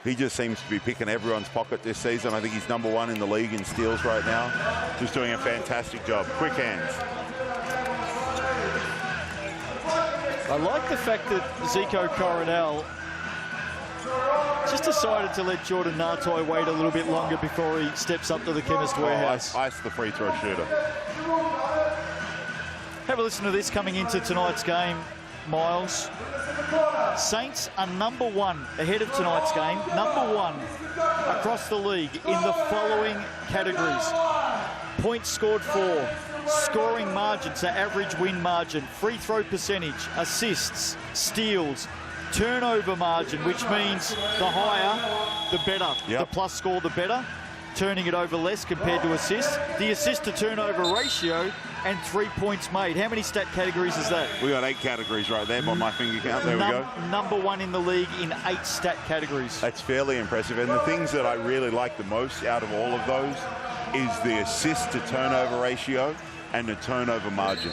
He just seems to be picking everyone's pocket this season. I think he's #1 in the league in steals right now. Just doing a fantastic job. Quick hands.
I like the fact that Zico Coronel just decided to let Jordan Nartai wait a little bit longer before he steps up to the Chemist Warehouse.
Ice the free throw shooter.
Have a listen to this coming into tonight's game, Miles. Saints are #1 ahead of tonight's game, #1 across the league in the following categories. Points scored for, scoring margin, so average win margin, free throw percentage, assists, steals, turnover margin, which means the higher, the better.
Yep.
The plus score, the better. Turning it over less compared to assists. The assist to turnover ratio and 3 points made. How many stat categories is that?
We got 8 categories right there by my finger count. There we go.
#1 in the league in 8 stat categories.
That's fairly impressive. And the things that I really like the most out of all of those is the assist to turnover ratio and the turnover margin.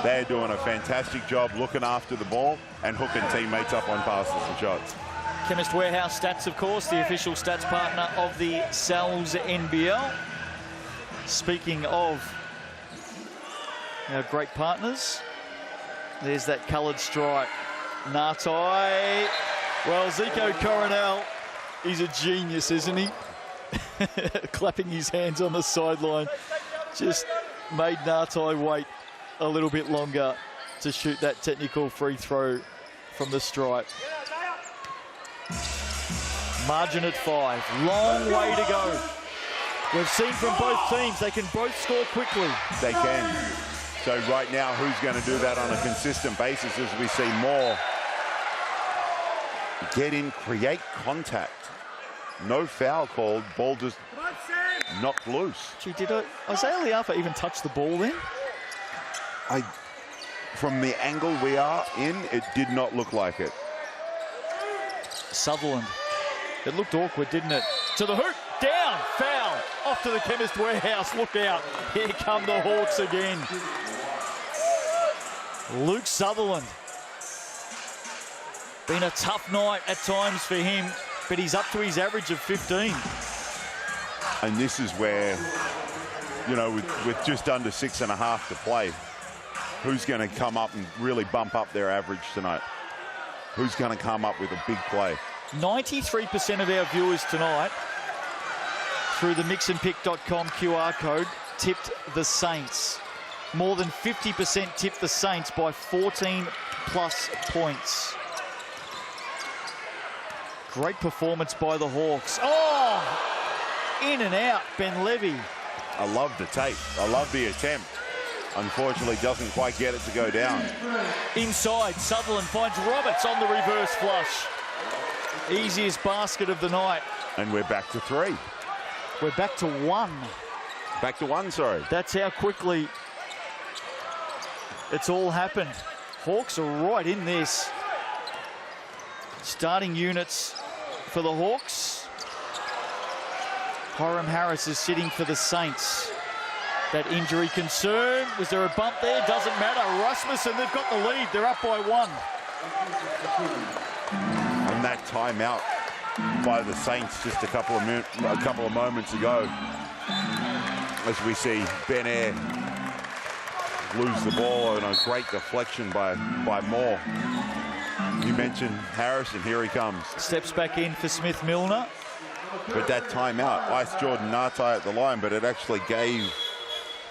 They're doing a fantastic job looking after the ball and hooking teammates up on passes and shots.
Chemist Warehouse Stats, of course, the official stats partner of the Sal's NBL. Speaking of our great partners, there's that coloured stripe. Nartai. Well, Zico Coronel, he's a genius, isn't he? Clapping his hands on the sideline. Just made Nartai wait a little bit longer to shoot that technical free throw from the stripe. Margin at 5. Long way to go. We've seen from both teams they can both score quickly.
They can. So right now, who's going to do that on a consistent basis as we see more get in, create contact. No foul called. Ball just knocked loose.
Gee, did Isaiah Liafa even touch the ball then?
From the angle we are in, it did not look like it.
Sutherland. It looked awkward, didn't it? To the hoop, down, foul, off to the Chemist Warehouse, look out. Here come the Hawks again. Luke Sutherland. Been a tough night at times for him, but he's up to his average of 15.
And this is where, you know, with just under 6.5 to play, who's going to come up and really bump up their average tonight? who's going to come up with a big play.
93% of our viewers tonight through the mixandpick.com QR code tipped the Saints. More than 50% tipped the Saints by 14+ points. Great performance by the Hawks. Oh! In and out, Ben Levy.
I love the tape. I love the attempt. Unfortunately, doesn't quite get it to go down.
Inside, Sutherland finds Roberts on the reverse flush. Easiest basket of the night.
And we're back to 3.
We're back to 1.
Back to 1, sorry.
That's how quickly it's all happened. Hawks are right in this. Starting units for the Hawks. Hiram Harris is sitting for the Saints. That injury concern. Was there a bump there? Doesn't matter. Rasmussen, they've got the lead. They're up by 1.
And that timeout by the Saints just a couple of moments ago, as we see Ben Air lose the ball and a great deflection by Moore. You mentioned Harrison, here he comes.
Steps back in for Smith-Milner.
But that timeout, iced Jordan Nartai at the line, but it actually gave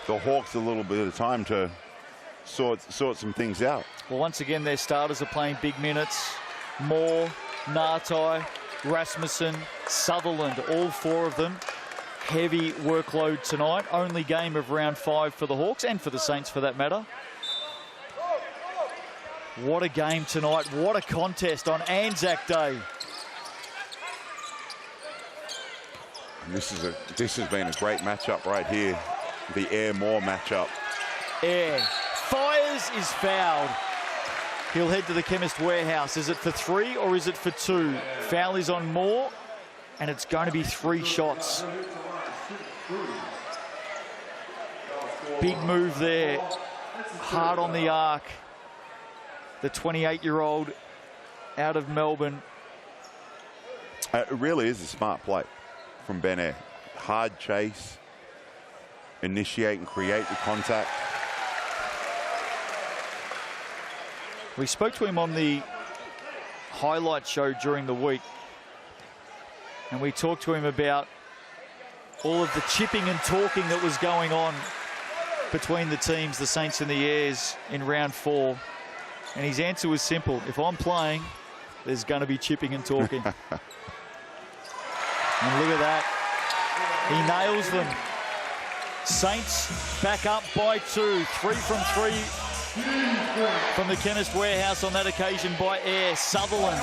the Hawks a little bit of time to sort some things out.
Well, once again, their starters are playing big minutes. Moore, Nartai, Rasmussen, Sutherland, all 4 of them. Heavy workload tonight. Only game of round 5 for the Hawks and for the Saints for that matter. What a game tonight. What a contest on Anzac Day.
And this has been a great matchup right here. The Air-Moore matchup.
Air fires, is fouled. He'll head to the Chemist Warehouse. Is it for 3 or is it for 2? Foul is on Moore, and it's going to be 3 shots. Big move there. Hard on the arc. The 28-year-old out of Melbourne.
It really is a smart play from Ben Air. Hard chase. Initiate and create the contact.
We spoke to him on the highlight show during the week, and we talked to him about all of the chipping and talking that was going on between the teams, the Saints and the Airs, in round 4. And his answer was simple. If I'm playing, there's going to be chipping and talking. And look at that. He nails them. Saints back up by 2. 3 from 3 from the Chemist Warehouse on that occasion by Air. Sutherland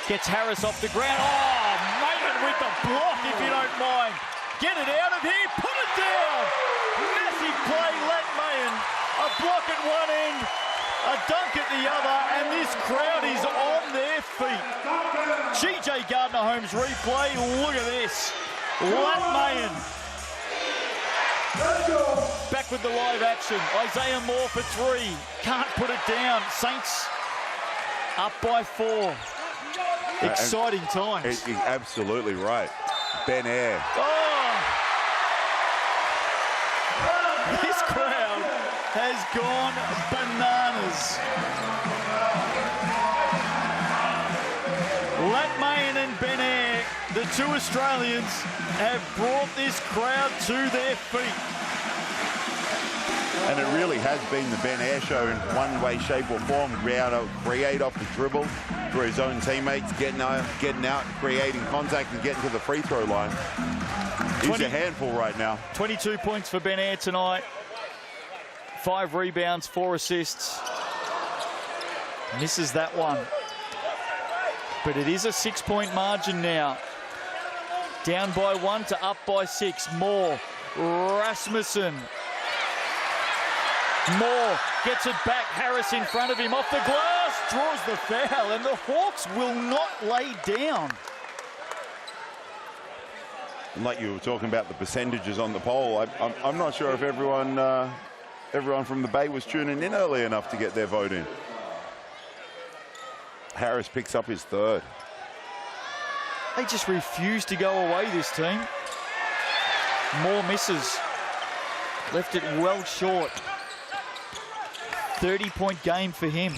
gets Harris off the ground. Oh, Mayan with the block, if you don't mind. Get it out of here. Put it down. Massive play, Lat Mayan. A block at one end, a dunk at the other, and this crowd is on their feet. GJ Gardner-Holmes replay. Look at this. Lat Mayan. Back with the live action. Isaiah Moore for 3. Can't put it down. Saints up by 4. Exciting times.
Absolutely right. Ben Air.
Oh! This crowd has gone bananas. Lat Mayan and Ben Air, the 2 Australians, have brought this crowd to their feet.
And it really has been the Ben Air show in one way, shape or form. Create off the dribble for his own teammates, getting out, creating contact and getting to the free throw line. He's a handful right now. 22
points for Ben Air tonight. 5 rebounds, 4 assists. Misses that one. But it is a 6-point margin now. Down by 1 to up by 6. Moore, Rasmussen. Moore gets it back. Harris in front of him, off the glass, draws the foul, and the Hawks will not lay down.
Like you were talking about the percentages on the poll, I'm not sure if everyone from the Bay was tuning in early enough to get their vote in. Harris picks up his 3rd.
They just refuse to go away, this team. Moore misses. Left it well short. 30-point game for him.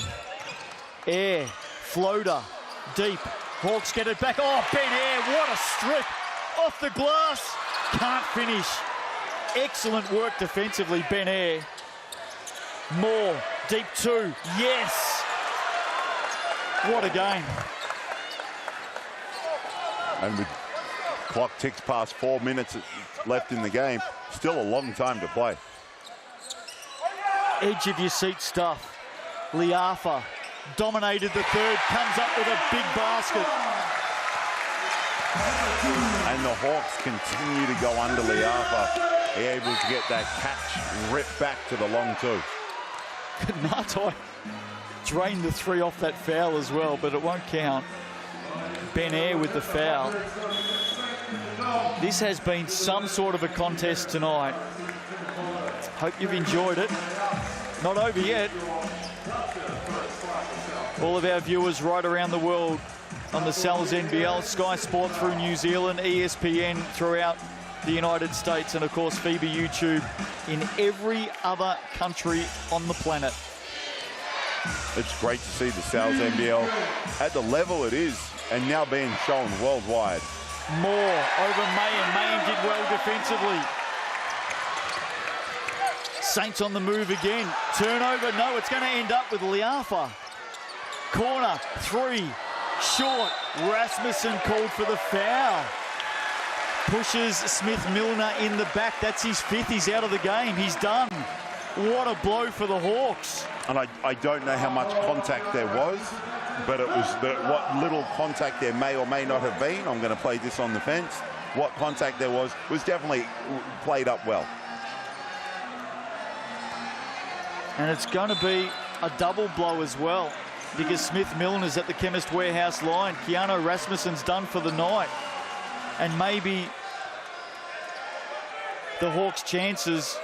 Air, floater, deep. Hawks get it back. Oh, Ben Air, what a strip. Off the glass, can't finish. Excellent work defensively, Ben Air. Moore, deep 2, yes. What a game.
And with clock ticks past 4 minutes left in the game, still a long time to play.
Edge of your seat stuff. Liafa dominated the third, comes up with a big basket.
And the Hawks continue to go under Liafa, able to get that catch, rip back to the long 2.
Natai drained the 3 off that foul as well, but it won't count. Ben Air with the foul. This has been some sort of a contest tonight. Hope you've enjoyed it. Not over yet. All of our viewers right around the world on the Sal's NBL, Sky Sport through New Zealand, ESPN throughout the United States, and of course FIBA YouTube in every other country on the planet.
It's great to see the Sal's NBL at the level it is and now being shown worldwide.
Moore over Mayen. Mayen did well defensively. Saints on the move again. Turnover, no, it's going to end up with Liafa. Corner, 3, short. Rasmussen called for the foul. Pushes Smith-Milner in the back. That's his 5th. He's out of the game. He's done. What a blow for the Hawks.
And I don't know how much contact there was, but it was what little contact there may or may not have been. I'm going to play this on the fence. What contact there was definitely played up well.
And it's going to be a double blow as well, because Smith-Milner's at the Chemist Warehouse line. Keanu Rasmussen's done for the night. And maybe the Hawks' chances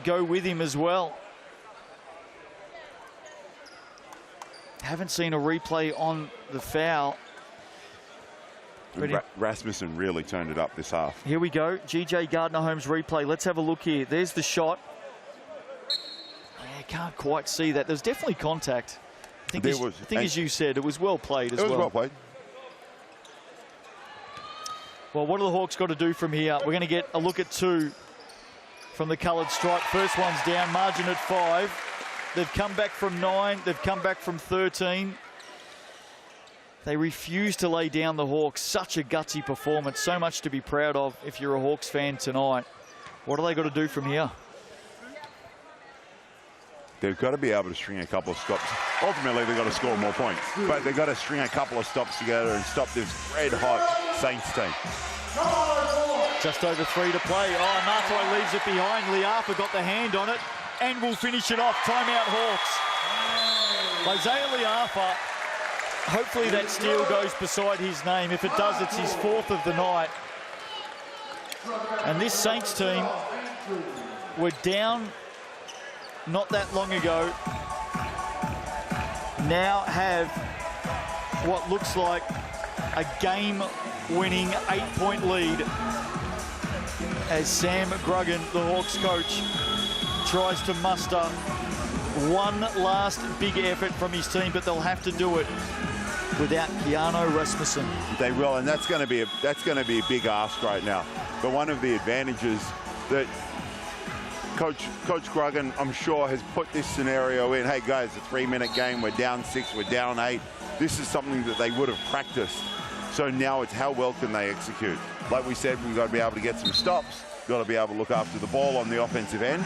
go with him as well. Haven't seen a replay on the foul.
Rasmussen really turned it up this half.
Here we go. GJ Gardner-Holmes replay. Let's have a look here. There's the shot. Yeah, can't quite see that. There's definitely contact. I think as you said, it was well played as well.
It was well played.
Well, what do the Hawks got to do from here? We're going to get a look at 2 from the coloured stripe. First one's down, margin at 5. They've come back from 9. They've come back from 13. They refuse to lay down the Hawks. Such a gutsy performance. So much to be proud of if you're a Hawks fan tonight. What do they got to do from here?
They've got to be able to string a couple of stops. Ultimately, they've got to score more points. But they've got to string a couple of stops together and stop this red-hot Saints team.
Just over 3 to play. Oh, Natai leaves it behind. Liafa got the hand on it and will finish it off. Timeout, Hawks. Isaiah Liafa, hopefully that steal goes beside his name. If it does, it's his 4th of the night. And this Saints team were down not that long ago. Now have what looks like a game-winning 8-point lead as Sam Gruggan, the Hawks coach, tries to muster one last big effort from his team, but they'll have to do it without Keanu Rasmussen.
They will, and that's going to be a big ask right now. But one of the advantages that Coach Gruggan, I'm sure, has put this scenario in. Hey guys, a 3-minute game, we're down 6, we're down 8. This is something that they would have practiced. So now it's how well can they execute. Like we said, we've got to be able to get some stops. We've got to be able to look after the ball on the offensive end.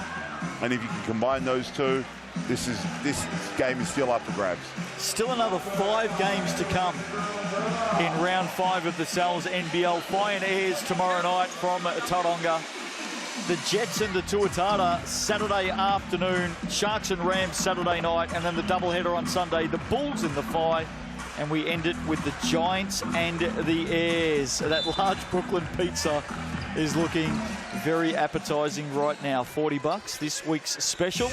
And if you can combine those two, this game is still up for grabs.
Still another 5 games to come in round 5 of the Sal's NBL. Fire and Airs tomorrow night from Tauranga. The Jets and the Tuatara Saturday afternoon. Sharks and Rams Saturday night. And then the doubleheader on Sunday. The Bulls in the Phi. And we end it with the Giants and the Airs. That large Brooklyn pizza is looking very appetizing right now. $40 this week's special.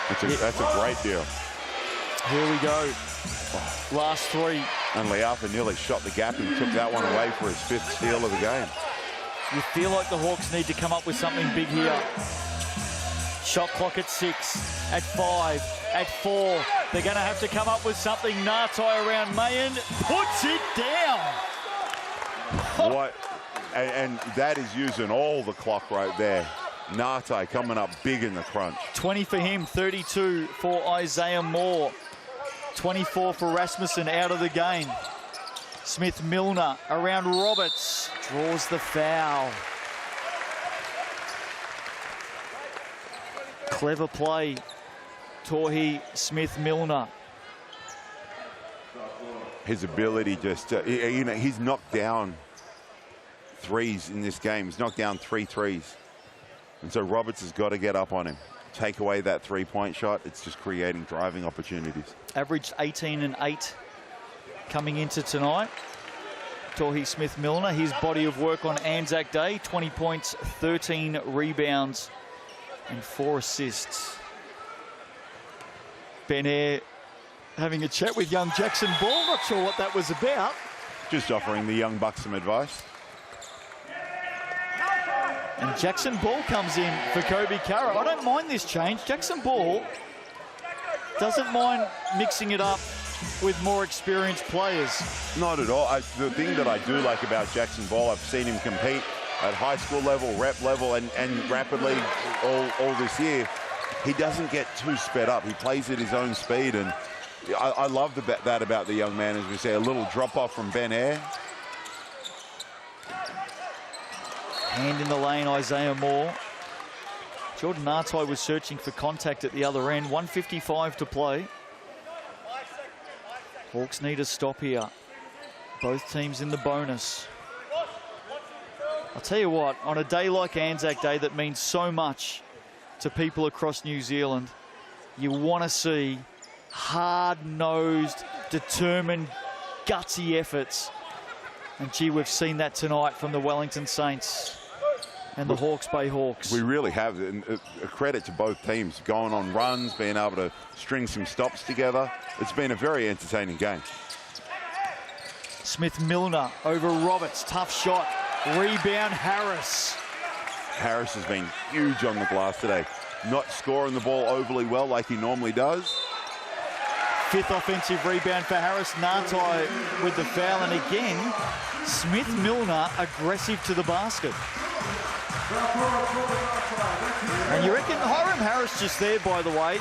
That's a great deal.
Here we go. Last 3.
And Liafa nearly shot the gap and took that one away for his 5th steal of the game.
You feel like the Hawks need to come up with something big here. Shot clock at 6, at 5, at 4. They're going to have to come up with something. Nartai around Mayan puts it down.
What? And that is using all the clock right there. Nartai coming up big in the crunch.
20 for him, 32 for Isaiah Moore. 24 for Rasmussen out of the game. Smith-Milner around Roberts, draws the foul. Clever play, Torhi Smith-Milner.
His ability just, you know, he's knocked down threes in this game. He's knocked down 3 threes. And so Roberts has got to get up on him. Take away that three-point shot. It's just creating driving opportunities.
Averaged 18 and 8 coming into tonight. Torhi Smith-Milner, his body of work on Anzac Day, 20 points, 13 rebounds and 4 assists. Ben Air having a chat with young Jackson Ball. Not sure what that was about.
Just offering the young bucks some advice.
And Jackson Ball comes in for Kobe Carra. I don't mind this change. Jackson Ball doesn't mind mixing it up with more experienced players.
Not at all. The thing that I do like about Jackson Ball, I've seen him compete at high school level, rep level, and rapidly all this year. He doesn't get too sped up. He plays at his own speed, and I love that about the young man. As we say, a little drop off from Ben Air.
Hand in the lane, Isaiah Moore. Jordan Nartai was searching for contact at the other end. 1:55 to play. Hawks need a stop here. Both teams in the bonus. I'll tell you what, on a day like Anzac Day that means so much to people across New Zealand, you want to see hard-nosed, determined, gutsy efforts. And gee, we've seen that tonight from the Wellington Saints and the Hawke's Bay Hawks.
We really have. And a credit to both teams, going on runs, being able to string some stops together. It's been a very entertaining game.
Smith-Milner over Roberts, tough shot. Rebound, Harris.
Harris has been huge on the glass today. Not scoring the ball overly well like he normally does.
5th offensive rebound for Harris. Nartai with the foul, and again, Smith-Milner aggressive to the basket. And you reckon Hiram Harris just there, by the way.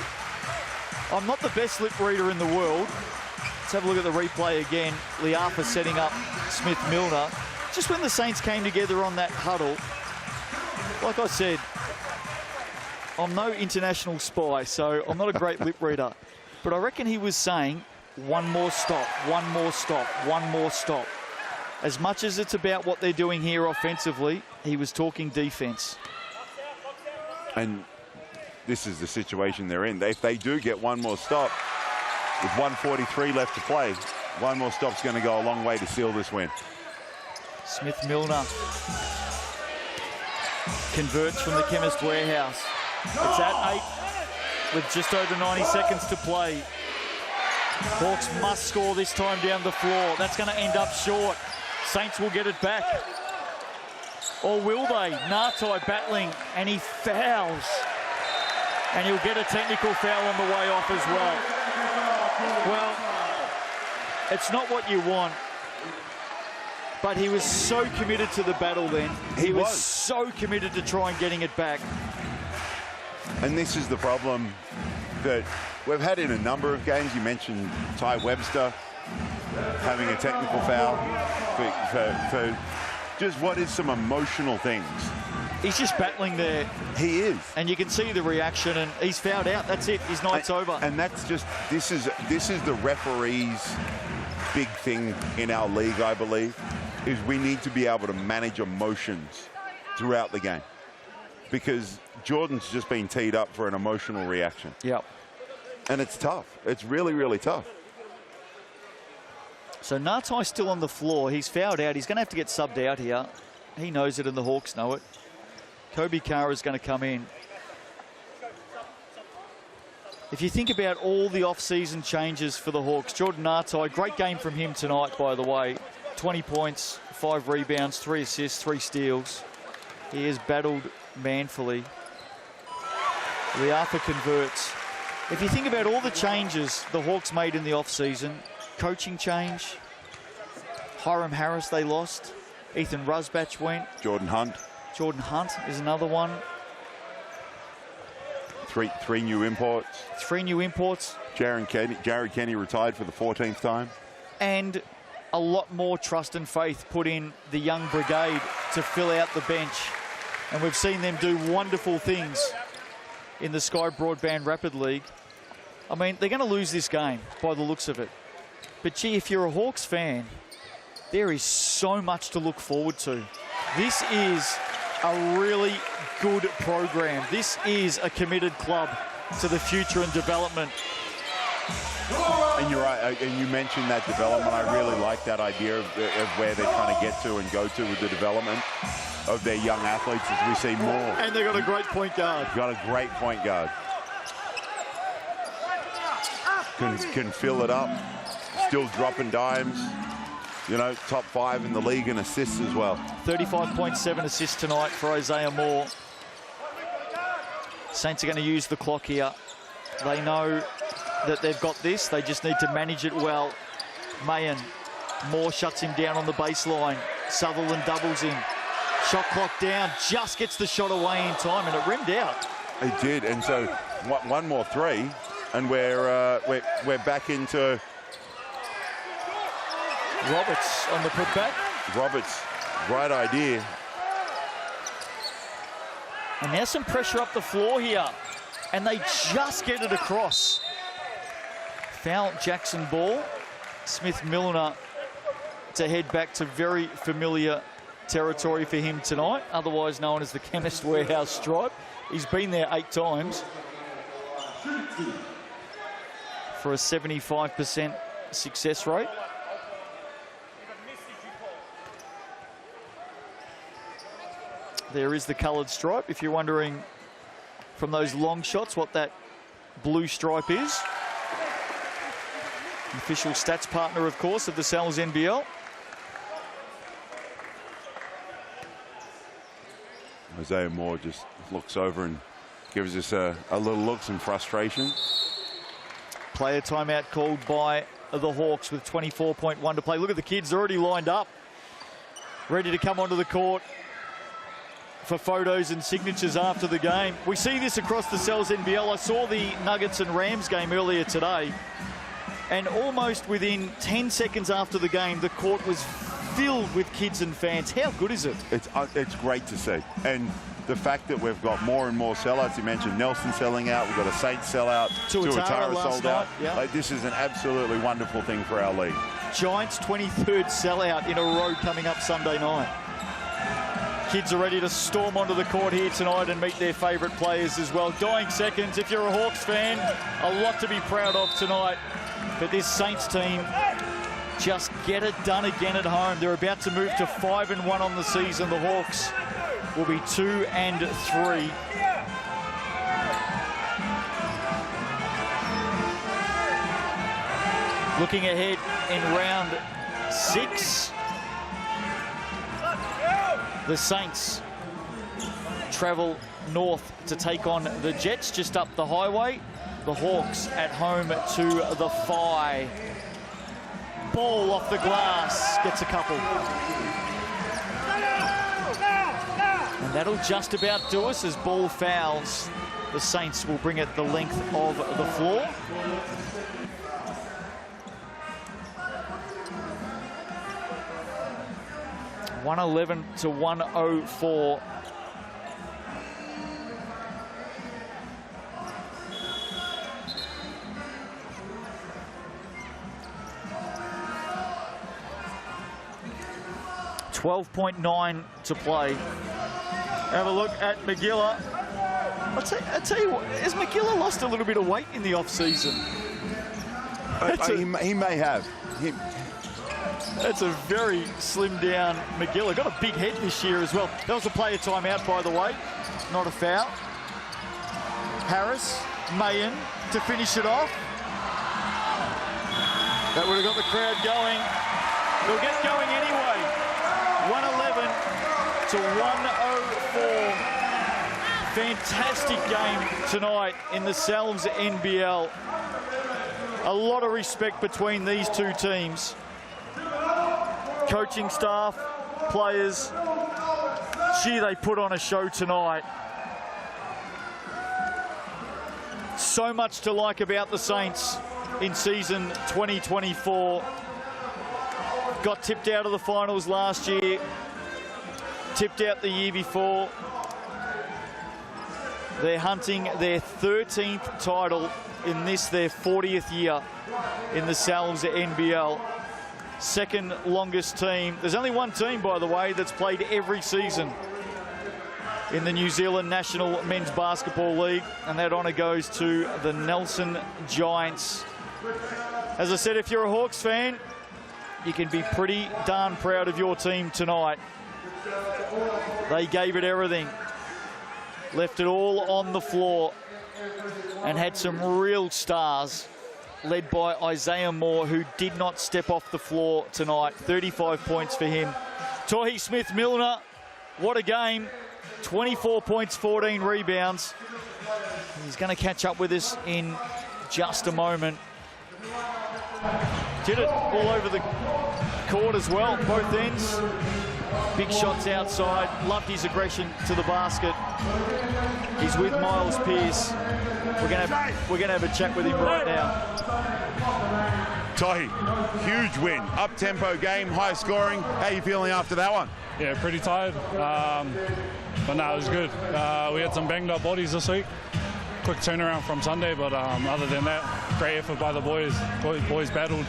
I'm not the best lip reader in the world. Let's have a look at the replay again. Liafa setting up Smith-Milner. Just when the Saints came together on that huddle, like I said, I'm no international spy, so I'm not a great lip reader. But I reckon he was saying, one more stop, one more stop, one more stop. As much as it's about what they're doing here offensively, he was talking defense.
And this is the situation they're in. If they do get one more stop, with 1:43 left to play, one more stop's going to go a long way to seal this win.
Smith-Milner converts from the Chemist Warehouse. It's at 8 with just over 90 seconds to play. Hawks must score this time down the floor. That's going to end up short. Saints will get it back. Or will they? Nartai battling, and he fouls. And he'll get a technical foul on the way off as well. Well, it's not what you want. But he was so committed to the battle then. He was so committed to try and getting it back.
And this is the problem that we've had in a number of games. You mentioned Ty Webster having a technical foul for just what is some emotional things.
He's just battling there.
He is.
And you can see the reaction, and he's fouled out. That's it. His night's over.
And that's just, this is the referee's big thing in our league, I believe, is we need to be able to manage emotions throughout the game. Because Jordan's just been teed up for an emotional reaction.
Yep.
And it's tough. It's really, really tough.
So Nartai's still on the floor. He's fouled out. He's going to have to get subbed out here. He knows it, and the Hawks know it. Kobe Carra is going to come in. If you think about all the off-season changes for the Hawks, Jordan Nartai, great game from him tonight, by the way. 20 points, 5 rebounds, 3 assists, 3 steals. He has battled manfully. Liafa converts. If you think about all the changes the Hawks made in the off-season, coaching change, Hiram Harris they lost, Ethan Rusbatch went.
Jordan Hunt.
Jordan Hunt is another one.
Three new imports.
3 new imports.
Jared Kenny retired for the 14th time.
And a lot more trust and faith put in the young brigade to fill out the bench. And we've seen them do wonderful things in the Sky Broadband Rapid League. I mean, they're going to lose this game by the looks of it. But gee, if you're a Hawks fan, there is so much to look forward to. This is a really good program. This is a committed club to the future and development.
And you're right, and you mentioned that development. I really like that idea of where they're trying to get to and go to with the development of their young athletes as we see more.
And they've got a great point guard.
Got a great point guard. Can fill it up, still dropping dimes. You know, top 5 in the league in assists as well.
35.7 assists tonight for Isaiah Moore. Saints are going to use the clock here. They know that they've got this. They just need to manage it well. Mayen. Moore shuts him down on the baseline. Sutherland doubles him. Shot clock down. Just gets the shot away in time, and it rimmed out.
It did, and so one more 3, and we're back into
Roberts on the putback.
Roberts, right idea.
And now some pressure up the floor here. And they just get it across. Foul Jackson ball. Smith-Milner to head back to very familiar territory for him tonight, otherwise known as the Chemist Warehouse stripe. He's been there 8 times. For a 75% success rate. There is the coloured stripe, if you're wondering from those long shots what that blue stripe is. Official stats partner, of course, of the Sal's NBL.
Isaiah Moore just looks over and gives us a little look, some frustration.
Player timeout called by the Hawks with 24.1 to play. Look at the kids already lined up, ready to come onto the court for photos and signatures after the game. We see this across the Sal's NBL. I saw the Nuggets and Rams game earlier today, and almost within 10 seconds after the game, the court was filled with kids and fans. How good is it?
It's great to see. And the fact that we've got more and more sellouts. You mentioned Nelson selling out. We've got a Saints sellout. Tuatara sold out.
Yeah.
Like, this is an absolutely wonderful thing for our league.
Giants' 23rd sellout in a row coming up Sunday night. Kids are ready to storm onto the court here tonight and meet their favourite players as well. Dying seconds. If you're a Hawks fan, a lot to be proud of tonight. But this Saints team just get it done again at home. They're about to move to 5-1 on the season. The Hawks will be 2-3. Looking ahead in round 6. The Saints travel north to take on the Jets just up the highway. The Hawks at home to the Phi. Ball off the glass, gets a couple. And that'll just about do us as ball fouls. The Saints will bring it the length of the floor. .111 to 104. .9 to play. Have a look at McGilla. I'll tell you what, has McGilla lost a little bit of weight in the off-season?
He may have.
That's a very slim down McGilla. Got a big head this year as well. That was a player timeout, by the way. Not a foul. Harris, Mayen to finish it off. That would have got the crowd going. They'll get going anyway. 111 to 104. fantastic game tonight in the Sal's NBL. A lot of respect between these two teams. Coaching staff, players, gee, they put on a show tonight. So much to like about the Saints in season 2024. Got tipped out of the finals last year, tipped out the year before. They're hunting their 13th title in this, their 40th year in the Sal's NBL. Second longest team. There's only one team, by the way, that's played every season in the New Zealand National Men's Basketball League, and that honour goes to the Nelson Giants. As I said, if you're a Hawks fan, you can be pretty darn proud of your team tonight. They gave it everything, left it all on the floor, and had some real stars, led by Isaiah Moore, who did not step off the floor tonight. 35 points for him. Tohi Smith-Milner, what a game. 24 points, 14 rebounds. He's going to catch up with us in just a moment. Did it all over the court as well, both ends. Big shots outside. Loved his aggression to the basket. He's with Miles Pearce. We're going to have a chat with him right now.
Tohi, huge win. Up-tempo game, high scoring. How are you feeling after that one?
Yeah, pretty tired. But no, it was good. We had some banged up bodies this week. Quick turnaround from Sunday, but other than that, great effort by the boys. Boys battled.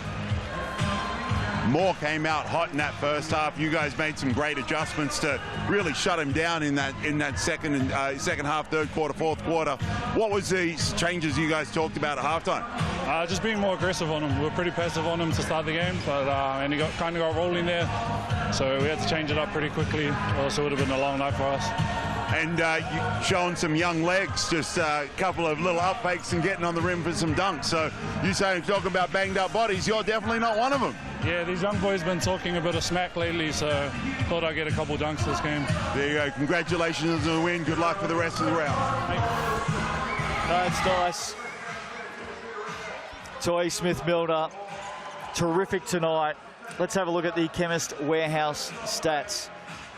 Moore came out hot in that first half. You guys made some great adjustments to really shut him down in that second half, third quarter, fourth quarter. What was the changes you guys talked about at halftime?
Just being more aggressive on him. We were pretty passive on him to start the game, but and he kind of got rolling there. So we had to change it up pretty quickly, or else it would have been a long night for us.
And you showing some young legs, just a couple of little up fakes and getting on the rim for some dunks. So you talking about banged up bodies, you're definitely not one of them.
Yeah, these young boys been talking a bit of smack lately, so thought I'd get a couple dunks this game.
There you go. Congratulations on the win. Good luck for the rest of the round.
That's nice. Tohi Smith-Milner, terrific tonight. Let's have a look at the Chemist Warehouse stats.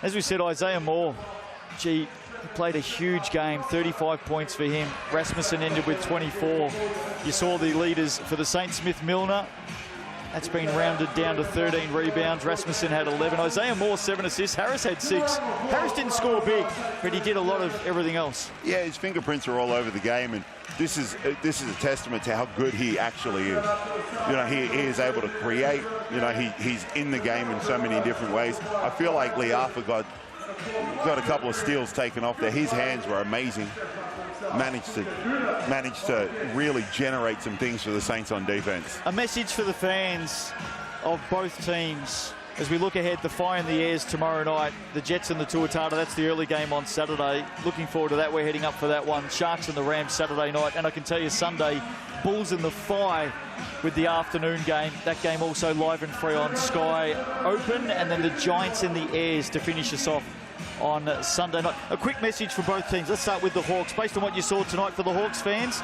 As we said, Isaiah Moore, gee, he played a huge game, 35 points for him. Rasmussen ended with 24. You saw the leaders for the Saints, Smith-Milner. That's been rounded down to 13 rebounds. Rasmussen had 11. Isaiah Moore, 7 assists. Harris had 6. Harris didn't score big, but he did a lot of everything else.
Yeah, his fingerprints are all over the game, and this is a testament to how good he actually is. You know, he is able to create. You know, he's in the game in so many different ways. I feel like Liafa got a couple of steals taken off there. His hands were amazing. Managed to really generate some things for the Saints on defense.
A message for the fans of both teams as we look ahead. The Fire in the Airs tomorrow night, the Jets and the Tuatara. That's the early game on Saturday. Looking forward to that. We're heading up for that one. Sharks and the Rams Saturday night, and I can tell you Sunday, Bulls and the Fire with the afternoon game. That game also live and free on Sky Open, and then the Giants and the Airs to finish us off on Sunday night. A quick message for both teams. Let's start with the Hawks. Based on what you saw tonight for the Hawks fans,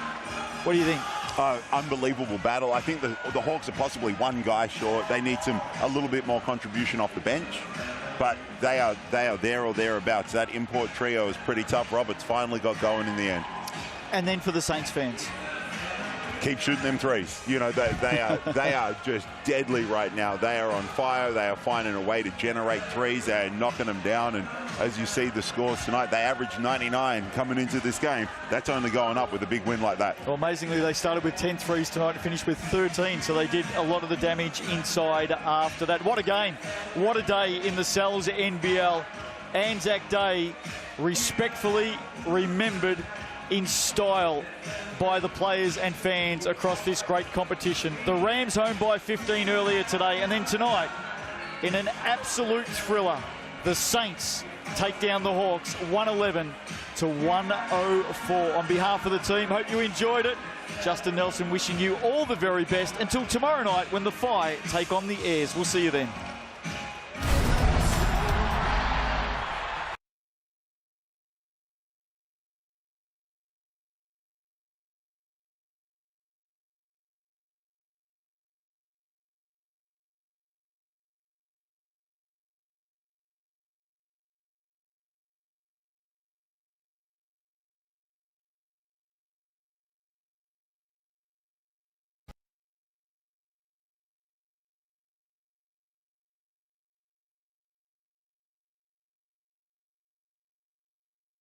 what do you think?
Unbelievable battle. I think the Hawks are possibly one guy short. They need a little bit more contribution off the bench, but they are there or thereabouts. That import trio is pretty tough. Roberts finally got going in the end.
And then for the Saints fans,
keep shooting them threes. You know, they are just deadly right now. They are on fire. They are finding a way to generate threes. They are knocking them down. And as you see the scores tonight, they averaged 99 coming into this game. That's only going up with a big win like that.
Well, amazingly, they started with 10 threes tonight and finished with 13. So they did a lot of the damage inside after that. What a game. What a day in the Sal's NBL. Anzac Day, respectfully remembered in style by the players and fans across this great competition. The Rams home by 15 earlier today, and then tonight, in an absolute thriller, the Saints take down the Hawks 111 to 104. On behalf of the team, hope you enjoyed it. Justin Nelson wishing you all the very best until tomorrow night when the Fire take on the Airs. We'll see you then.